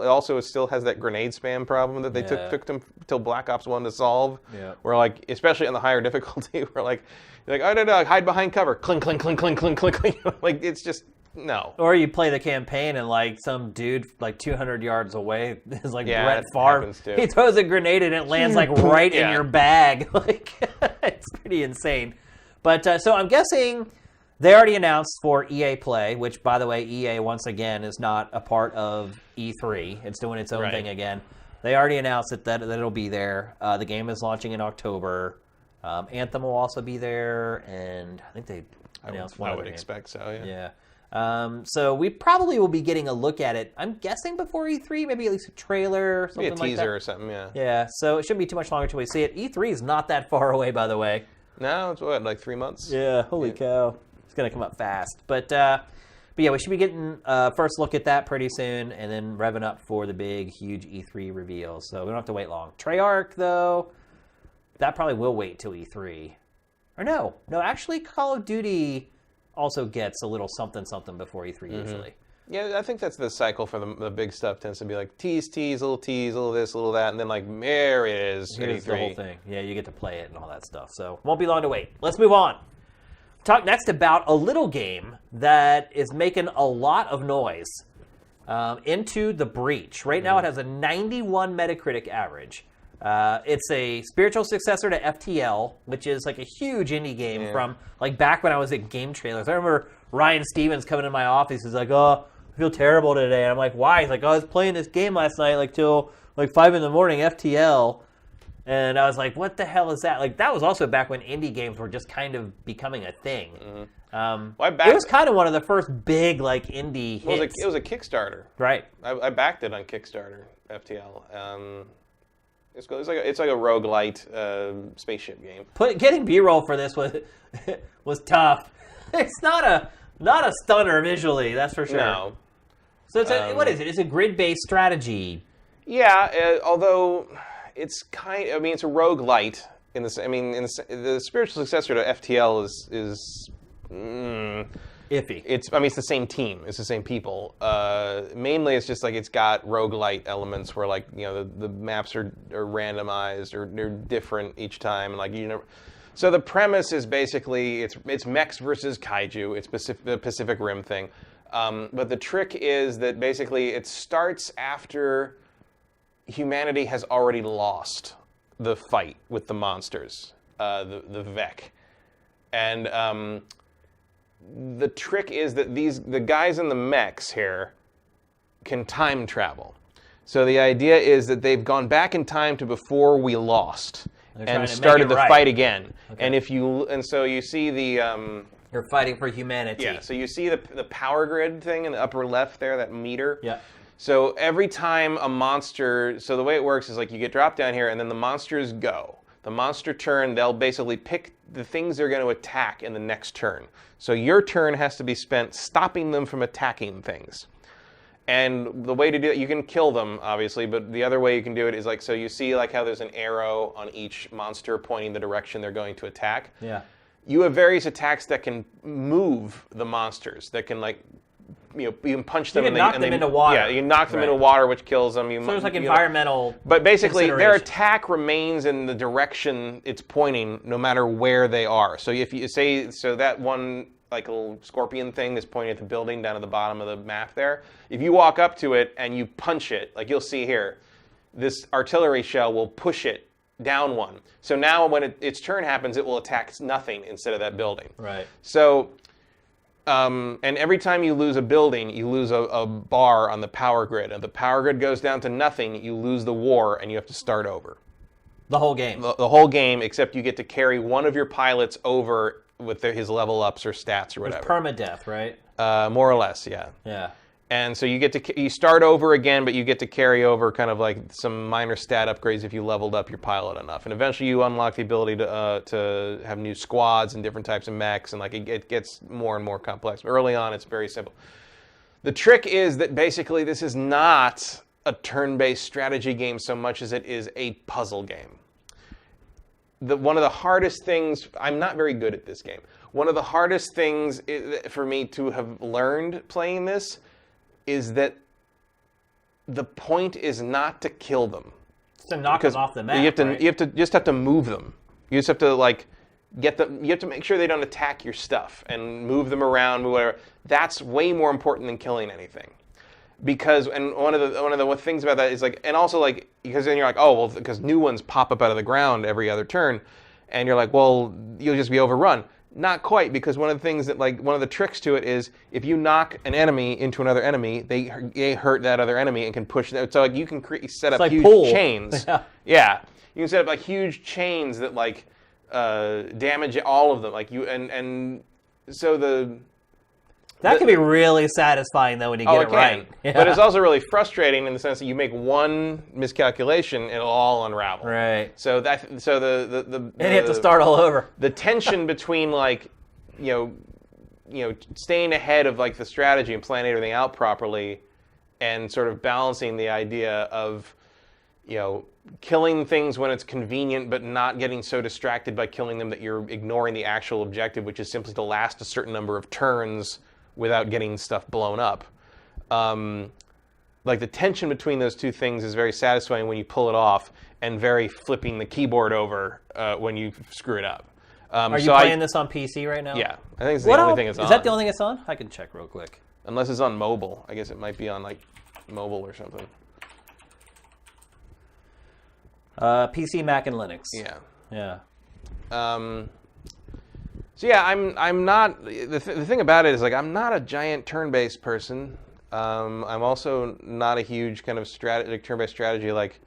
has that grenade spam problem that they took them till Black Ops 1 to solve. Yeah. Where, like, especially on the higher difficulty, where you're like, oh no, hide behind cover, clink, clink, clink, clink, clink, clink, clink. Like, it's just. No. Or you play the campaign and, like, some dude, like, 200 yards away is, like, Brett Favre. He throws a grenade and it lands, like, right in your bag. Like, it's pretty insane. But, so I'm guessing they already announced for EA Play, which, by the way, EA, once again, is not a part of E3. It's doing its own thing again. They already announced that it'll be there. The game is launching in October. Anthem will also be there, and I think they announced one other game. I would expect so, Yeah. So we probably will be getting a look at it, I'm guessing, before E3, maybe at least a trailer or something like that. Maybe a teaser or something, yeah. Yeah, so it shouldn't be too much longer till we see it. E3 is not that far away, by the way. No, it's what, like 3 months? Yeah, holy cow. It's going to come up fast. But yeah, we should be getting first look at that pretty soon, and then revving up for the big, huge E3 reveal. So we don't have to wait long. Treyarch, though, that probably will wait till E3. Or no, actually Call of Duty also gets a little something before E3 usually. Yeah, I think that's the cycle for the big stuff. Tends to be like tease, little this, little that, and then like there it is. Here's the whole thing. Yeah, you get to play it and all that stuff. So won't be long to wait. Let's move on. Talk next about a little game that is making a lot of noise. Into the Breach. Right now it has a 91 Metacritic average. It's a spiritual successor to FTL, which is like a huge indie game from like back when I was at Game Trailers. I remember Ryan Stevens coming in my office. He's like, "Oh, I feel terrible today." And I'm like, "Why?" He's like, "Oh, I was playing this game last night, like till like 5 a.m, FTL." And I was like, "What the hell is that?" Like that was also back when indie games were just kind of becoming a thing. It was kind of one of the first big like indie hits. It was a Kickstarter, right? I backed it on Kickstarter. FTL. It's like a roguelite spaceship game. Getting B-roll for this was tough. It's not a stunner visually, that's for sure. No. So it's what is it? It's a grid-based strategy. Yeah, although it's it's a roguelite in this. I mean, the spiritual successor to FTL is iffy. It's the same team. It's the same people. Mainly, it's just like it's got roguelite elements where like the maps are randomized or they're different each time, and like So the premise is basically it's mechs versus kaiju. It's the Pacific Rim thing, but the trick is that basically it starts after humanity has already lost the fight with the monsters, the Vec, and the trick is that the guys in the mechs here can time travel. So the idea is that they've gone back in time to before we lost and started the fight again. Okay. And so you see the you're fighting for humanity. Yeah. So you see the power grid thing in the upper left there, that meter. Yeah. So every time a monster, so the way it works is like you get dropped down here and then the monsters go. The monster turn, they'll basically pick the things they're going to attack in the next turn. So your turn has to be spent stopping them from attacking things. And the way to do it, you can kill them, obviously, but the other way you can do it is like, so you see like how there's an arrow on each monster pointing the direction they're going to attack? Yeah. You have various attacks that can move the monsters, that can like, you can punch them. You can knock them into water. Yeah, you can knock them into water, which kills them. So there's like environmental. But basically, their attack remains in the direction it's pointing, no matter where they are. So if you say, so that one like a little scorpion thing is pointing at the building down at the bottom of the map there. If you walk up to it and you punch it, like you'll see here, this artillery shell will push it down one. So now when its turn happens, it will attack nothing instead of that building. Right. So, and every time you lose a building, you lose a bar on the power grid. And if the power grid goes down to nothing, you lose the war and you have to start over. The whole game. The whole game, except you get to carry one of your pilots over with his level ups or stats or whatever. It's permadeath, right? More or less, yeah. Yeah. And so you start over again, but you get to carry over kind of like some minor stat upgrades if you leveled up your pilot enough. And eventually you unlock the ability to have new squads and different types of mechs, and like it gets more and more complex. But early on, it's very simple. The trick is that basically this is not a turn-based strategy game so much as it is a puzzle game. One of the hardest things, I'm not very good at this game. One of the hardest things for me to have learned playing this is that the point is not to kill them. To knock them off the map, you just have to move them. You just have to like get them. You have to make sure they don't attack your stuff and move them around, whatever. That's way more important than killing anything. Because one of the things about that is like, and also like, because then you're like, oh well, because new ones pop up out of the ground every other turn, and you're like, well, you'll just be overrun. Not quite, because one of the things that like one of the tricks to it is if you knock an enemy into another enemy, they hurt that other enemy and can push them. So like you can set up huge chains. Yeah, you can set up like huge chains that like damage all of them. Like and so that can be really satisfying, though, when you get it right. Yeah. But it's also really frustrating in the sense that you make one miscalculation, and it'll all unravel. Right. So the and you have to start all over. The tension between like, staying ahead of like the strategy and planning everything out properly, and sort of balancing the idea of, killing things when it's convenient, but not getting so distracted by killing them that you're ignoring the actual objective, which is simply to last a certain number of turns without getting stuff blown up. Like the tension between those two things is very satisfying when you pull it off, and very flipping the keyboard over when you screw it up. Are you playing this on PC right now? Yeah, I think it's the only thing it's on. Is that the only thing it's on? I can check real quick. Unless it's on mobile. I guess it might be on like mobile or something. PC, Mac, and Linux. Yeah. Yeah. So yeah, I'm not. The thing about it is like I'm not a giant turn-based person. I'm also not a huge kind of turn-based strategy like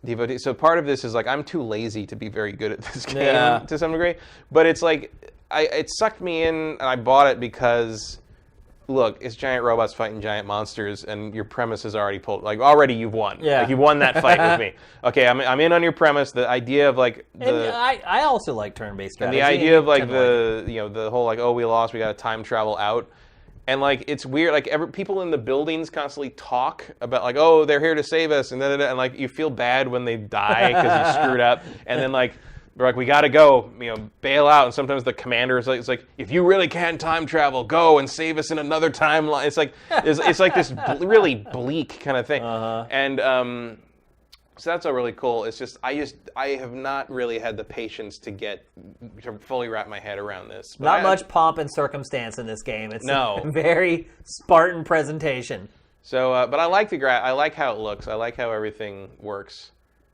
devotee. So part of this is like I'm too lazy to be very good at this game to some degree. But it's like it sucked me in, and I bought it because look, it's giant robots fighting giant monsters, and your premise is already pulled. Like already you've won. Yeah. Like, you've won that fight with me. Okay, I'm in on your premise. The idea of like I also like turn-based strategy. And the idea of like the whole like, oh, we lost, we got to time travel out. And like it's weird, like people in the buildings constantly talk about like, oh, they're here to save us, and and like you feel bad when they die because you screwed up, and then like they're like, we got to go, bail out. And sometimes the commander is like, it's like, if you really can time travel, go and save us in another timeline. It's like it's like this really bleak kind of thing. And so that's all really cool. It's just I have not really had the patience to fully wrap my head around this. But not much pomp and circumstance in this game. It's a very Spartan presentation. So, but I like I like how it looks. I like how everything works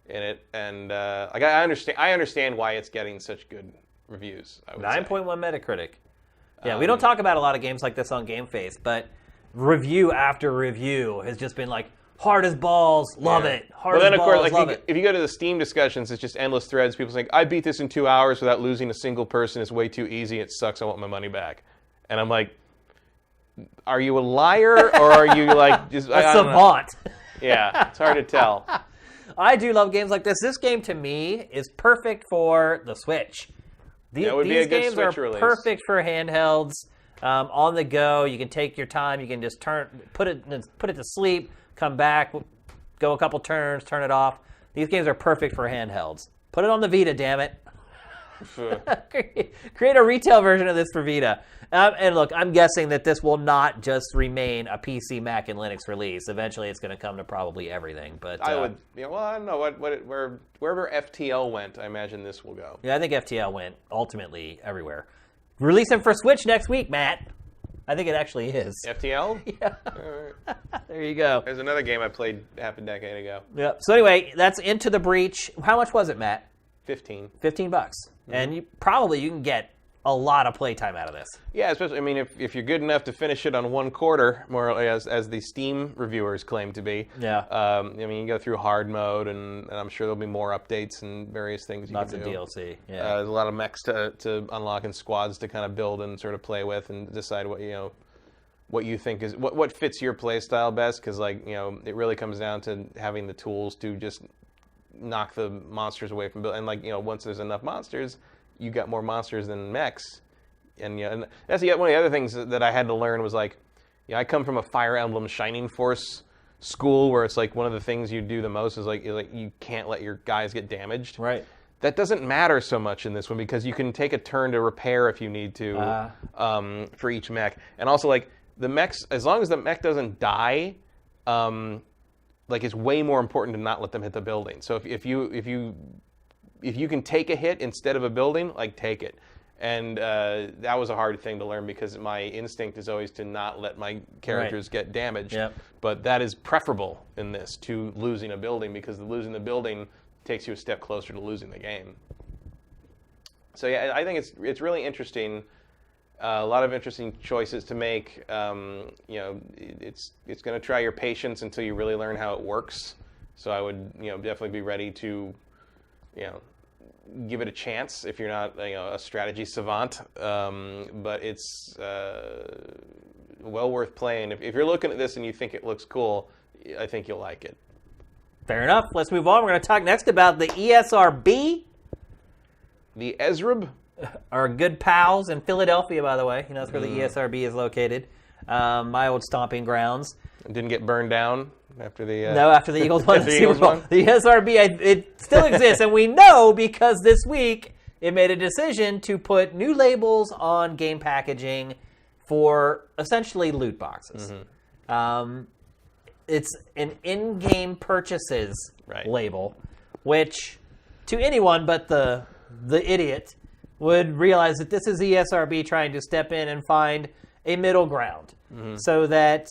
in it, and like I understand why it's getting such good reviews. 9.1 Metacritic. Yeah, we don't talk about a lot of games like this on GameFace, but review after review has just been like hard as balls, love it. Hard as balls, of course, love it. If you go to the Steam discussions, it's just endless threads. People saying, "I beat this in 2 hours without losing a single person. It's way too easy. It sucks. I want my money back." And I'm like, "Are you a liar or are you like just a savant?" Yeah, it's hard to tell. I do love games like this. This game, to me, is perfect for the Switch. That would be a good games Switch are release. perfect for handhelds, on the go. You can take your time. You can just put it to sleep, come back, go a couple turns, turn it off. These games are perfect for handhelds. Put it on the Vita, damn it. Create a retail version of this for Vita. And look, I'm guessing that this will not just remain a PC, Mac, and Linux release. Eventually, it's going to come to probably everything. But I would, well, I don't know wherever FTL went, I imagine this will go. Yeah, I think FTL went ultimately everywhere. Releasing for Switch next week, Matt. I think it actually is. FTL? Yeah. All right. There you go. There's another game I played half a decade ago. Yep. So anyway, that's Into the Breach. How much was it, Matt? $15. Mm-hmm. And you can get a lot of playtime out of this. Yeah, especially, I mean, if you're good enough to finish it on one quarter, more or less, as the Steam reviewers claim to be. Yeah. I mean, you go through hard mode, and I'm sure there'll be more updates and various things you Lots can of do. DLC. Yeah. There's a lot of mechs to unlock and squads to kind of build and sort of play with and decide what you think is what fits your play style best, because it really comes down to having the tools to just knock the monsters away from build. And once there's enough monsters, you got more monsters than mechs. And and that's one of the other things that I had to learn was I come from a Fire Emblem Shining Force school where it's one of the things you do the most is you can't let your guys get damaged. Right. That doesn't matter so much in this one because you can take a turn to repair if you need to for each mech. And also the mechs, as long as the mech doesn't die, it's way more important to not let them hit the building. So if you can take a hit instead of a building, take it. And that was a hard thing to learn because my instinct is always to not let my characters get damaged. Yep. But that is preferable in this to losing a building, because losing the building takes you a step closer to losing the game. So yeah, I think it's really interesting. A lot of interesting choices to make. It's going to try your patience until you really learn how it works. So I would definitely be ready to give it a chance if you're not a strategy savant. But it's well worth playing. If you're looking at this and you think it looks cool, I think you'll like it. Fair enough. Let's move on. We're going to talk next about the ESRB. The ESRB? Our good pals in Philadelphia, by the way. That's where the ESRB is located. My old stomping grounds. It didn't get burned down after the... No, after the Eagles won the Super Bowl. Won? The ESRB, it still exists, and we know because this week it made a decision to put new labels on game packaging for essentially loot boxes. Mm-hmm. It's an in-game purchases label, which to anyone but the idiot would realize that this is ESRB trying to step in and find a middle ground. Mm-hmm. So that,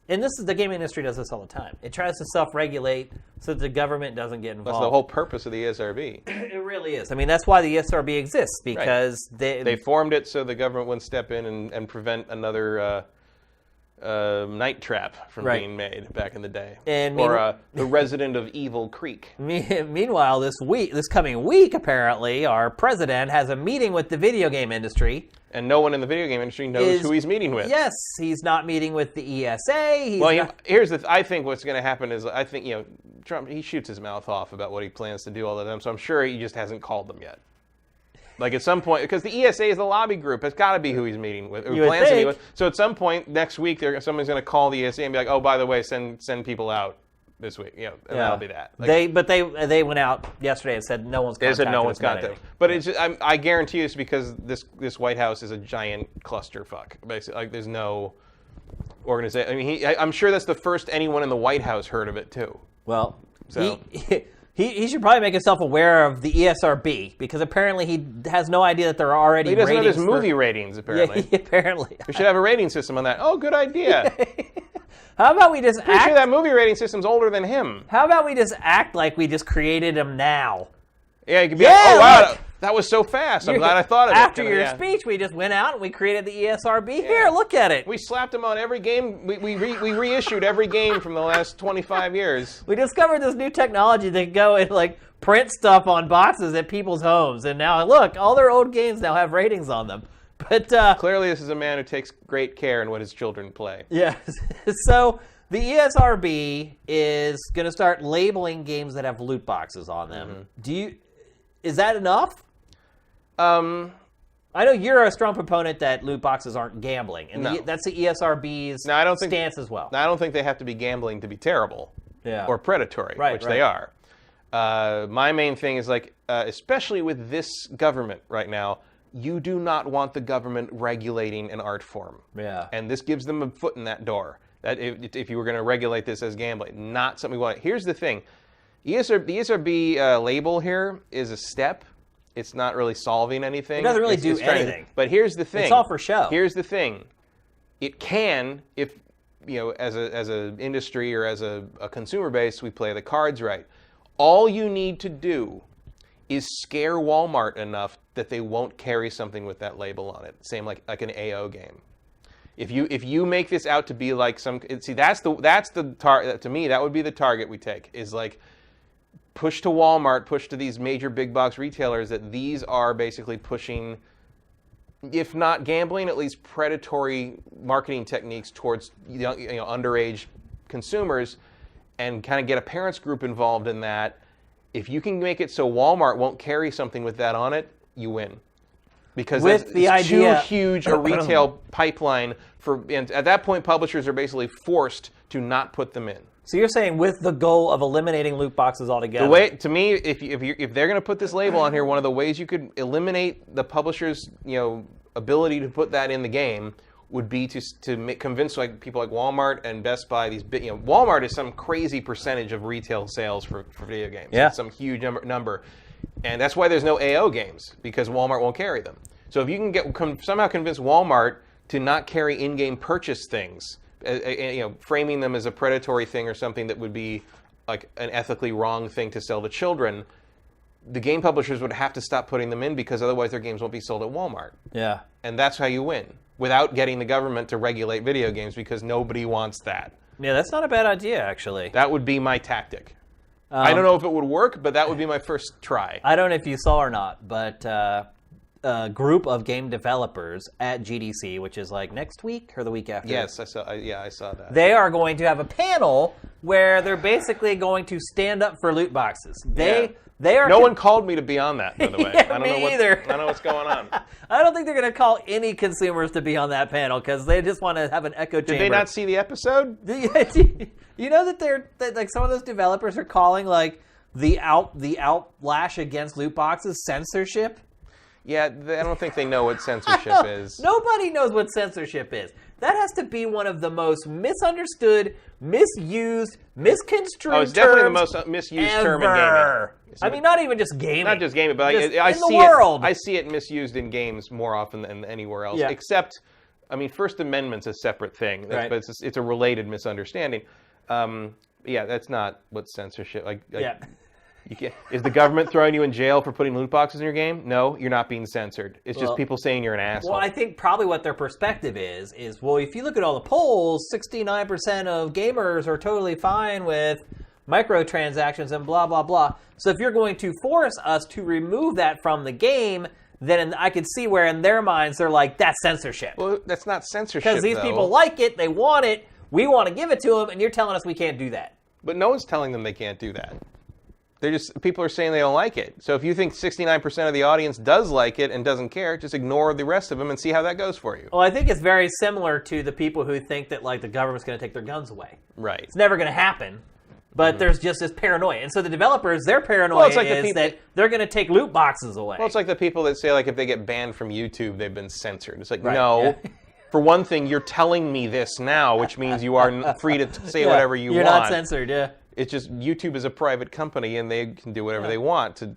and the gaming industry does this all the time. It tries to self-regulate so that the government doesn't get involved. That's the whole purpose of the ESRB. It really is. I mean, that's why the ESRB exists, because they formed it so the government wouldn't step in and prevent another night trap from being made back in the day, or the resident of Evil Creek. Meanwhile, this coming week, apparently, our president has a meeting with the video game industry, and no one in the video game industry knows who he's meeting with. Yes, he's not meeting with the ESA. Here's I think what's going to happen is I think Trump, he shoots his mouth off about what he plans to do all the time, so I'm sure he just hasn't called them yet. At some point, because the ESA is the lobby group, it's got to be who he's meeting with, or plans to meet with. So at some point next week, somebody's going to call the ESA and be like, "Oh, by the way, send people out this week." And that'll be that. They went out yesterday and said no one's contacted. They said no one's contacted. But it's just, I guarantee it's because this White House is a giant clusterfuck. Basically, there's no organization. I mean, I'm sure that's the first anyone in the White House heard of it too. Well, so. He should probably make himself aware of the ESRB, because apparently he has no idea that there are already ratings. He doesn't know there's movie ratings, apparently. Yeah, apparently. We should have a rating system on that. Oh, good idea. How about we just Pretty sure that movie rating system's older than him. How about we just act like we just created him now? Yeah, you could be like, oh, wow, that was so fast. I'm glad I thought of it. After your speech, we just went out and we created the ESRB. Yeah. Here, look at it. We slapped him on every game. We reissued every game from the last 25 years. We discovered this new technology that can go and print stuff on boxes at people's homes. And now, look, all their old games now have ratings on them. But clearly this is a man who takes great care in what his children play. Yeah. So the ESRB is going to start labeling games that have loot boxes on them. Is that enough? I know you're a strong proponent that loot boxes aren't gambling, and that's the ESRB's stance as well. I don't think they have to be gambling to be terrible or predatory, which they are. My main thing is especially with this government right now, you do not want the government regulating an art form. Yeah. And this gives them a foot in that door. That if you were going to regulate this as gambling, not something we want. Here's the thing. The ESRB label here is a step. It's not really solving anything. It doesn't really do anything. But here's the thing. It's all for show. Here's the thing. It can, if, as an industry or as a consumer base, we play the cards right. All you need to do is scare Walmart enough that they won't carry something with that label on it. Same like an AO game. If you make this out to be like that's the target. To me, that would be the target we take. Is like push to Walmart, push to these major big box retailers that these are basically pushing, if not gambling, at least predatory marketing techniques towards underage consumers, and kind of get a parents group involved in that. If you can make it so Walmart won't carry something with that on it, you win. Because it's too huge a retail pipeline and at that point, publishers are basically forced to not put them in. So you're saying with the goal of eliminating loot boxes altogether? To me, if they're going to put this label on here, one of the ways you could eliminate the publisher's ability to put that in the game would be to convince people like Walmart and Best Buy. These big, Walmart is some crazy percentage of retail sales for video games. Yeah. It's some huge number, and that's why there's no AO games, because Walmart won't carry them. So if you can somehow convince Walmart to not carry in-game purchase things, framing them as a predatory thing or something that would be like an ethically wrong thing to sell to children, the game publishers would have to stop putting them in, because otherwise their games won't be sold at Walmart. Yeah. And that's how you win, without getting the government to regulate video games, because nobody wants that. Yeah, that's not a bad idea, actually. That would be my tactic. I don't know if it would work, but that would be my first try. I don't know if you saw or not, but a group of game developers at GDC, which is like next week or the week after. Yes, I saw that. They are going to have a panel where they're basically going to stand up for loot boxes. They are. No one called me to be on that, by the way. Yeah, I don't me know either. I don't know what's going on. I don't think they're going to call any consumers to be on that panel, because they just want to have an echo chamber. Did they not see the episode? You know that like some of those developers are calling like the outlash against loot boxes censorship? Yeah, I don't think they know what censorship is. Nobody knows what censorship is. That has to be one of the most misunderstood, misused, misconstrued terms. Oh, it's definitely the most misused term in gaming. I mean, not even just gaming. Not just gaming, but I see the world. I see it misused in games more often than anywhere else. Yeah. Except, I mean, First Amendment's a separate thing, right. But it's a related misunderstanding. That's not what censorship. Yeah. You can't, is the government throwing you in jail for putting loot boxes in your game? No, you're not being censored. It's just people saying you're an asshole. Well, I think probably what their perspective is, well, if you look at all the polls, 69% of gamers are totally fine with microtransactions and blah, blah, blah. So if you're going to force us to remove that from the game, then I could see where in their minds they're like, that's censorship. Well, that's not censorship, because these people like it, they want it, we want to give it to them, and you're telling us we can't do that. But no one's telling them they can't do that. People are saying they don't like it. So if you think 69% of the audience does like it and doesn't care, just ignore the rest of them and see how that goes for you. Well, I think it's very similar to the people who think that like the government's going to take their guns away. Right. It's never going to happen. But there's just this paranoia. And so the developers, their paranoia is that they're going to take loot boxes away. Well, it's like the people that say like if they get banned from YouTube, they've been censored. It's like, right. No. Yeah. For one thing, you're telling me this now, which means you are free to say whatever you want. You're not censored, yeah. It's just YouTube is a private company, and they can do whatever they want to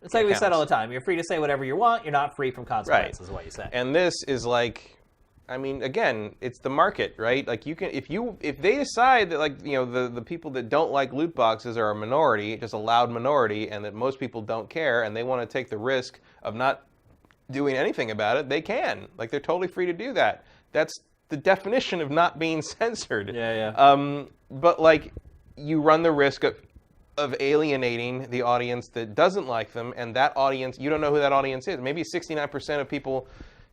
It's like we said all the time. You're free to say whatever you want. You're not free from consequences, is what you say. And this is like, I mean, again, it's the market, right? Like you can, if they decide that like, the people that don't like loot boxes are a minority, just a loud minority, and that most people don't care, and they want to take the risk of not doing anything about it, they can. Like they're totally free to do that. That's the definition of not being censored. Yeah. But like, you run the risk of alienating the audience that doesn't like them, and that audience, you don't know who that audience is. Maybe 69% of people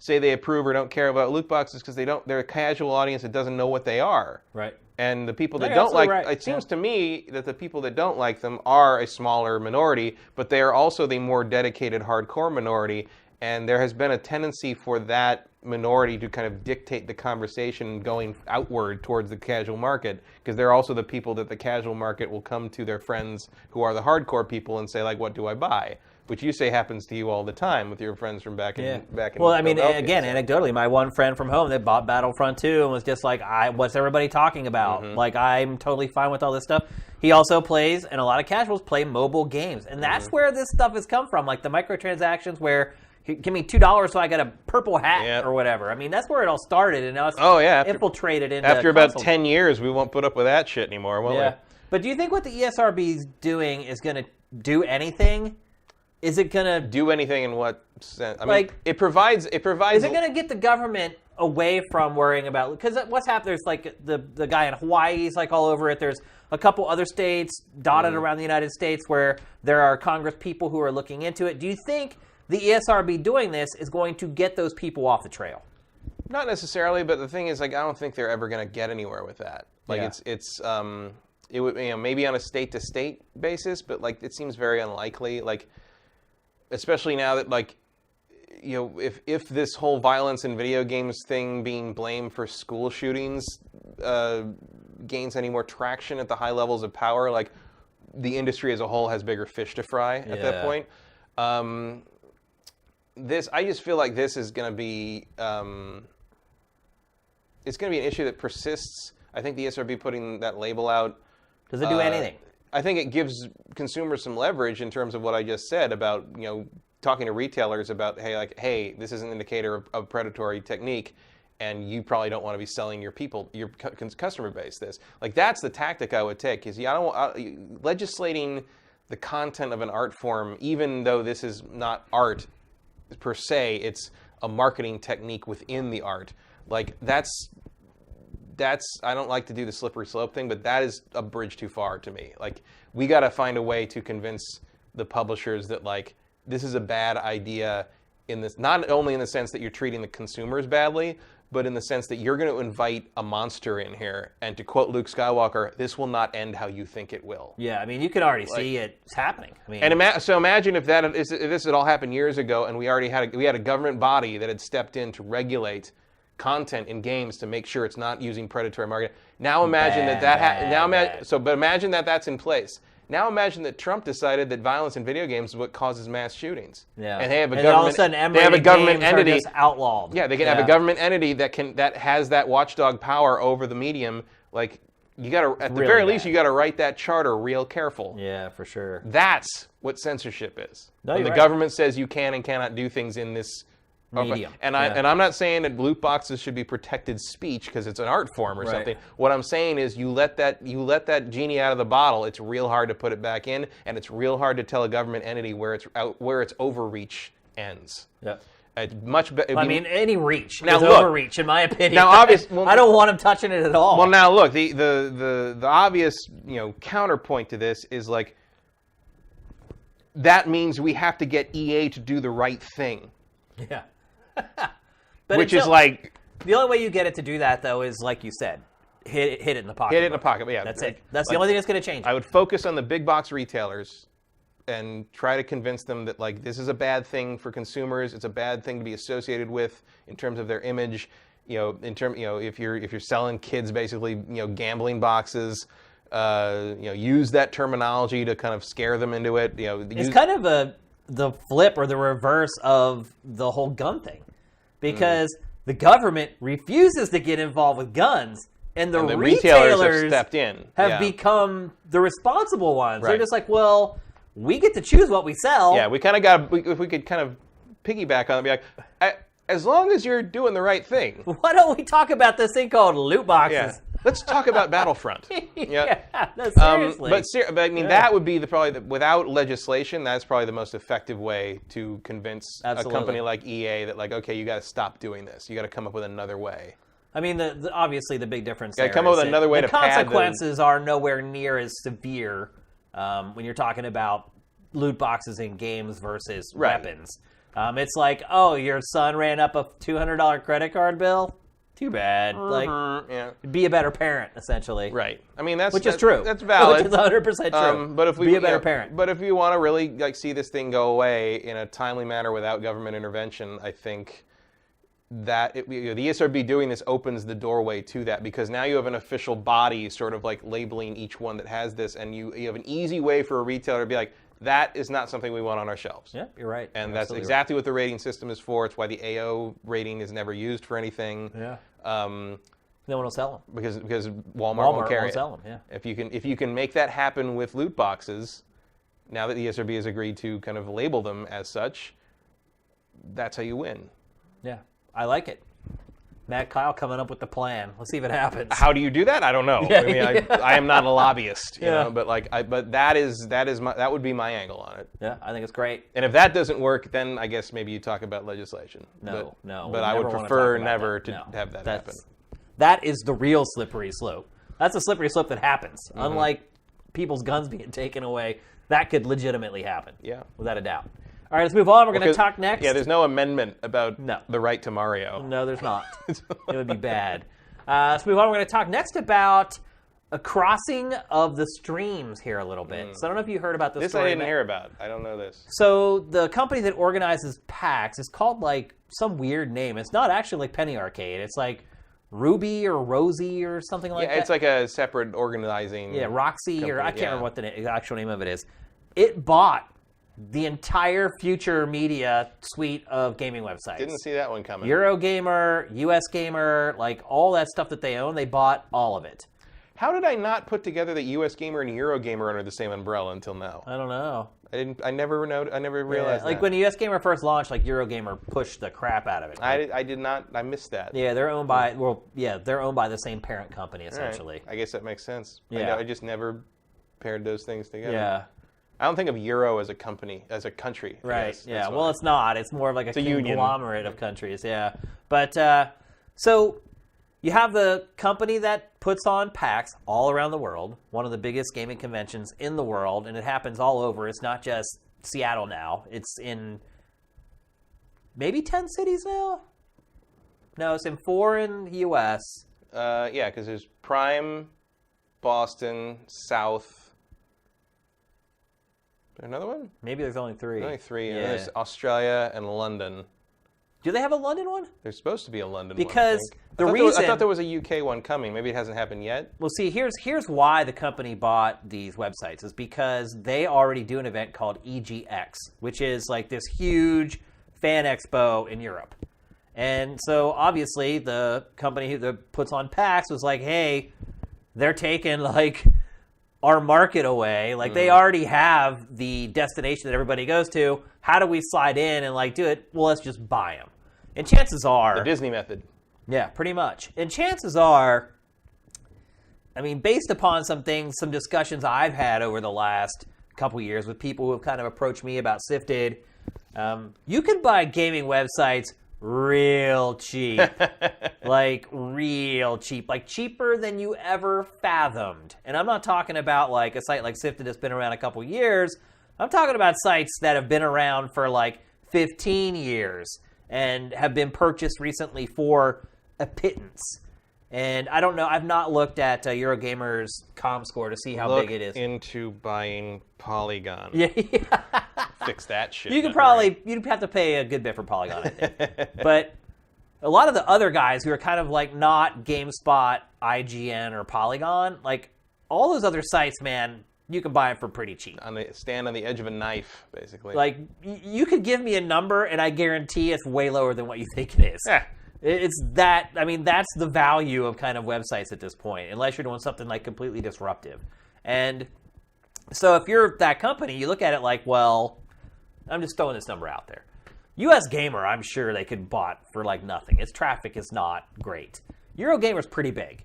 say they approve or don't care about loot boxes because they're a casual audience that doesn't know what they are. Right. And the people that You're don't like, absolutely right. it seems to me that the people that don't like them are a smaller minority, but they are also the more dedicated hardcore minority. And there has been a tendency for that minority to kind of dictate the conversation going outward towards the casual market, because they're also the people that the casual market will come to their friends who are the hardcore people and say, like, what do I buy? Which you say happens to you all the time with your friends from back in Well, I mean, Philadelphia, again, anecdotally, my one friend from home that bought Battlefront 2 and was just like, what's everybody talking about? Like, I'm totally fine with all this stuff. He also plays, and a lot of casuals play mobile games. And that's where this stuff has come from, like the microtransactions where give me $2 so I get a purple hat or whatever. I mean, that's where it all started, and now it's infiltrated into after about console. 10 years, we won't put up with that shit anymore, will we? But do you think what the ESRB is doing is going to do anything? Is it going to do anything in what sense? I mean, it provides. Is it going to get the government away from worrying about? Because what's happened? There's like the guy in Hawaii is like all over it. There's a couple other states dotted around the United States where there are Congress people who are looking into it. Do you think the ESRB doing this is going to get those people off the trail? Not necessarily, but the thing is, like, I don't think they're ever going to get anywhere with that. Like, it would, maybe on a state-to-state basis, but like, it seems very unlikely. Like, especially now that, like, if this whole violence in video games thing being blamed for school shootings gains any more traction at the high levels of power, like, the industry as a whole has bigger fish to fry at that point. I just feel like this is going to be, it's going to be an issue that persists. I think the ESRB putting that label out. Does it do anything? I think it gives consumers some leverage in terms of what I just said about, talking to retailers about, hey, this is an indicator of predatory technique, and you probably don't want to be selling your customer base this. Like, that's the tactic I would take, is legislating the content of an art form, even though this is not art per se, it's a marketing technique within the art. Like, that's I don't like to do the slippery slope thing, but that is a bridge too far to me. Like, we got to find a way to convince the publishers that, like, this is a bad idea, in this, not only in the sense that you're treating the consumers badly, but in the sense that you're going to invite a monster in here, and to quote Luke Skywalker, this will not end how you think it will. Yeah, I mean, you can already see it's happening. I mean, and so imagine if this had all happened years ago, and we already had a government body that had stepped in to regulate content in games to make sure it's not using predatory marketing. Now imagine imagine that that's in place. Now imagine that Trump decided that violence in video games is what causes mass shootings. Yeah. And they have all of a sudden, government entity are just outlawed. Yeah, they can have a government entity that has that watchdog power over the medium. Like, you got to, at the very least, you got to write that charter real careful. Yeah, for sure. That's what censorship is. No, when the government says you can and cannot do things in this medium. And I'm not saying that loot boxes should be protected speech because it's an art form or something. What I'm saying is you let that genie out of the bottle. It's real hard to put it back in, and it's real hard to tell a government entity where its overreach ends. Yeah. It's much better. I mean, any reach is overreach, in my opinion. Now, I don't want them touching it at all. Well, now look, the obvious counterpoint to this is, like, that means we have to get EA to do the right thing. Yeah. Which is like, the only way you get it to do that, though, is like you said, hit it in the pocket. Hit it in the pocket. Yeah, that's it. That's the only thing that's going to change. I would focus on the big box retailers and try to convince them that, like, this is a bad thing for consumers. It's a bad thing to be associated with in terms of their image. If you're selling kids basically, gambling boxes, use that terminology to kind of scare them into it. It's kind of the flip or the reverse of the whole gun thing, because the government refuses to get involved with guns, and the retailers have stepped in, have become the responsible ones. Right. They're just like, well, we get to choose what we sell. Yeah, we kind of got. If we could kind of piggyback on it, and be like, as long as you're doing the right thing. Why don't we talk about this thing called loot boxes? Yeah. Let's talk about Battlefront. Yeah, no, seriously. But I mean, that would be without legislation, that's probably the most effective way to convince a company like EA that, like, okay, you got to stop doing this. You got to come up with another way. I mean, obviously the big difference there come up with another way to pad the consequences are nowhere near as severe when you're talking about loot boxes in games versus weapons. It's like, oh, your son ran up a $200 credit card bill? Too bad. Like, be a better parent, essentially. Right. I mean, that's true. That's valid. Which is 100% true. But if we be a better parent. But if you want to really like see this thing go away in a timely manner without government intervention, I think that the ESRB doing this opens the doorway to that, because now you have an official body sort of like labeling each one that has this, and you have an easy way for a retailer to be like, that is not something we want on our shelves. Yeah, you're right. And you're that's exactly what the rating system is for. It's why the AO rating is never used for anything. Yeah. No one will sell them because Walmart won't carry won't sell them. Yeah. If you can make that happen with loot boxes, now that the ESRB has agreed to kind of label them as such, that's how you win. Yeah, I like it. Matt Kyle coming up with the plan. Let's see if it happens. How do you do that? I don't know. Yeah, I mean, I am not a lobbyist, you know, but that would be my angle on it. Yeah, I think it's great. And if that doesn't work, then I guess maybe you talk about legislation. No. But I would prefer never to have that happen. That is the real slippery slope. That's a slippery slope that happens. Mm-hmm. Unlike people's guns being taken away, that could legitimately happen. Yeah, without a doubt. All right, let's move on. We're going to talk next. Yeah, there's no amendment about the right to Mario. No, there's not. It would be bad. Let's move on. We're going to talk next about a crossing of the streams here a little bit. So I don't know if you heard about this story. I didn't hear about. I don't know this. So the company that organizes PAX is called like some weird name. It's not actually like Penny Arcade. It's like Ruby or Rosie or something like that. Yeah, it's like a separate organizing. Yeah, Roxy company, or I can't remember what the actual name of it is. It bought the entire future media suite of gaming websites. Didn't see that one coming. Eurogamer, US Gamer, like all that stuff that they own, they bought all of it. How did I not put together that US Gamer and Eurogamer are under the same umbrella until now? I don't know. I never realized that. Like when US Gamer first launched, like Eurogamer pushed the crap out of it. I did not. I missed that. Yeah, they're owned by they're owned by the same parent company essentially. Right. I guess that makes sense. Yeah. I just never paired those things together. Yeah. I don't think of Euro as a company, as a country. Right. Yeah. Well, it's not. It's more of like a conglomerate of countries. Yeah. But so you have the company that puts on PAX all around the world, one of the biggest gaming conventions in the world, and it happens all over. It's not just Seattle now. It's in maybe 10 cities now? No, it's in 4 in the U.S. Yeah, because there's Prime, Boston, South. Another one? Maybe there's only 3. Only 3. Yeah. And there's Australia and London. Do they have a London one? There's supposed to be a London because one. Because I thought there was a UK one coming. Maybe it hasn't happened yet. Well, see, here's why the company bought these websites is because they already do an event called EGX, which is like this huge fan expo in Europe. And so obviously the company that puts on PAX was like, hey, they're taking like our market away. Like they already have the destination that everybody goes to. How do we slide in and like do it? Well, let's just buy them. And chances are... The Disney method. Yeah, pretty much. And chances are, I mean, based upon some discussions I've had over the last couple years with people who have kind of approached me about Sifted, you can buy gaming websites real cheap. Like, real cheap. Like, cheaper than you ever fathomed. And I'm not talking about, like, a site like Sifted that's been around a couple years. I'm talking about sites that have been around for, like, 15 years and have been purchased recently for a pittance. And I don't know. I've not looked at Eurogamer's ComScore to see how big it is. Look into buying Polygon. Yeah. Fix that shit. You'd have to pay a good bit for Polygon, I think. But a lot of the other guys who are kind of like not GameSpot, IGN, or Polygon, like all those other sites, man, you can buy them for pretty cheap. Stand on the edge of a knife, basically. Like you could give me a number, and I guarantee it's way lower than what you think it is. Yeah. It's that. I mean, that's the value of kind of websites at this point, unless you're doing something like completely disruptive. And so if you're that company, you look at it like, well, I'm just throwing this number out there. US Gamer, I'm sure they could bought for like nothing. Its traffic is not great. Eurogamer's pretty big.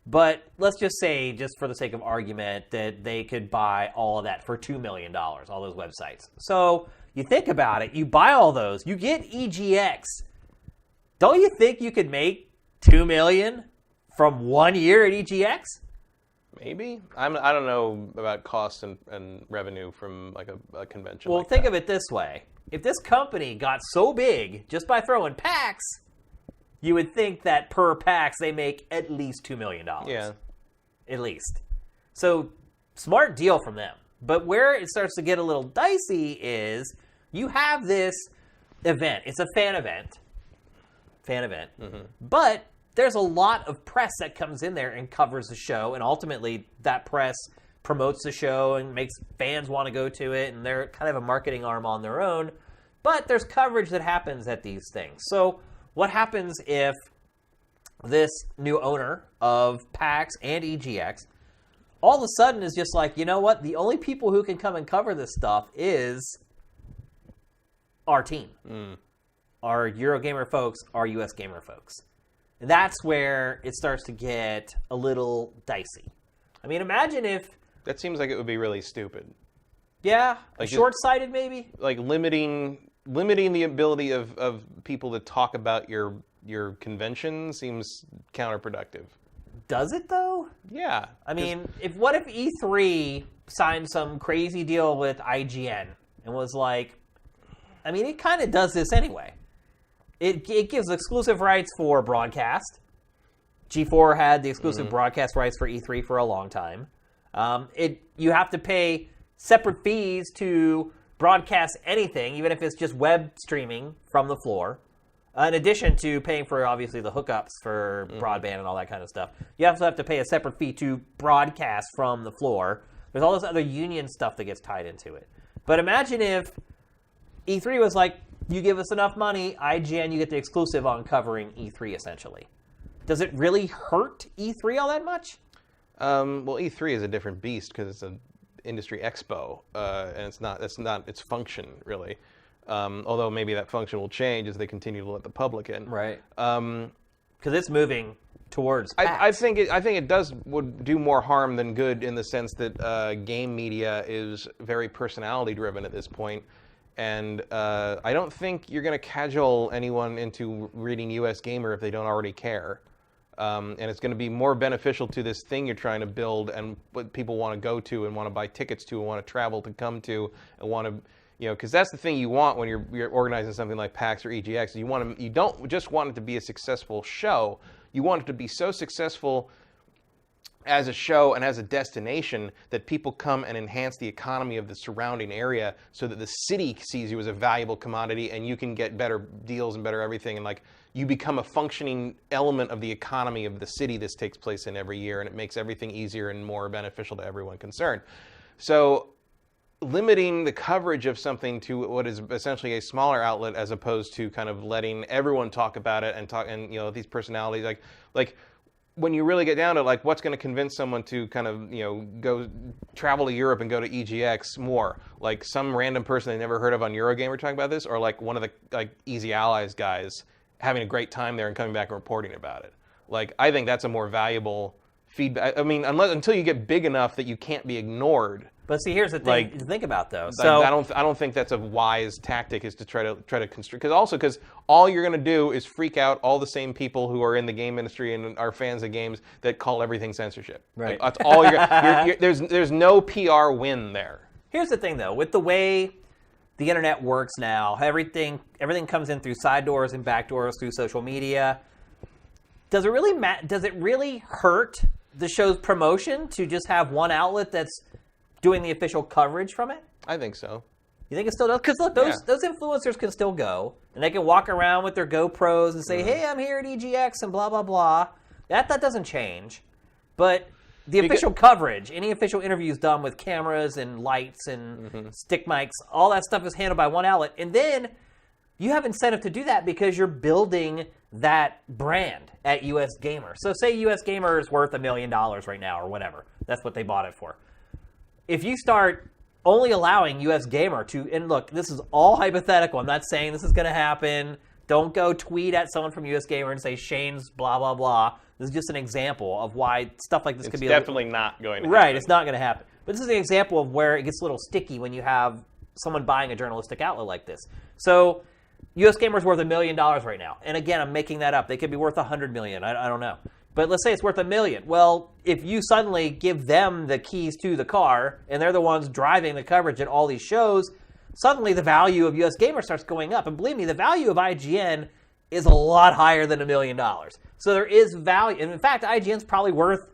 But let's just say, just for the sake of argument, that they could buy all of that for $2 million, all those websites. So you think about it, you buy all those, you get EGX. Don't you think you could make $2 million from 1 year at EGX? Maybe. I don't know about cost and revenue from like a convention. Well, like think that. of it this way. if this company got so big just by throwing packs, you would think that per packs they make at least $2 million. Yeah. At least. So, smart deal from them. But where it starts to get a little dicey is you have this event. It's a fan event. Mm-hmm. But there's a lot of press that comes in there and covers the show, and ultimately that press promotes the show and makes fans want to go to it, and they're kind of a marketing arm on their own. But there's coverage that happens at these things. So what happens if this new owner of PAX and EGX all of a sudden is just like, you know what? The only people who can come and cover this stuff is our team. Our Eurogamer folks, our US Gamer folks. And that's where it starts to get a little dicey. I mean, imagine if... That seems like it would be really stupid. Yeah, like short-sighted maybe? Like limiting the ability of people to talk about your convention seems counterproductive. Does it, though? Yeah. I mean, what if E3 signed some crazy deal with IGN and was like... I mean, it kind of does this anyway. It gives exclusive rights for broadcast. G4 had the exclusive broadcast rights for E3 for a long time. You have to pay separate fees to broadcast anything, even if it's just web streaming from the floor. In addition to paying for, obviously, the hookups for broadband and all that kind of stuff. You also have to pay a separate fee to broadcast from the floor. There's all this other union stuff that gets tied into it. But imagine if E3 was like, you give us enough money, IGN, you get the exclusive on covering E3, essentially. Does it really hurt E3 all that much? Well, E3 is a different beast because it's an industry expo, and it's not its function, really. Although maybe that function will change as they continue to let the public in. Right. Because it's moving towards PAX. I think it would do more harm than good in the sense that game media is very personality driven at this point. And I don't think you're going to cajole anyone into reading US Gamer if they don't already care. And it's going to be more beneficial to this thing you're trying to build and what people want to go to and want to buy tickets to and want to travel to come to and want to, because that's the thing you want when you're organizing something like PAX or EGX. You don't just want it to be a successful show. You want it to be so successful as a show and as a destination that people come and enhance the economy of the surrounding area so that the city sees you as a valuable commodity and you can get better deals and better everything, and like you become a functioning element of the economy of the city this takes place in every year, and it makes everything easier and more beneficial to everyone concerned. So limiting the coverage of something to what is essentially a smaller outlet as opposed to kind of letting everyone talk about it and these personalities like when you really get down to like what's going to convince someone to kind of go travel to Europe and go to EGX more, like some random person they never heard of on Eurogamer talking about this, or like one of the like Easy Allies guys having a great time there and coming back and reporting about it. Like I think that's a more valuable feedback. I mean, until you get big enough that you can't be ignored. But see, here's the thing to think about, though. So I don't think that's a wise tactic, is to try to constrict. Because all you're going to do is freak out all the same people who are in the game industry and are fans of games that call everything censorship. Like, Right. that's all there's no PR win there. Here's the thing, though. With the way the internet works now, everything comes in through side doors and back doors through social media. Does it really hurt the show's promotion to just have one outlet that's doing the official coverage from it? I think so. You think it still does? Because look, those influencers can still go, and they can walk around with their GoPros and say, hey, I'm here at EGX and blah, blah, blah. That doesn't change. But the official coverage, any official interviews done with cameras and lights and stick mics, all that stuff is handled by one outlet. And then you have incentive to do that because you're building that brand at US Gamer. So say US Gamer is worth $1 million right now or whatever. That's what they bought it for. If you start only allowing US Gamer to, and look, this is all hypothetical. I'm not saying this is going to happen. Don't go tweet at someone from US Gamer and say Shane's blah, blah, blah. This is just an example of why stuff like this could be definitely not going to happen. Right, it's not going to happen. But this is an example of where it gets a little sticky when you have someone buying a journalistic outlet like this. So US Gamer's worth $1 million right now. And again, I'm making that up. They could be worth $100 million. I don't know. But let's say it's worth $1 million. Well, if you suddenly give them the keys to the car and they're the ones driving the coverage at all these shows, suddenly the value of US Gamer starts going up. And believe me, the value of IGN is a lot higher than $1 million. So there is value. And in fact, IGN's probably worth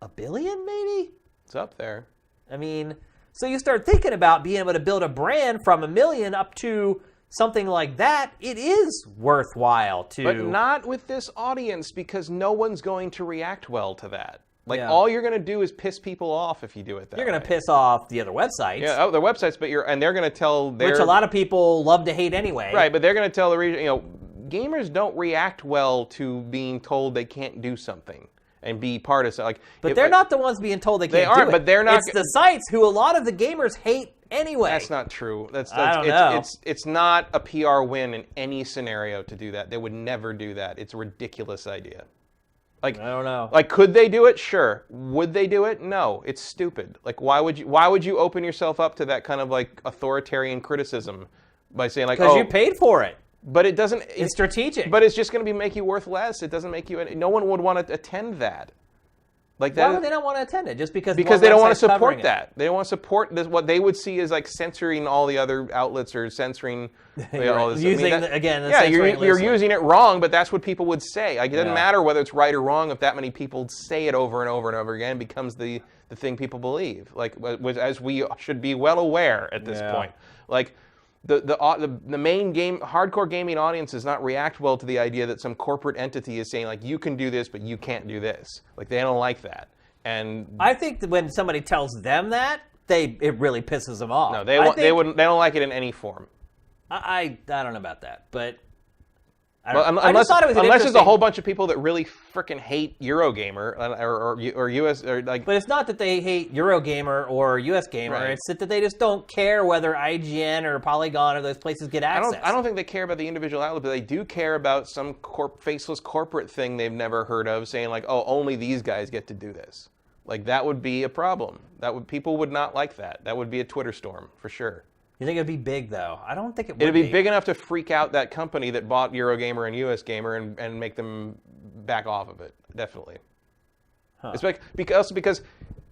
$1 billion, maybe? It's up there. I mean, so you start thinking about being able to build a brand from $1 million up to something like that. It is worthwhile to... But not with this audience, because no one's going to react well to that. Like, all you're going to do is piss people off if you do it that way. You're going to piss off the other websites. Yeah, their websites, and they're going to tell their... Which a lot of people love to hate anyway. Right, but they're going to tell the region, gamers don't react well to being told they can't do something and be part of something. But they're not the ones being told they can't do it. They aren't, but they're not... It's the sites who a lot of the gamers hate anyway. That's not true. I don't know. It's not a PR win in any scenario to do that. They would never do that. It's a ridiculous idea. Like, I don't know. Like, could they do it? Sure. Would they do it? No. It's stupid. Like, why would you open yourself up to that kind of like authoritarian criticism by saying like, because you paid for it. But it doesn't. It's strategic. But it's just going to make you worth less. It doesn't make you. No one would want to attend that. Like that. Why would they not want to attend it? Just because they don't want to support that. They don't want to support this. What they would see is like censoring all the other outlets or censoring all this. You're using it wrong, but that's what people would say. Like, it doesn't matter whether it's right or wrong. If that many people say it over and over and over again, it becomes the thing people believe. Like, as we should be well aware at this point. Like, the main hardcore gaming audience does not react well to the idea that some corporate entity is saying like, you can do this but you can't do this. Like, they don't like that. And I think that when somebody tells them that, it really pisses them off. No, they don't like it in any form. I don't know about that, but unless there's a whole bunch of people that really freaking hate Eurogamer or US or like. But it's not that they hate Eurogamer or US Gamer. Right. It's that they just don't care whether IGN or Polygon or those places get access. I don't think they care about the individual outlet, but they do care about some faceless corporate thing they've never heard of, saying like, oh, only these guys get to do this. Like, that would be a problem. People would not like that. That would be a Twitter storm for sure. You think it'd be big, though? I don't think it would. It'd be big enough to freak out that company that bought Eurogamer and US Gamer and make them back off of it. Definitely. Huh. It's because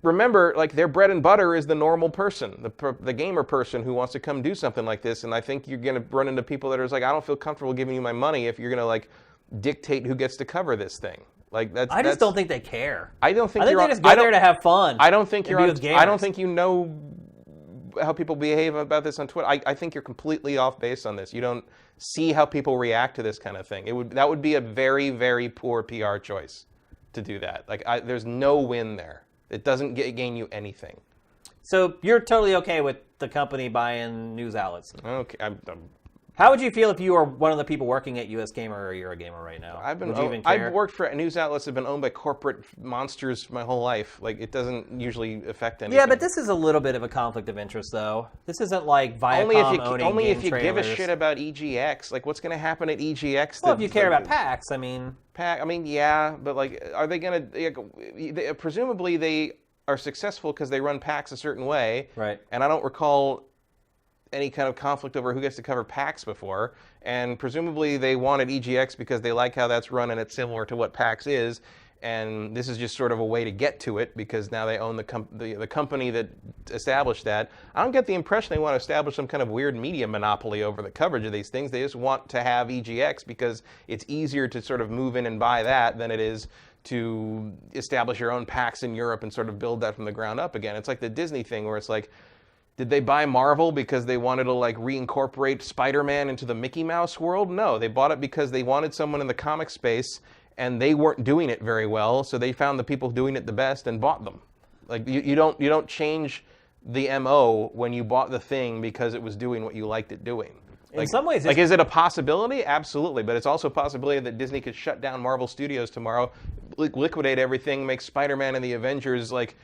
remember, like, their bread and butter is the normal person, the gamer person who wants to come do something like this. And I think you're going to run into people that are like, I don't feel comfortable giving you my money if you're going to like dictate who gets to cover this thing. Like, I just don't think they care. I think they just go there to have fun. I don't think you know how people behave about this on Twitter. I think you're completely off base on this. You don't see how people react to this kind of thing. That would be a very, very poor PR choice to do that. Like, there's no win there. It doesn't gain you anything. So you're totally okay with the company buying news outlets? Okay. How would you feel if you were one of the people working at US Gamer or Eurogamer right now? I've worked for news outlets that have been owned by corporate monsters my whole life. Like, it doesn't usually affect anything. Yeah, but this is a little bit of a conflict of interest, though. This isn't like Viacom only if you trailers. give a shit about EGX. Like, what's going to happen at EGX? Well, if you care about PAX, I mean. Yeah, but like, are they going to? Presumably, they are successful because they run PAX a certain way. Right. And I don't recall any kind of conflict over who gets to cover PAX before, and presumably they wanted EGX because they like how that's run and it's similar to what PAX is, and this is just sort of a way to get to it because now they own the company that established that. I don't get the impression they want to establish some kind of weird media monopoly over the coverage of these things. They just want to have EGX because it's easier to sort of move in and buy that than it is to establish your own PAX in Europe and sort of build that from the ground up again. It's like the Disney thing where it's like, did they buy Marvel because they wanted to like reincorporate Spider-Man into the Mickey Mouse world? No, they bought it because they wanted someone in the comic space and they weren't doing it very well, so they found the people doing it the best and bought them. Like, you don't change the MO when you bought the thing because it was doing what you liked it doing. Like, in some ways, like, is it a possibility? Absolutely, but it's also a possibility that Disney could shut down Marvel Studios tomorrow, liquidate everything, make Spider-Man and the Avengers like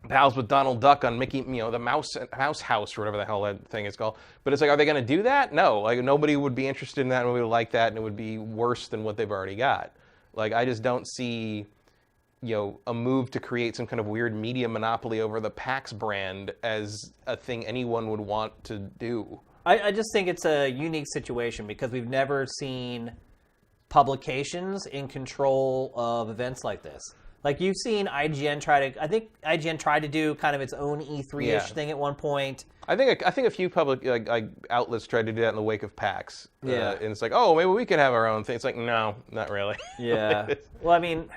pals with Donald Duck on Mickey, the Mouse House or whatever the hell that thing is called. But it's like, are they going to do that? No. Like, nobody would be interested in that. Nobody would like that, and it would be worse than what they've already got. Like, I just don't see, a move to create some kind of weird media monopoly over the PAX brand as a thing anyone would want to do. I just think it's a unique situation because we've never seen publications in control of events like this. Like you've seen IGN I think IGN tried to do kind of its own E3-ish thing at one point. I think a few public like outlets tried to do that in the wake of PAX. Yeah. And it's like, oh, maybe we could have our own thing. It's like, no, not really. Yeah. Well, I mean,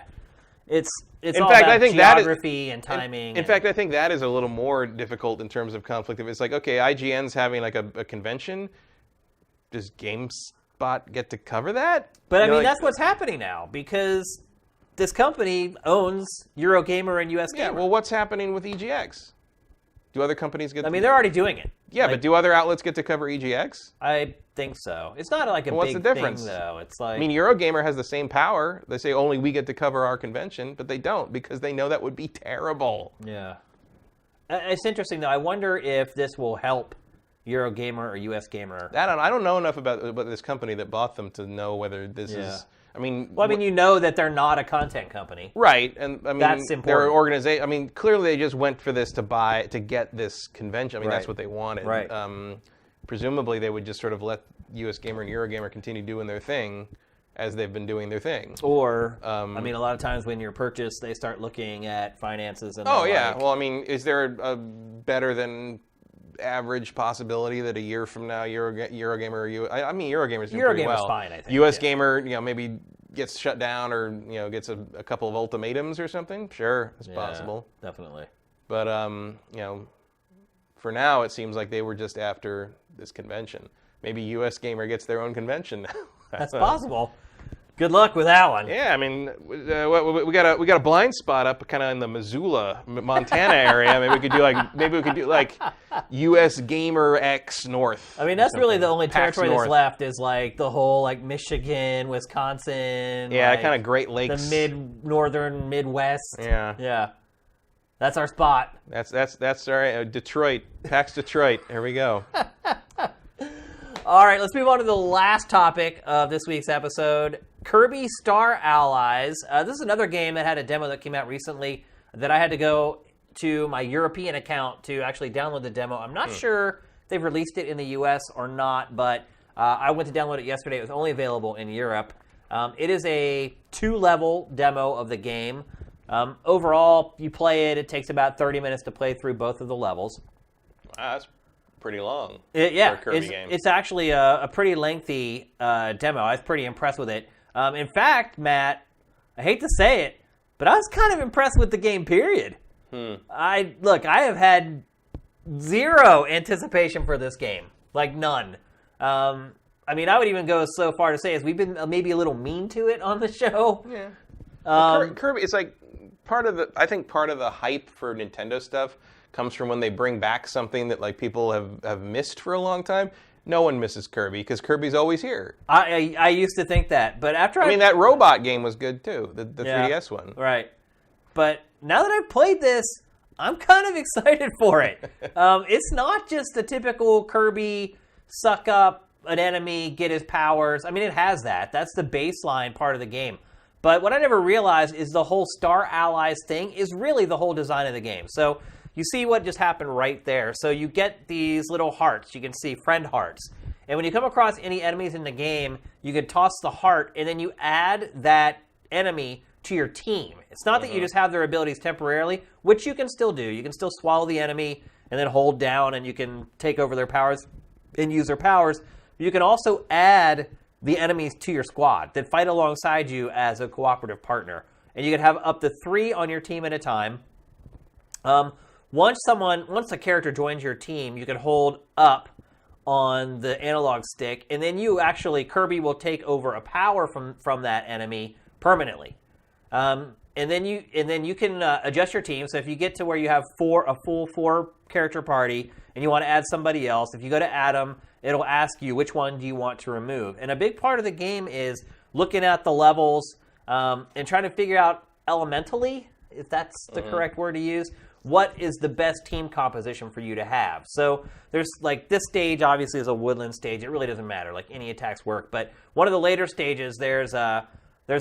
it's in all fact, about I think geography and timing. In fact, I think that is a little more difficult in terms of conflict. If it's like, okay, IGN's having like a convention, does GameSpot get to cover that? But I mean, that's what's happening now because this company owns Eurogamer and US Gamer. Yeah, well, what's happening with EGX? Do other companies get I mean, they're already doing it. Yeah, but do other outlets get to cover EGX? I think so. It's not like a what's big the difference? thing, though. It's like... I mean, Eurogamer has the same power. They say only we get to cover our convention, but they don't because they know that would be terrible. Yeah. It's interesting, though. I wonder if this will help Eurogamer or US Gamer. I don't know enough about this company that bought them to know whether this is... I mean, well, I mean, you know that they're not a content company, right? And I mean, that's important. They're an organization. I mean, clearly they just went for this to get this convention. I mean, that's what they wanted. Right. Presumably, they would just sort of let US Gamer and Eurogamer continue doing their thing as they've been doing their thing. Or, I mean, a lot of times when you're purchased, they start looking at finances and. Oh yeah. Well, I mean, is there a better than average possibility that a year from now Eurogamer I mean Eurogamer's doing pretty well. Fine, I think. US Gamer, maybe gets shut down or gets a couple of ultimatums or something. Sure, it's possible. Definitely. But for now it seems like they were just after this convention. Maybe US Gamer gets their own convention now. That's possible. Good luck with that one. Yeah, I mean, we got a blind spot up kind of in the Missoula, Montana area. Maybe we could do like U.S. Gamer X North. I mean, that's really the only territory that's left is like the whole like Michigan, Wisconsin. Yeah, like, kind of Great Lakes. The northern Midwest. Yeah. Yeah. That's our spot. That's all right. Detroit, PAX Detroit. Here we go. All right, let's move on to the last topic of this week's episode, Kirby Star Allies. This is another game that had a demo that came out recently that I had to go to my European account to actually download the demo. I'm not sure if they've released it in the US or not, but I went to download it yesterday. It was only available in Europe. It is a 2-level demo of the game. Overall, you play it. It takes about 30 minutes to play through both of the levels. Wow, that's pretty long. For a Kirby game. It's actually a pretty lengthy demo. I was pretty impressed with it. In fact, Matt, I hate to say it, but I was kind of impressed with the game, period. I have had zero anticipation for this game. Like, none. I mean, I would even go so far to say as we've been maybe a little mean to it on the show. Yeah. Kirby, it's like part of the hype for Nintendo stuff comes from when they bring back something that like people have missed for a long time. No one misses Kirby because Kirby's always here. I used to think that, but after I mean that robot game was good too, the 3DS one. Right. But now that I've played this, I'm kind of excited for it. It's not just the typical Kirby suck up an enemy, get his powers. I mean, it has that. That's the baseline part of the game. But what I never realized is the whole Star Allies thing is really the whole design of the game. So you see what just happened right there. So you get these little hearts. You can see friend hearts. And when you come across any enemies in the game, you can toss the heart, and then you add that enemy to your team. It's not that you just have their abilities temporarily, which you can still do. You can still swallow the enemy and then hold down, and you can take over their powers and use their powers. You can also add the enemies to your squad that fight alongside you as a cooperative partner. And you can have up to 3 on your team at a time. Once a character joins your team, you can hold up on the analog stick, and then Kirby will take over a power from that enemy permanently. And then you can adjust your team. So if you get to where you have a full 4-character party, and you want to add somebody else, if you go to add them, it'll ask you which one do you want to remove. And a big part of the game is looking at the levels and trying to figure out elementally, if that's the correct word to use, what is the best team composition for you to have. So there's like this stage obviously is a woodland stage. It really doesn't matter. Like any attacks work. But one of the later stages, there's a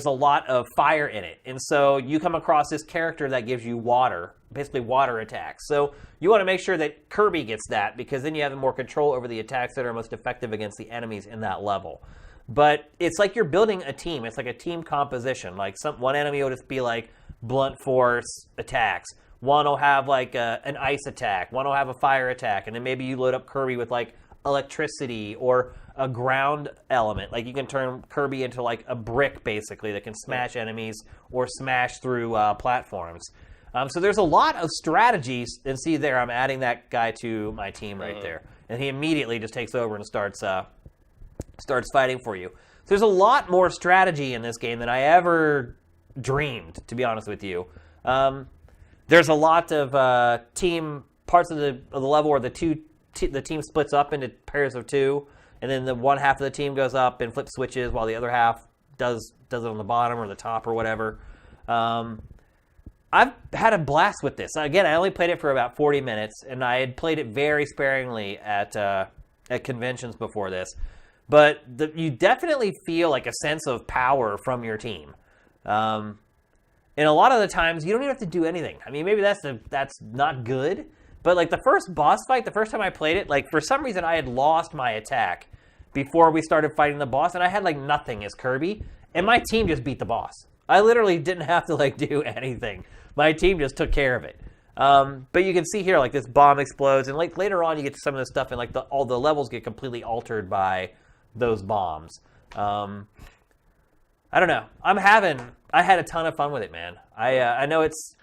lot of fire in it. And so you come across this character that gives you water, basically water attacks. So you want to make sure that Kirby gets that because then you have more control over the attacks that are most effective against the enemies in that level. But it's like you're building a team. It's like a team composition. Like one enemy will just be like blunt force attacks. One will have like an ice attack. One will have a fire attack. And then maybe you load up Kirby with like electricity or a ground element. Like you can turn Kirby into like a brick basically that can smash enemies or smash through platforms. So there's a lot of strategies. And see there, I'm adding that guy to my team right there. And he immediately just takes over and starts fighting for you. So there's a lot more strategy in this game than I ever dreamed, to be honest with you. There's a lot of team parts of the level where the team splits up into pairs of two, and then the one half of the team goes up and flips switches while the other half does it on the bottom or the top or whatever. I've had a blast with this. Again, I only played it for about 40 minutes, and I had played it very sparingly at conventions before this. But you definitely feel like a sense of power from your team. And a lot of the times, you don't even have to do anything. I mean, maybe that's not good. But like the first boss fight, the first time I played it, like for some reason I had lost my attack before we started fighting the boss, and I had like nothing as Kirby, and my team just beat the boss. I literally didn't have to like do anything. My team just took care of it. But you can see here, like this bomb explodes, and like later on you get to some of this stuff, and like all the levels get completely altered by those bombs. I don't know. I had a ton of fun with it, man. I know it's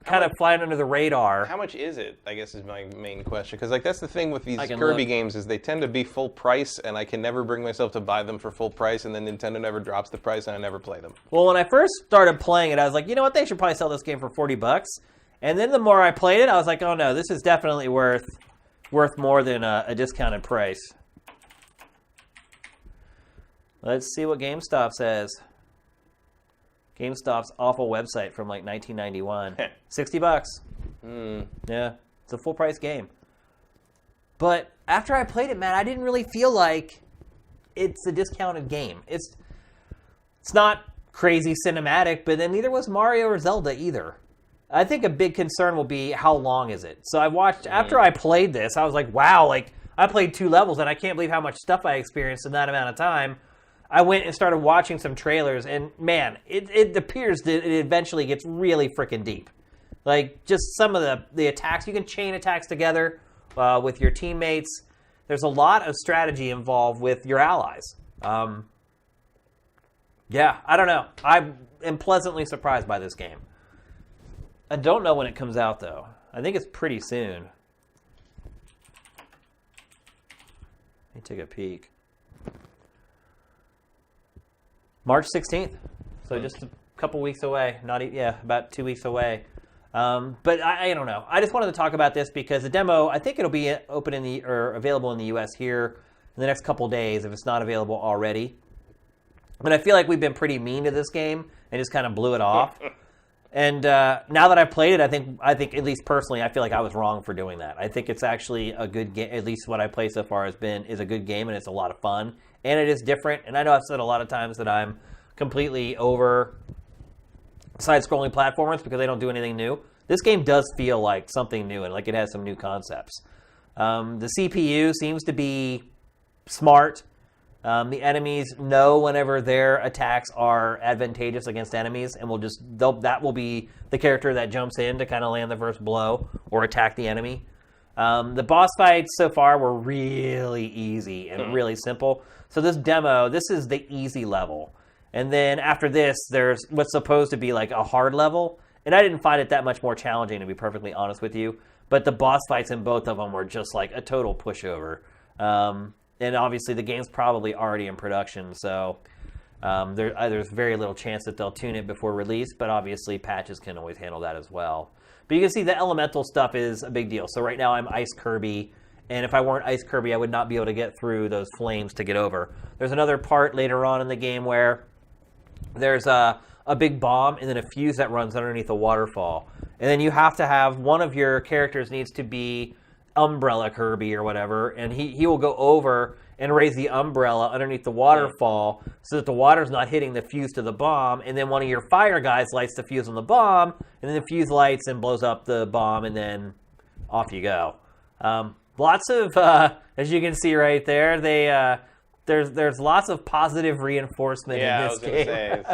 kind of flying under the radar. How much is it, I guess, is my main question. Because like that's the thing with these Kirby games is they tend to be full price, and I can never bring myself to buy them for full price, and then Nintendo never drops the price, and I never play them. Well, when I first started playing it, I was like, you know what, they should probably sell this game for $40. And then the more I played it, I was like, oh no, this is definitely worth more than a discounted price. Let's see what GameStop says. GameStop's awful website from like 1991. $60. Yeah, it's a full price game. But after I played it, man, I didn't really feel like it's a discounted game. It's not crazy cinematic, but then neither was Mario or Zelda either. I think a big concern will be how long is it. So I watched, after I played this, I was like, wow, like I played 2 levels and I can't believe how much stuff I experienced in that amount of time. I went and started watching some trailers, and man, it appears that it eventually gets really freaking deep. Like, just some of the attacks, you can chain attacks together with your teammates. There's a lot of strategy involved with your allies. Yeah, I don't know. I am pleasantly surprised by this game. I don't know when it comes out, though. I think it's pretty soon. Let me take a peek. March 16th, so just a couple weeks away. About 2 weeks away. But I don't know. I just wanted to talk about this because the demo, I think it'll be open or available in the U.S. here in the next couple days if it's not available already. But I feel like we've been pretty mean to this game and just kind of blew it off. And now that I've played it, I think at least personally, I feel like I was wrong for doing that. I think it's actually a good game. At least what I played so far is a good game, and it's a lot of fun. And it is different. And I know I've said a lot of times that I'm completely over side-scrolling platformers because they don't do anything new. This game does feel like something new and like it has some new concepts. The CPU seems to be smart. The enemies know whenever their attacks are advantageous against enemies, and that will be the character that jumps in to kind of land the first blow or attack the enemy. The boss fights so far were really easy and really simple. So this demo, this is the easy level. And then after this, there's what's supposed to be like a hard level. And I didn't find it that much more challenging, to be perfectly honest with you. But the boss fights in both of them were just like a total pushover. And obviously the game's probably already in production, so there's very little chance that they'll tune it before release, but obviously patches can always handle that as well. But you can see the elemental stuff is a big deal. So right now I'm Ice Kirby, and if I weren't Ice Kirby, I would not be able to get through those flames to get over. There's another part later on in the game where there's a big bomb and then a fuse that runs underneath a waterfall. And then you have to have one of your characters needs to be Umbrella Kirby or whatever, and he will go over and raise the umbrella underneath the waterfall so that the water's not hitting the fuse to the bomb, and then one of your fire guys lights the fuse on the bomb, and then the fuse lights and blows up the bomb, and then off you go. Lots of, as you can see right there, there's lots of positive reinforcement in this game.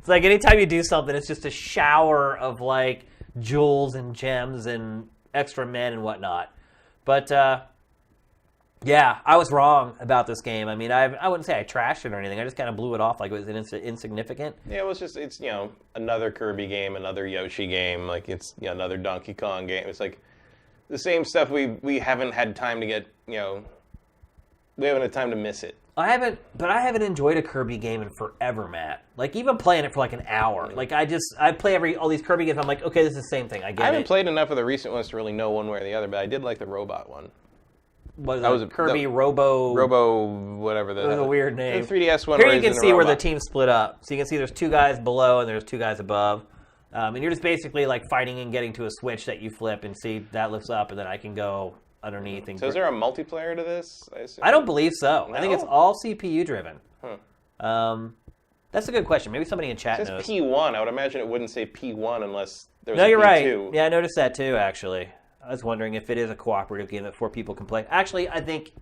It's like anytime you do something, it's just a shower of like jewels and gems and extra men and whatnot. But yeah, I was wrong about this game. I mean, I wouldn't say I trashed it or anything. I just kind of blew it off like it was insignificant. Yeah, it's another Kirby game, another Yoshi game, like it's another Donkey Kong game. It's like the same stuff we haven't had time to get, we haven't had time to miss it. I haven't enjoyed a Kirby game in forever, Matt. Like even playing it for like an hour. Like I play all these Kirby games. I'm like, okay, this is the same thing. I haven't played enough of the recent ones to really know one way or the other, but I did like the robot one. That was Kirby Robo, whatever. It was a weird name. The 3DS one. Here you can see where the team split up. So you can see there's 2 guys below and there's 2 guys above. And you're just basically like fighting and getting to a switch that you flip and see that lifts up, and then I can go underneath. And so is there a multiplayer to this? I don't believe so. No? I think it's all CPU driven. Huh. That's a good question. Maybe somebody in chat knows. It says P1. I would imagine it wouldn't say P1 unless there's No, a you're P2. right. Yeah, I noticed that too, actually. I was wondering if it is a cooperative game that 4 people can play. Actually, I think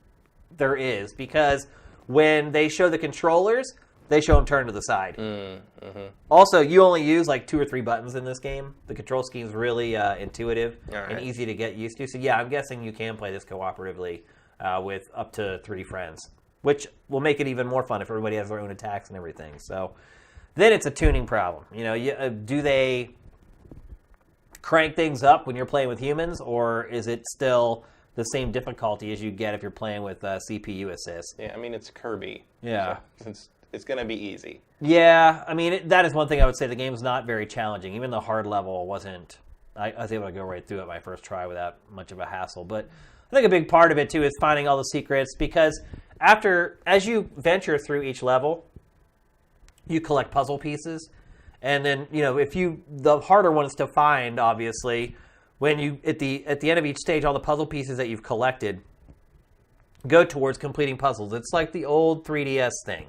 there is, because when they show the controllers, they show them turned to the side. Also, you only use like 2 or 3 buttons in this game. The control scheme is really intuitive and easy to get used to. So yeah, I'm guessing you can play this cooperatively with up to 3 friends, which will make it even more fun if everybody has their own attacks and everything. So then it's a tuning problem. Do they crank things up when you're playing with humans, or is it still the same difficulty as you get if you're playing with CPU assist? Yeah, I mean, it's Kirby. Yeah. So it's going to be easy. Yeah, I mean, that is one thing I would say. The game's not very challenging. Even the hard level wasn't... I was able to go right through it my first try without much of a hassle. But I think a big part of it, too, is finding all the secrets, because as you venture through each level, you collect puzzle pieces. And then, the harder ones to find, obviously, when you at the end of each stage, all the puzzle pieces that you've collected go towards completing puzzles. It's like the old 3DS thing.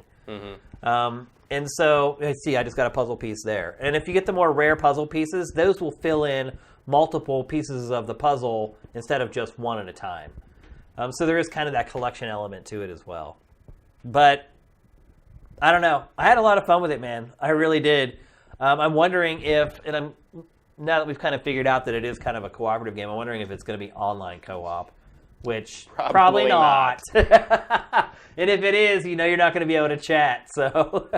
And so, see, I just got a puzzle piece there. And if you get the more rare puzzle pieces, those will fill in multiple pieces of the puzzle instead of just one at a time. So there is kind of that collection element to it as well. But I don't know. I had a lot of fun with it, man. I really did. I'm wondering if, now that we've kind of figured out that it is kind of a cooperative game, I'm wondering if it's going to be online co-op, which probably not. And if it is, you're not going to be able to chat. So,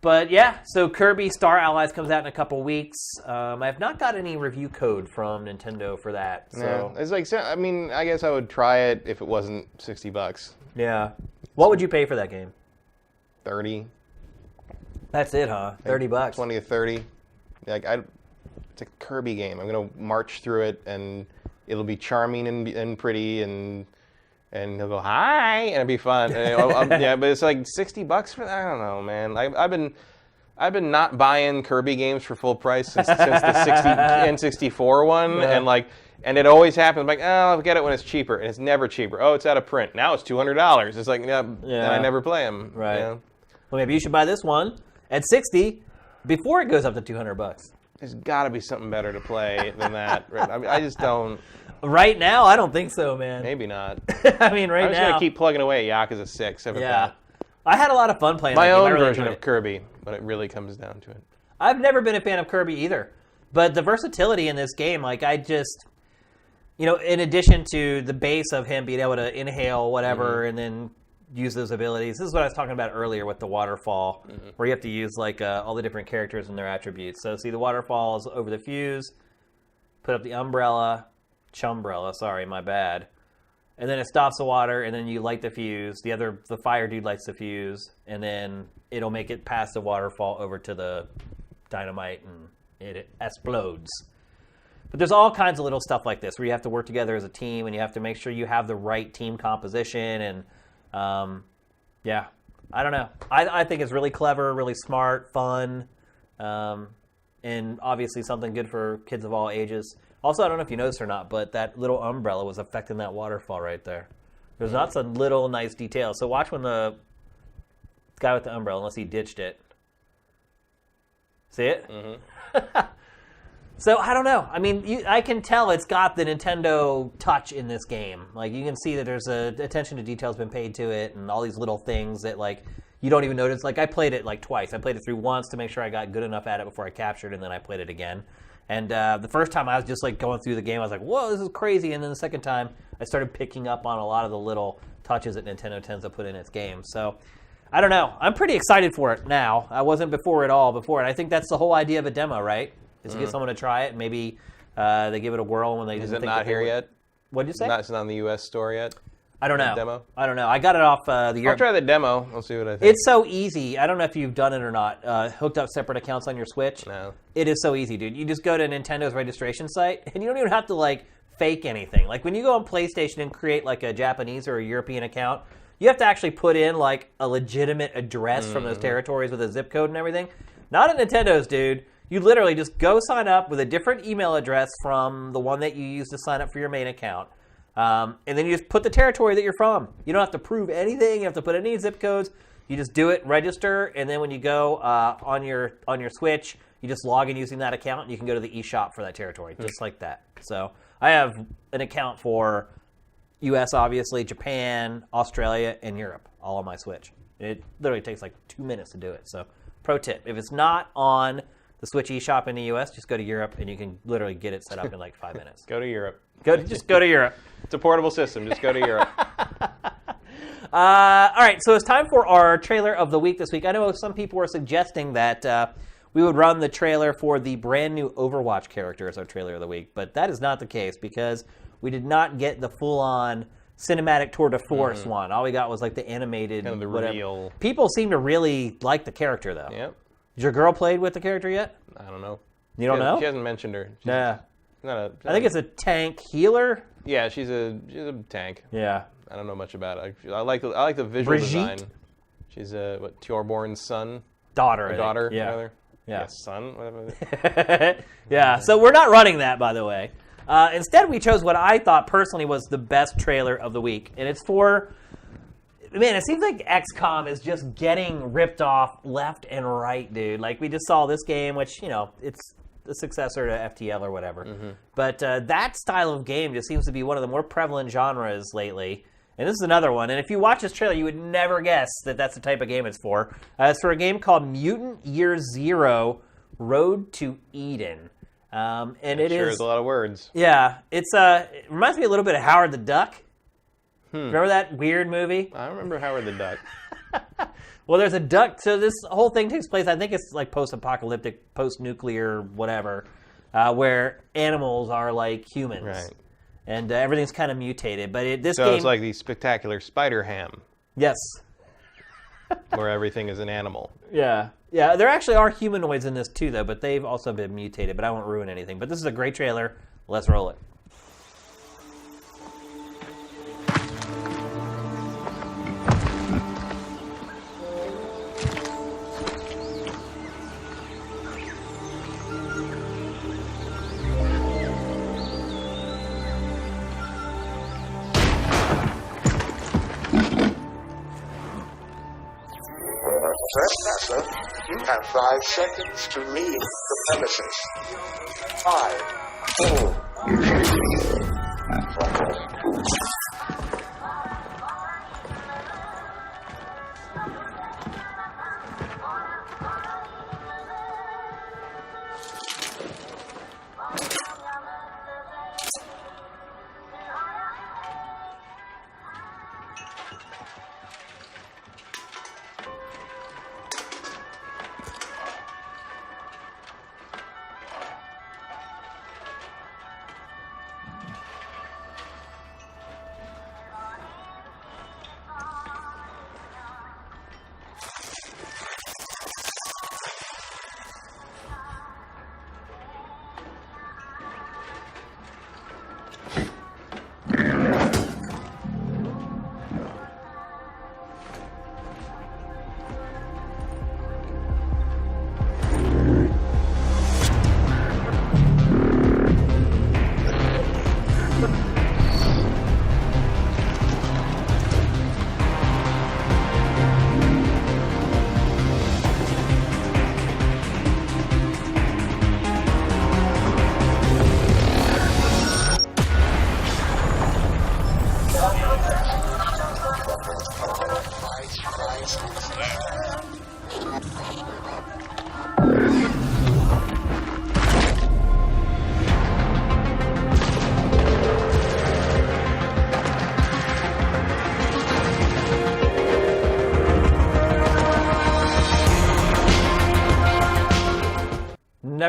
but yeah, so Kirby Star Allies comes out in a couple weeks. I have not got any review code from Nintendo for that. So yeah, it's like, I mean, I guess I would try it if it wasn't $60. Yeah. What would you pay for that game? 30. That's it, huh? $30. 20 to 30. Like it's a Kirby game. I'm gonna march through it, and it'll be charming and pretty, and he'll go hi, and it'll be fun. And yeah, but it's like $60 for that. I don't know, man. I've been not buying Kirby games for full price since the N64 one, yeah. And it always happens. I'm like, I'll get it when it's cheaper, and it's never cheaper. Oh, it's out of print. Now it's $200. It's like, yeah. And I never play them. Right. Well, maybe you should buy this one at $60 before it goes up to $200. There's got to be something better to play than that. I mean, I just don't. Right now, I don't think so, man. Maybe not. I mean, right now. I'm just going to keep plugging away at Yakuza 6. Yeah. I had a lot of fun playing my that game. own version of Kirby, when it really comes down to it. I've never been a fan of Kirby either. But the versatility in this game, I just, in addition to the base of him being able to inhale whatever and then use those abilities. This is what I was talking about earlier with the waterfall, where you have to use all the different characters and their attributes. So see, the waterfall is over the fuse, put up the umbrella, chumbrella, sorry, my bad. And then it stops the water, and then you light the fuse. The fire dude lights the fuse, and then it'll make it past the waterfall over to the dynamite, and it explodes. But there's all kinds of little stuff like this where you have to work together as a team, and you have to make sure you have the right team composition, and yeah, I don't know. I think it's really clever, really smart, fun, and obviously something good for kids of all ages. Also, I don't know if you noticed or not, but that little umbrella was affecting that waterfall right there. There's lots of little nice details. So watch when the guy with the umbrella, unless he ditched it. See it? So, I don't know. I mean, I can tell it's got the Nintendo touch in this game. You can see that there's attention to detail has been paid to it, and all these little things that, you don't even notice. Like, I played it like twice. I played it through once to make sure I got good enough at it before I captured, and then I played it again. And the first time I was just like going through the game, I was like, whoa, this is crazy. And then the second time, I started picking up on a lot of the little touches that Nintendo tends to put in its game. So, I don't know. I'm pretty excited for it now. I wasn't before at all before. And I think that's the whole idea of a demo, right? Is to get someone to try it. Maybe they give it a whirl when they Is didn't it think not here yet? What did you say? It's not in the U.S. store yet? I don't know. Demo? I don't know. I got it off the I'll Europe. try the demo. I'll see what I think. It's so easy. I don't know if you've done it or not. Hooked up separate accounts on your Switch. No. It is so easy, dude. You just go to Nintendo's registration site, and you don't even have to, like, fake anything. Like, when you go on PlayStation and create, like, a Japanese or a European account, you have to actually put in, like, a legitimate address from those territories with a zip code and everything. Not at Nintendo's, dude. You literally just go sign up with a different email address from the one that you use to sign up for your main account. And then you just put the territory that you're from. You don't have to prove anything. You don't have to put any zip codes. You just do it, register, and then when you go on your Switch, you just log in using that account, and you can go to the eShop for that territory, just like that. So I have an account for U.S., obviously, Japan, Australia, and Europe, all on my Switch. It literally takes like 2 minutes to do it. So pro tip, if it's not on the Switch eShop in the U.S., just go to Europe, and you can literally get it set up in like 5 minutes. Go to Europe. Just go to Europe. It's a portable system. Just go to Europe. All right, so it's time for our trailer of the week this week. I know some people were suggesting that we would run the trailer for the brand new Overwatch character as our trailer of the week, but that is not the case because we did not get the full-on cinematic tour de force one. All we got was like the animated Kind of the whatever. reveal. People seem to really like the character, though. Yep. Has your girl played with the character yet? I don't know. You don't know? She hasn't mentioned her. Yeah. I think it's a tank healer. Yeah, she's a tank. Yeah. I don't know much about it. I like the visual design. She's Tjorborn's son. Daughter. Or daughter, Yeah. rather. Yeah. Son, whatever. Yeah, so we're not running that, by the way. Instead, we chose what I thought personally was the best trailer of the week. And it's for... Man, it seems like XCOM is just getting ripped off left and right, dude. Like, we just saw this game, which, you know, it's the successor to FTL or whatever. But that style of game just seems to be one of the more prevalent genres lately. And this is another one. And if you watch this trailer, you would never guess that that's the type of game it's for. It's for a game called Mutant Year Zero Road to Eden. And it sure is... is a lot of words. Yeah. It reminds me a little bit of Howard the Duck. Remember that weird movie? I remember Howard the Duck. Well, there's a duck. So this whole thing takes place, I think it's like post-apocalyptic, post-nuclear, whatever, where animals are like humans. Right. And everything's kind of mutated. But this So game... it's like the spectacular Spider Ham, Yes. where everything is an animal. Yeah. Yeah, there actually are humanoids in this too, though, but they've also been mutated. But I won't ruin anything. But this is a great trailer. Let's roll it. Trespasser, you have 5 seconds to leave the premises. 5, 4,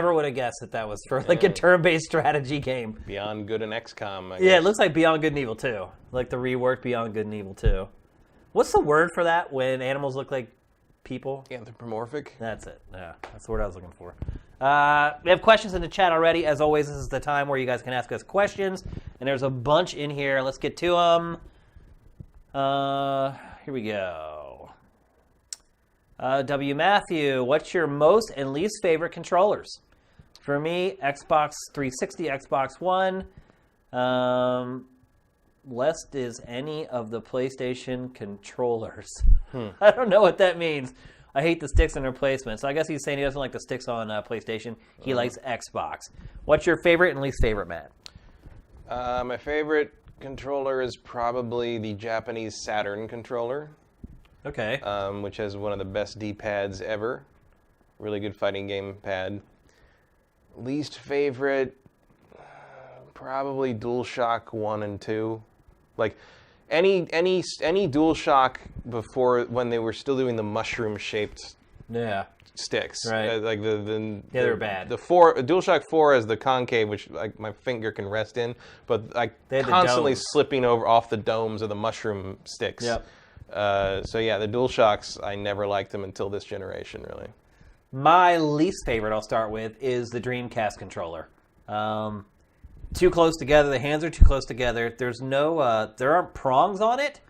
Never would have guessed that was for like a turn-based strategy game. Beyond Good and XCOM, I guess. Yeah, it looks like Beyond Good and Evil 2. Like the reworked Beyond Good and Evil 2. What's the word for that when animals look like people? Anthropomorphic? That's it. Yeah, that's the word I was looking for. We have questions in the chat already. As always, this is the time where you guys can ask us questions. And there's a bunch in here. Let's get to them. Here we go. W. Matthew, what's your most and least favorite controllers? For me, Xbox 360, Xbox One. Lest is any of the PlayStation controllers. I don't know what that means. I hate the sticks and replacements. So I guess he's saying he doesn't like the sticks on PlayStation. He likes Xbox. What's your favorite and least favorite, Matt? My favorite controller is probably the Japanese Saturn controller. Okay. Which has one of the best D-pads ever. Really good fighting game pad. Least favorite, probably DualShock 1 and 2. Like any DualShock before, when they were still doing the mushroom-shaped sticks. Right. Like they were bad. The DualShock 4 is the concave, which like my finger can rest in, but like constantly slipping off the domes of the mushroom sticks. Yep. So yeah, the DualShocks, I never liked them until this generation, really. My least favorite, I'll start with, is the Dreamcast controller. Too close together. The hands are too close together. There's no, there aren't prongs on it.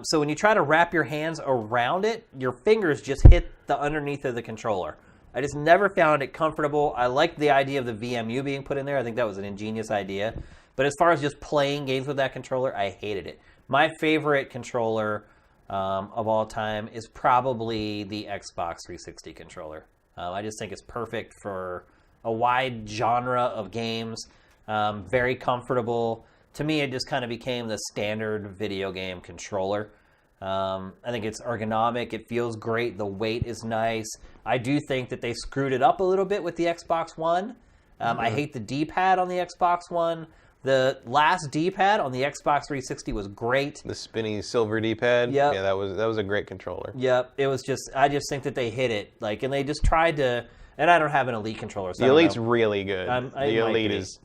So when you try to wrap your hands around it, your fingers just hit the underneath of the controller. I just never found it comfortable. I liked the idea of the VMU being put in there. I think that was an ingenious idea. But as far as just playing games with that controller, I hated it. My favorite controller of all time is probably the Xbox 360 controller. I just think it's perfect for a wide genre of games. Very comfortable. To me, it just kind of became the standard video game controller. I think it's ergonomic. It feels great. The weight is nice. I do think that they screwed it up a little bit with the Xbox One. I hate the D-pad on the Xbox One. The last D-pad on the Xbox 360 was great. The spinny silver D-pad. Yep. Yeah, that was a great controller. Yep. It was just, I just think that they hit it. Like, and they just tried to, and I don't have an Elite controller. So the Elite's really good. The Elite is.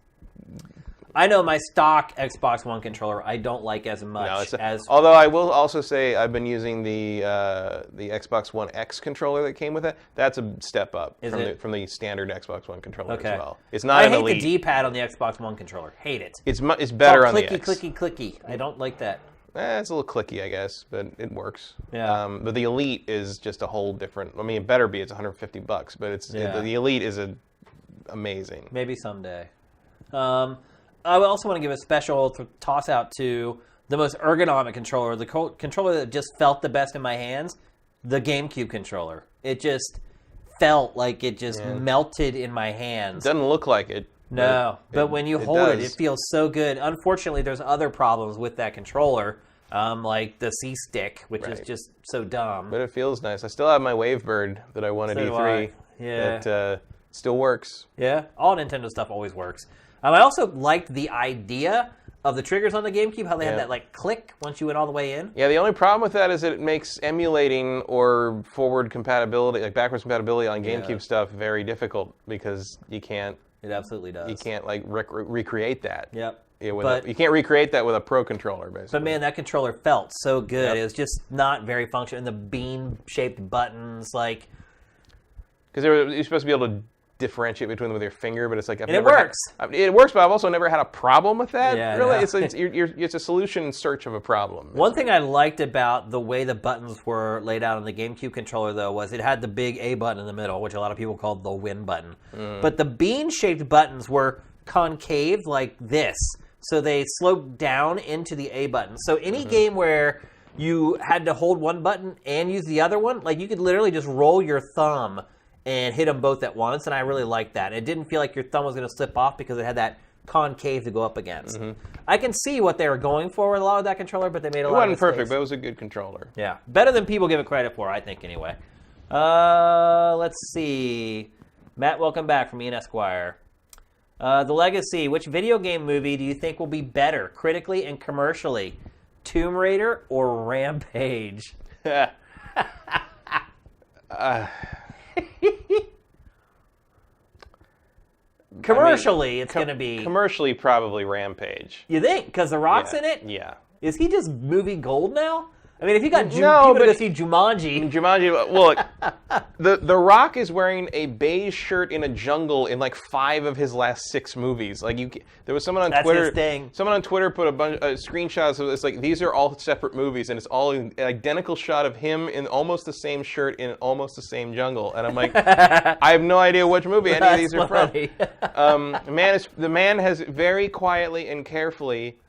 I know my stock Xbox One controller I don't like as much as. Although I will also say I've been using the Xbox One X controller that came with it. That's a step up from the standard Xbox One controller as well. It's not an Elite. I hate the D-pad on the Xbox One controller. Hate it. It's better on the X. Clicky. I don't like that. It's a little clicky, I guess, but it works. Yeah. But the Elite is just a whole different. I mean, it better be. It's $150, but the Elite is amazing. Maybe someday. I also want to give a special toss out to the most ergonomic controller, the controller that just felt the best in my hands, the GameCube controller. It just felt like it just melted in my hands. It doesn't look like it. No, but when you hold it, it feels so good. Unfortunately, there's other problems with that controller, like the C-Stick, which is just so dumb. But it feels nice. I still have my Wavebird that I won at E3. Yeah. That still works. Yeah, all Nintendo stuff always works. I also liked the idea of the triggers on the GameCube, how they had that like click once you went all the way in. Yeah, the only problem with that is that it makes emulating or forward compatibility, like backwards compatibility on GameCube stuff very difficult because you can't. It absolutely does. You can't like recreate that. Yep. You can't recreate that with a Pro controller, basically. But man, that controller felt so good. It was just not very functional. And the bean-shaped buttons, like... Because you're supposed to be able to differentiate between them with your finger, but it's like... it works. It works, but I've also never had a problem with that. Yeah, really, it's a solution in search of a problem. One thing I liked about the way the buttons were laid out on the GameCube controller, though, was it had the big A button in the middle, which a lot of people called the win button. But the bean-shaped buttons were concave like this, so they sloped down into the A button. So any game where you had to hold one button and use the other one, like you could literally just roll your thumb and hit them both at once, and I really liked that. It didn't feel like your thumb was going to slip off because it had that concave to go up against. I can see what they were going for with a lot of that controller, but they made a lot of mistakes. It wasn't perfect, but it was a good controller. Yeah. Better than people give it credit for, I think, anyway. Let's see. Matt, welcome back from Ian Esquire. The Legacy. Which video game movie do you think will be better, critically and commercially? Tomb Raider or Rampage? Commercially, it's going to be... Commercially, probably Rampage. You think? Because The Rock's in it? Yeah. Is he just movie gold now? I mean, if you got people to go see Jumanji... Well, look, the Rock is wearing a beige shirt in a jungle in like 5 of his last 6 movies. Like there was someone on Twitter. His thing. Someone on Twitter put a bunch of screenshots of it's like these are all separate movies, and it's all an identical shot of him in almost the same shirt in almost the same jungle. And I'm like, I have no idea which movie any of these are from. The man has very quietly and carefully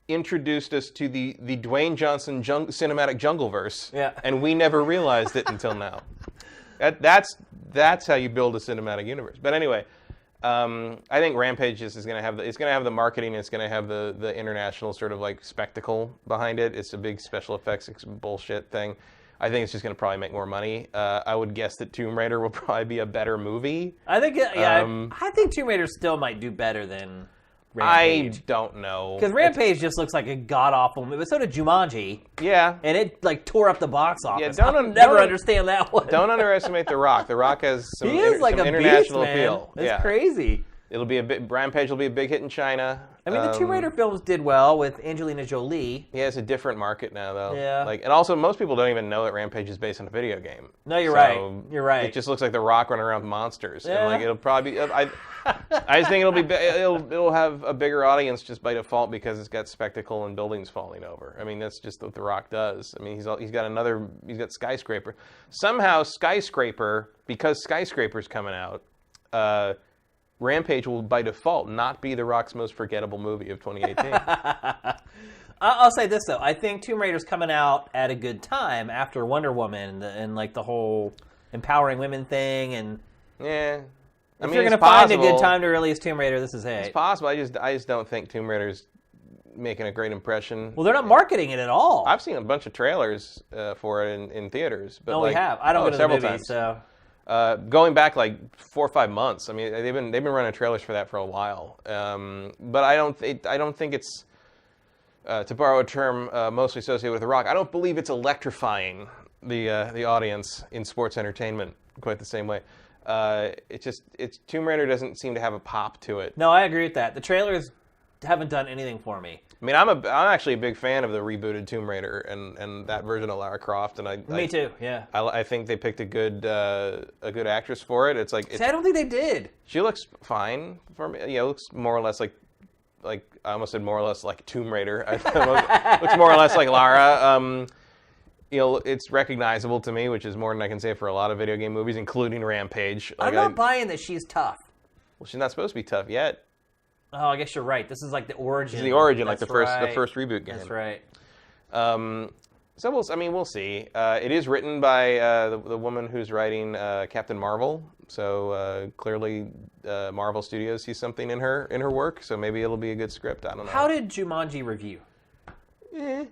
introduced us to the Dwayne Johnson cinematic Jungleverse, and we never realized it until now. That's how you build a cinematic universe. But anyway, I think Rampage is going to have the marketing. It's going to have the international sort of like spectacle behind it. It's a big special effects bullshit thing. I think it's just going to probably make more money. I would guess that Tomb Raider will probably be a better movie. I think I think Tomb Raider still might do better than Rampage. I don't know. Because Rampage just looks like a god-awful movie. But so did Jumanji. Yeah. And it, like, tore up the box office. Yeah, I'll never understand that one. Don't underestimate The Rock. The Rock has some, some international appeal. It's crazy. Rampage will be a big hit in China. I mean, the Tomb Raider films did well with Angelina Jolie. Yeah, it's a different market now, though. Yeah. And also, most people don't even know that Rampage is based on a video game. No, you're right. You're right. It just looks like The Rock running around with monsters. Yeah. And it'll probably be... I just think it'll have a bigger audience just by default because it's got spectacle and buildings falling over. I mean, that's just what The Rock does. I mean, he's got Skyscraper. Somehow, Skyscraper, because Skyscraper's coming out, Rampage will, by default, not be The Rock's most forgettable movie of 2018. I'll say this, though. I think Tomb Raider's coming out at a good time after Wonder Woman and like, the whole empowering women thing. And yeah. If you're going to find a good time to release Tomb Raider, this is it. It's possible. I just don't think Tomb Raider's making a great impression. Well, they're not marketing it at all. I've seen a bunch of trailers for it in theaters. But we have. I don't go to the movies, times. So... going back like 4 or 5 months. I mean, they've been running trailers for that for a while. But I don't think it's, to borrow a term mostly associated with The Rock, I don't believe it's electrifying the audience in sports entertainment quite the same way. Tomb Raider doesn't seem to have a pop to it. No, I agree with that. The trailers haven't done anything for me. I mean, I'm actually a big fan of the rebooted Tomb Raider and that version of Lara Croft. And Me too. Yeah. I think they picked a good actress for it. It's like I don't think they did. She looks fine for me. Yeah, looks more or less like I almost said more or less like Tomb Raider. Looks more or less like Lara. It's recognizable to me, which is more than I can say for a lot of video game movies, including Rampage. I'm not buying that she's tough. Well, she's not supposed to be tough yet. Oh, I guess you're right. This is like the origin. This is the origin, like the first reboot game. That's right. So we'll see. It is written by the woman who's writing Captain Marvel. So clearly, Marvel Studios sees something in her work. So maybe it'll be a good script. I don't know. How did Jumanji review? I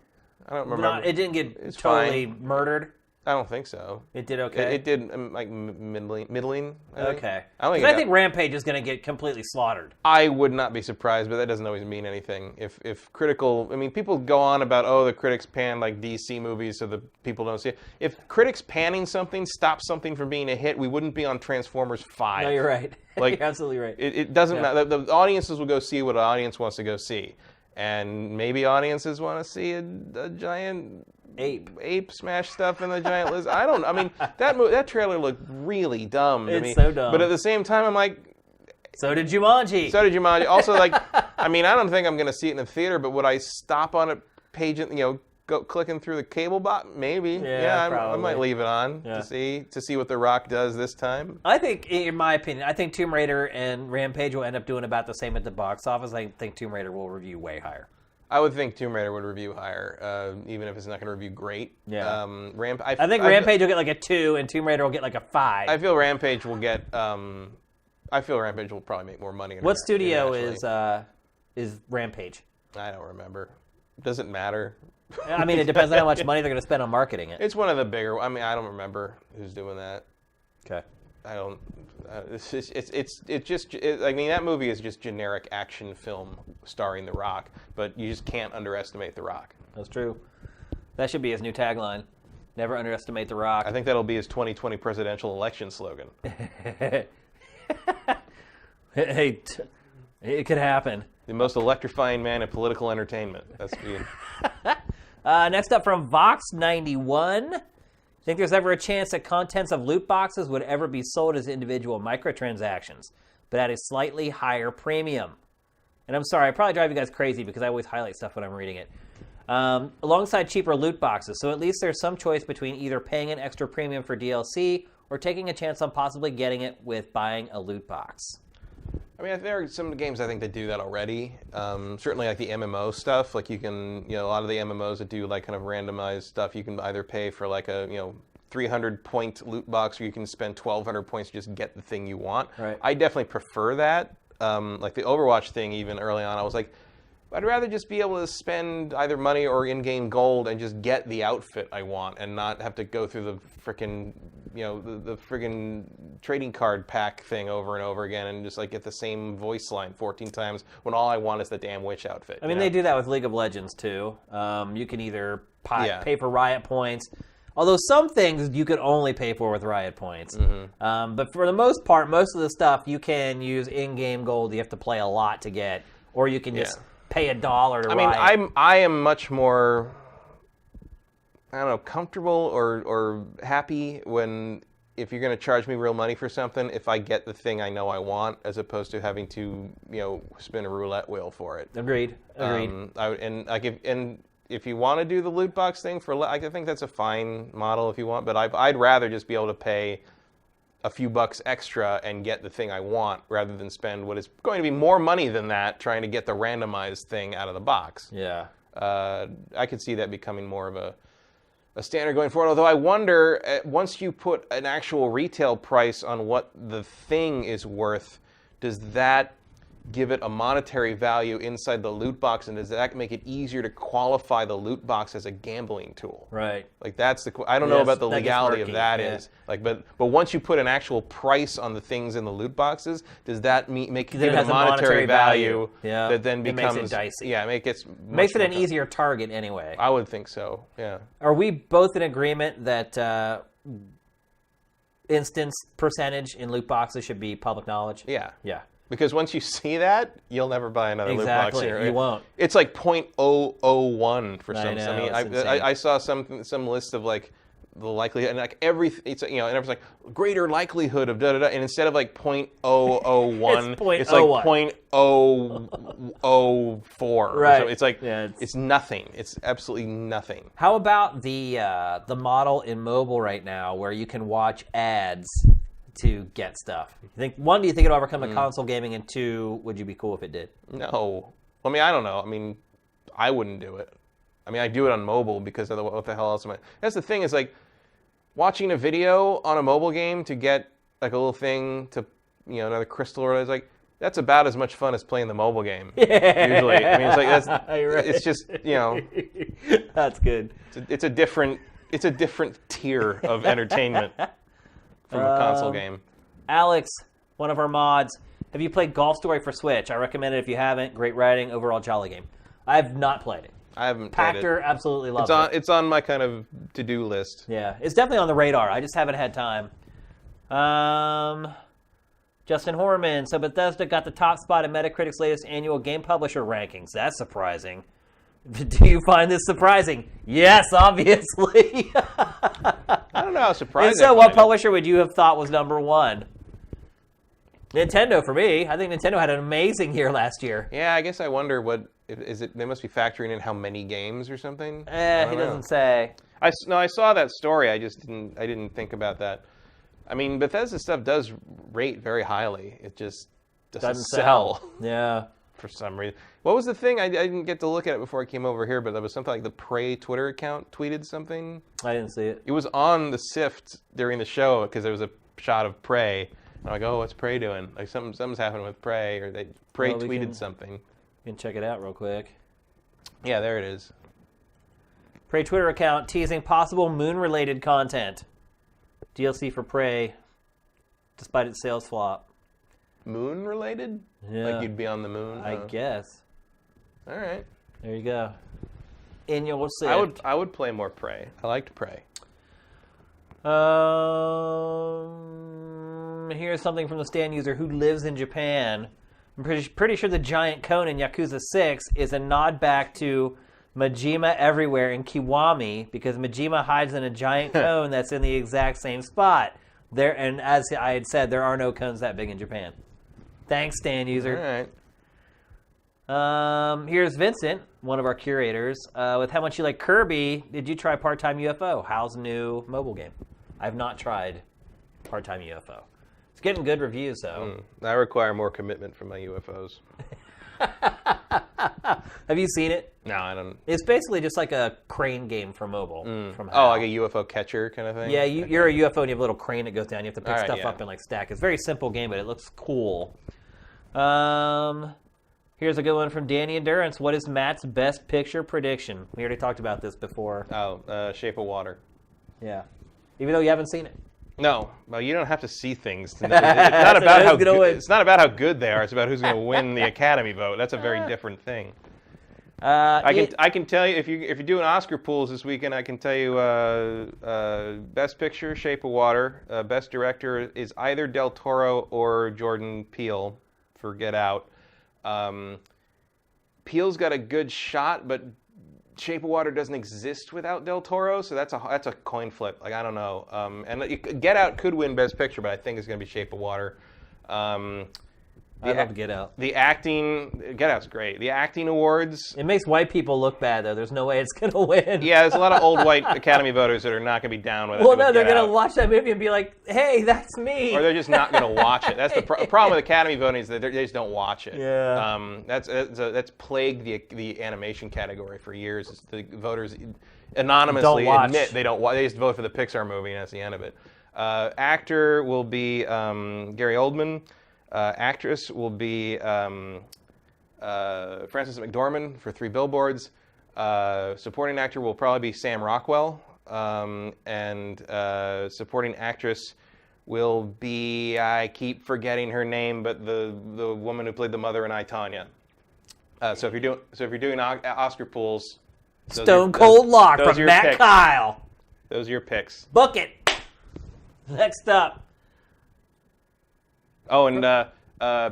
don't remember. It didn't get totally murdered? I don't think so. It did okay? It did like middling. Okay. I think Rampage is going to get completely slaughtered. I would not be surprised, but that doesn't always mean anything. If critical... I mean, people go on about, the critics pan like DC movies so the people don't see it. If critics panning something stops something from being a hit, we wouldn't be on Transformers 5. No, you're right. You're absolutely right. It doesn't matter. The audiences will go see what an audience wants to go see. And maybe audiences want to see a giant ape smash stuff in the giant lizard. I mean, that trailer looked really dumb to me. It's so dumb. But at the same time, I'm like... So did Jumanji. Also, I mean, I don't think I'm going to see it in the theater, but would I stop on a page and, go clicking through the cable bot? Maybe. Yeah, I might leave it on to see what The Rock does this time. I think, in my opinion, Tomb Raider and Rampage will end up doing about the same at the box office. I think Tomb Raider will review way higher. I would think Tomb Raider would review higher, even if it's not going to review great. Yeah. I think Rampage will get like a 2, and Tomb Raider will get like a 5. I feel Rampage will get... I feel Rampage will probably make more money. What studio is Rampage? I don't remember. Does it matter? I mean, it depends on how much money they're going to spend on marketing it. It's one of the bigger... I mean, I don't remember who's doing that. Okay. I don't... I mean, that movie is just generic action film starring The Rock, but you just can't underestimate The Rock. That's true. That should be his new tagline. Never underestimate The Rock. I think that'll be his 2020 presidential election slogan. Hey, it could happen. The most electrifying man in political entertainment. That's being. Next up from Vox91. Think there's ever a chance that contents of loot boxes would ever be sold as individual microtransactions, but at a slightly higher premium? And I'm sorry, I probably drive you guys crazy because I always highlight stuff when I'm reading it. Alongside cheaper loot boxes, so at least there's some choice between either paying an extra premium for DLC or taking a chance on possibly getting it with buying a loot box. I mean, there are some games I think that do that already. Certainly, like the MMO stuff. Like you can, a lot of the MMOs that do like kind of randomized stuff. You can either pay for like a 300-point loot box, or you can spend 1,200 points to just get the thing you want. Right. I definitely prefer that. Like the Overwatch thing, even early on, I was like, I'd rather just be able to spend either money or in-game gold and just get the outfit I want, and not have to go through the frickin', the friggin' trading card pack thing over and over again, and just like get the same voice line 14 times when all I want is the damn witch outfit. I mean, they do that with League of Legends too. You can either pay for Riot points, although some things you could only pay for with Riot points. Mm-hmm. But for the most part, most of the stuff you can use in-game gold. You have to play a lot to get, or you can just pay $1 to Riot. I mean, I am much more, I don't know, comfortable or happy if you're going to charge me real money for something, if I get the thing I know I want, as opposed to having to, spin a roulette wheel for it. Agreed. If you want to do the loot box thing I think that's a fine model if you want, but I'd rather just be able to pay a few bucks extra and get the thing I want, rather than spend what is going to be more money than that trying to get the randomized thing out of the box. Yeah. I could see that becoming more of a standard going forward. Although I wonder, once you put an actual retail price on what the thing is worth, does that give it a monetary value inside the loot box, and does that make it easier to qualify the loot box as a gambling tool? Right. Like that's I don't know about the legality of that is. Like, but once you put an actual price on the things in the loot boxes, does that give it a monetary value that then becomes makes it dicey? Yeah, makes it an easier target anyway. I would think so. Yeah. Are we both in agreement that instance percentage in loot boxes should be public knowledge? Yeah. Yeah. Because once you see that, you'll never buy another loot box here. You won't. It's like 0.001 for some. I mean, I saw some list of like the likelihood, and like and it was like greater likelihood of da-da-da, and instead of like 0.001, it's like 0.004. Right. So it's like it's nothing. It's absolutely nothing. How about the model in mobile right now where you can watch ads to get stuff? Do you think it'll overcome the console gaming, and two, would you be cool if it did? No. I mean, I don't know. I mean, I wouldn't do it. I mean, I do it on mobile because of what the hell else am I? That's the thing, is like watching a video on a mobile game to get like a little thing to, another crystal, or it's like, that's about as much fun as playing the mobile game. Usually. I mean, it's like it's just, That's good. It's a different tier of entertainment from a console game. Alex, one of our mods, have you played Golf Story for Switch? I recommend it if you haven't. Great writing, overall jolly game. I have not played it. I haven't played it. Pachter absolutely loves it. It's on my kind of to-do list. Yeah, it's definitely on the radar. I just haven't had time. Justin Horman, so Bethesda got the top spot in Metacritic's latest annual game publisher rankings. That's surprising. Do you find this surprising? Yes, obviously. I don't know how surprising. And so, what publisher would you have thought was number one? Nintendo for me. I think Nintendo had an amazing year last year. Yeah, I guess I wonder what is it. They must be factoring in how many games or something. He doesn't say. I saw that story. I just didn't think about that. I mean, Bethesda stuff does rate very highly. It just doesn't sell. Yeah. For some reason. What was the thing? I didn't get to look at it before I came over here, but there was something like the Prey Twitter account tweeted something. I didn't see it. It was on the Sift during the show because there was a shot of Prey. And I'm like, oh, what's Prey doing? Like something's happening with Prey, or Prey tweeted something. You can check it out real quick. Yeah, there it is. Prey Twitter account teasing possible moon-related content. DLC for Prey, despite its sales flop. Moon related? Yeah. Like you'd be on the moon? I guess. All right. There you go. In your sit. I would play more Prey. I liked Prey. Here's something from the Stan user who lives in Japan. I'm pretty sure the giant cone in Yakuza 6 is a nod back to Majima Everywhere in Kiwami, because Majima hides in a giant cone that's in the exact same spot. And as I had said, there are no cones that big in Japan. Thanks, Stan user. All right. Here's Vincent, one of our curators. With how much you like Kirby, did you try Part-Time UFO? How's the new mobile game? I've not tried Part-Time UFO. It's getting good reviews, though. I require more commitment from my UFOs. Have you seen it? No, I don't. It's basically just like a crane game for mobile. From like a UFO catcher kind of thing? Yeah, you're a UFO and you have a little crane that goes down. You have to pick stuff yeah. up and like stack. It's a very simple game, but it looks cool. Here's a good one from Danny Endurance. What is Matt's best picture prediction? We already talked about this before. Shape of Water. Yeah. Even though you haven't seen it. No, well, you don't have to see things. It's not about how good. It's not about how good they are. It's about who's going to win the Academy vote. That's a very different thing. I can tell you if you're doing Oscar pools this weekend. I can tell you Best Picture, Shape of Water. Best Director is either Del Toro or Jordan Peele for Get Out. Peele's got a good shot, but Shape of Water doesn't exist without Del Toro, so that's a coin flip. Like, I don't know. And Get Out could win Best Picture, but I think it's going to be Shape of Water. I love Get Out. The acting, Get Out's great. The acting awards. It makes white people look bad, though. There's no way it's going to win. Yeah, there's a lot of old white Academy voters that are not going to be down with it. Well, no, they're going to watch that movie and be like, hey, that's me. Or they're just not going to watch it. That's the problem with Academy voting is that they just don't watch it. Yeah. That's plagued the animation category for years. Is the voters anonymously admit they don't watch. They just vote for the Pixar movie, and that's the end of it. Actor will be Gary Oldman. Actress will be Frances McDormand for 3 Billboards. Supporting actor will probably be Sam Rockwell. And supporting actress will be, I keep forgetting her name, but the woman who played the mother in I, Tonya. So if you're doing Oscar pools, Stone Cold Lock from Matt picks. Kyle. Those are your picks. Book it. Next up. Oh, and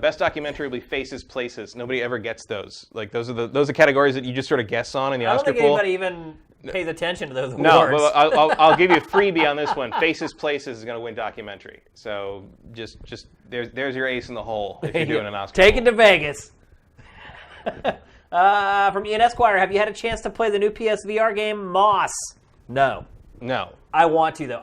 best documentary will be Faces, Places. Nobody ever gets those. Like those are categories that you just sort of guess on in the Oscar pool. I don't think anybody even pays attention to those awards. No, but I'll give you a freebie on this one. Faces, Places is going to win documentary. So just there's your ace in the hole if you're doing an Oscar. Take it to Vegas. From Ian Esquire, have you had a chance to play the new PSVR game Moss? No. I want to though.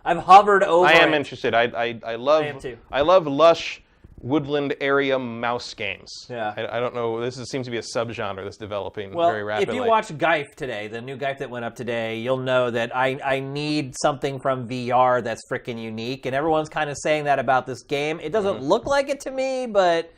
I've hovered over. I am interested. I love lush woodland area mouse games. Yeah. I don't know. Seems to be a subgenre that's developing very rapidly. If you watch Geif today, the new Geif that went up today, you'll know that I need something from VR that's freaking unique, and everyone's kind of saying that about this game. It doesn't look like it to me, but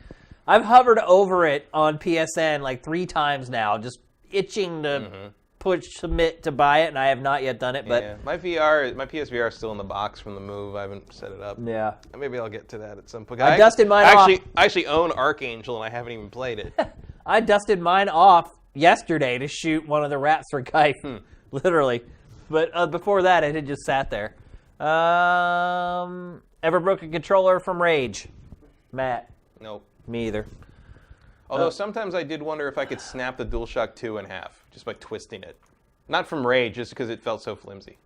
I've hovered over it on PSN like 3 times now, just itching to submit to buy it, and I have not yet done it. But yeah. My PSVR is still in the box from the move. I haven't set it up. Yeah, maybe I'll get to that at some point. I dusted mine off. I actually own Archangel, and I haven't even played it. I dusted mine off yesterday to shoot one of the rats for Geif, literally. But before that, it had just sat there. Ever broke a controller from Rage? Matt? Nope. Me either. Although sometimes I did wonder if I could snap the DualShock 2 in half just by twisting it. Not from rage, just because it felt so flimsy.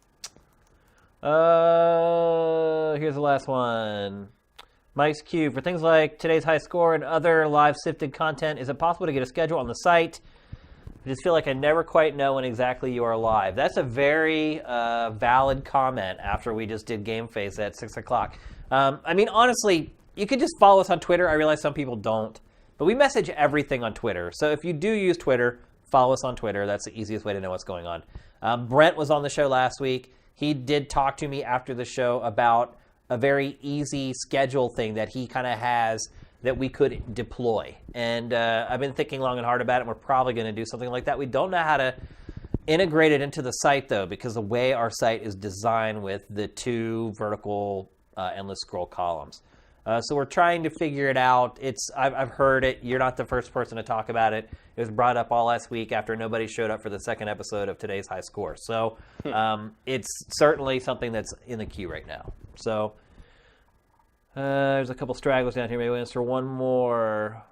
Here's the last one. Mike's Cube. For things like today's high score and other live sifted content, is it possible to get a schedule on the site? I just feel like I never quite know when exactly you are live. That's a very valid comment after we just did GameFace at 6 o'clock. I mean, honestly, you could just follow us on Twitter. I realize some people don't. But we message everything on Twitter. So if you do use Twitter, follow us on Twitter. That's the easiest way to know what's going on. Brent was on the show last week. He did talk to me after the show about a very easy schedule thing that he kind of has that we could deploy. And I've been thinking long and hard about it. And we're probably going to do something like that. We don't know how to integrate it into the site, though, because the way our site is designed with the 2 vertical endless scroll columns. So we're trying to figure it out. I've heard it. You're not the first person to talk about it. It was brought up all last week after nobody showed up for the second episode of today's high score. So it's certainly something that's in the queue right now. So There's a couple stragglers down here. Maybe we'll answer one more.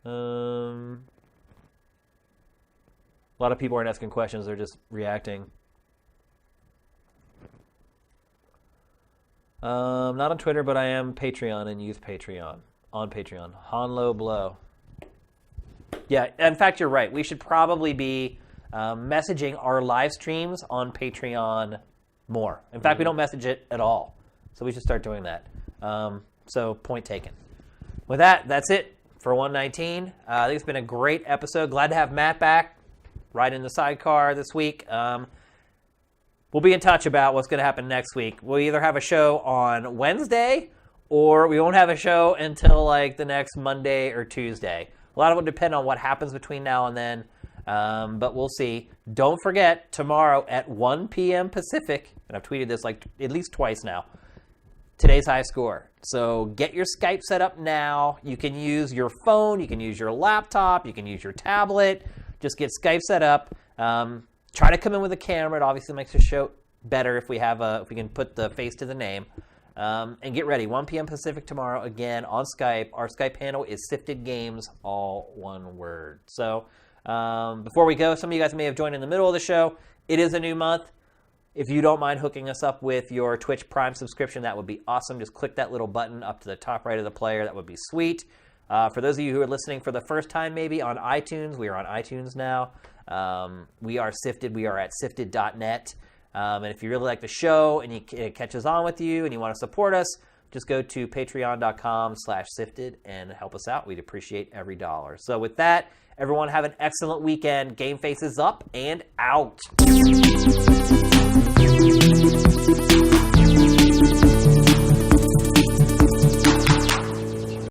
A lot of people aren't asking questions. They're just reacting. Not on Twitter, but I am Patreon and use Patreon. On Patreon. Hanlo Blow. Yeah, in fact, you're right. We should probably be messaging our live streams on Patreon more. In fact, we don't message it at all. So we should start doing that. So point taken. With that, that's it for 119. I think it's been a great episode. Glad to have Matt back right in the sidecar this week. We'll be in touch about what's going to happen next week. We'll either have a show on Wednesday or we won't have a show until like the next Monday or Tuesday. A lot of it will depend on what happens between now and then, but we'll see. Don't forget, tomorrow at 1 p.m. Pacific, and I've tweeted this like at least twice now, today's high score. So get your Skype set up now. You can use your phone, you can use your laptop, you can use your tablet. Just get Skype set up. Try to come in with a camera. It obviously makes the show better if we can put the face to the name. And get ready. 1 p.m. Pacific tomorrow, again, on Skype. Our Skype handle is Sifted Games, all one word. So before we go, some of you guys may have joined in the middle of the show. It is a new month. If you don't mind hooking us up with your Twitch Prime subscription, that would be awesome. Just click that little button up to the top right of the player. That would be sweet. For those of you who are listening for the first time maybe on iTunes, we are on iTunes now. We are Sifted. We are at sifted.net. And if you really like the show and it catches on with you and you want to support us, just go to patreon.com/sifted and help us out. We'd appreciate every dollar. So with that, everyone have an excellent weekend. GameFace is up and out.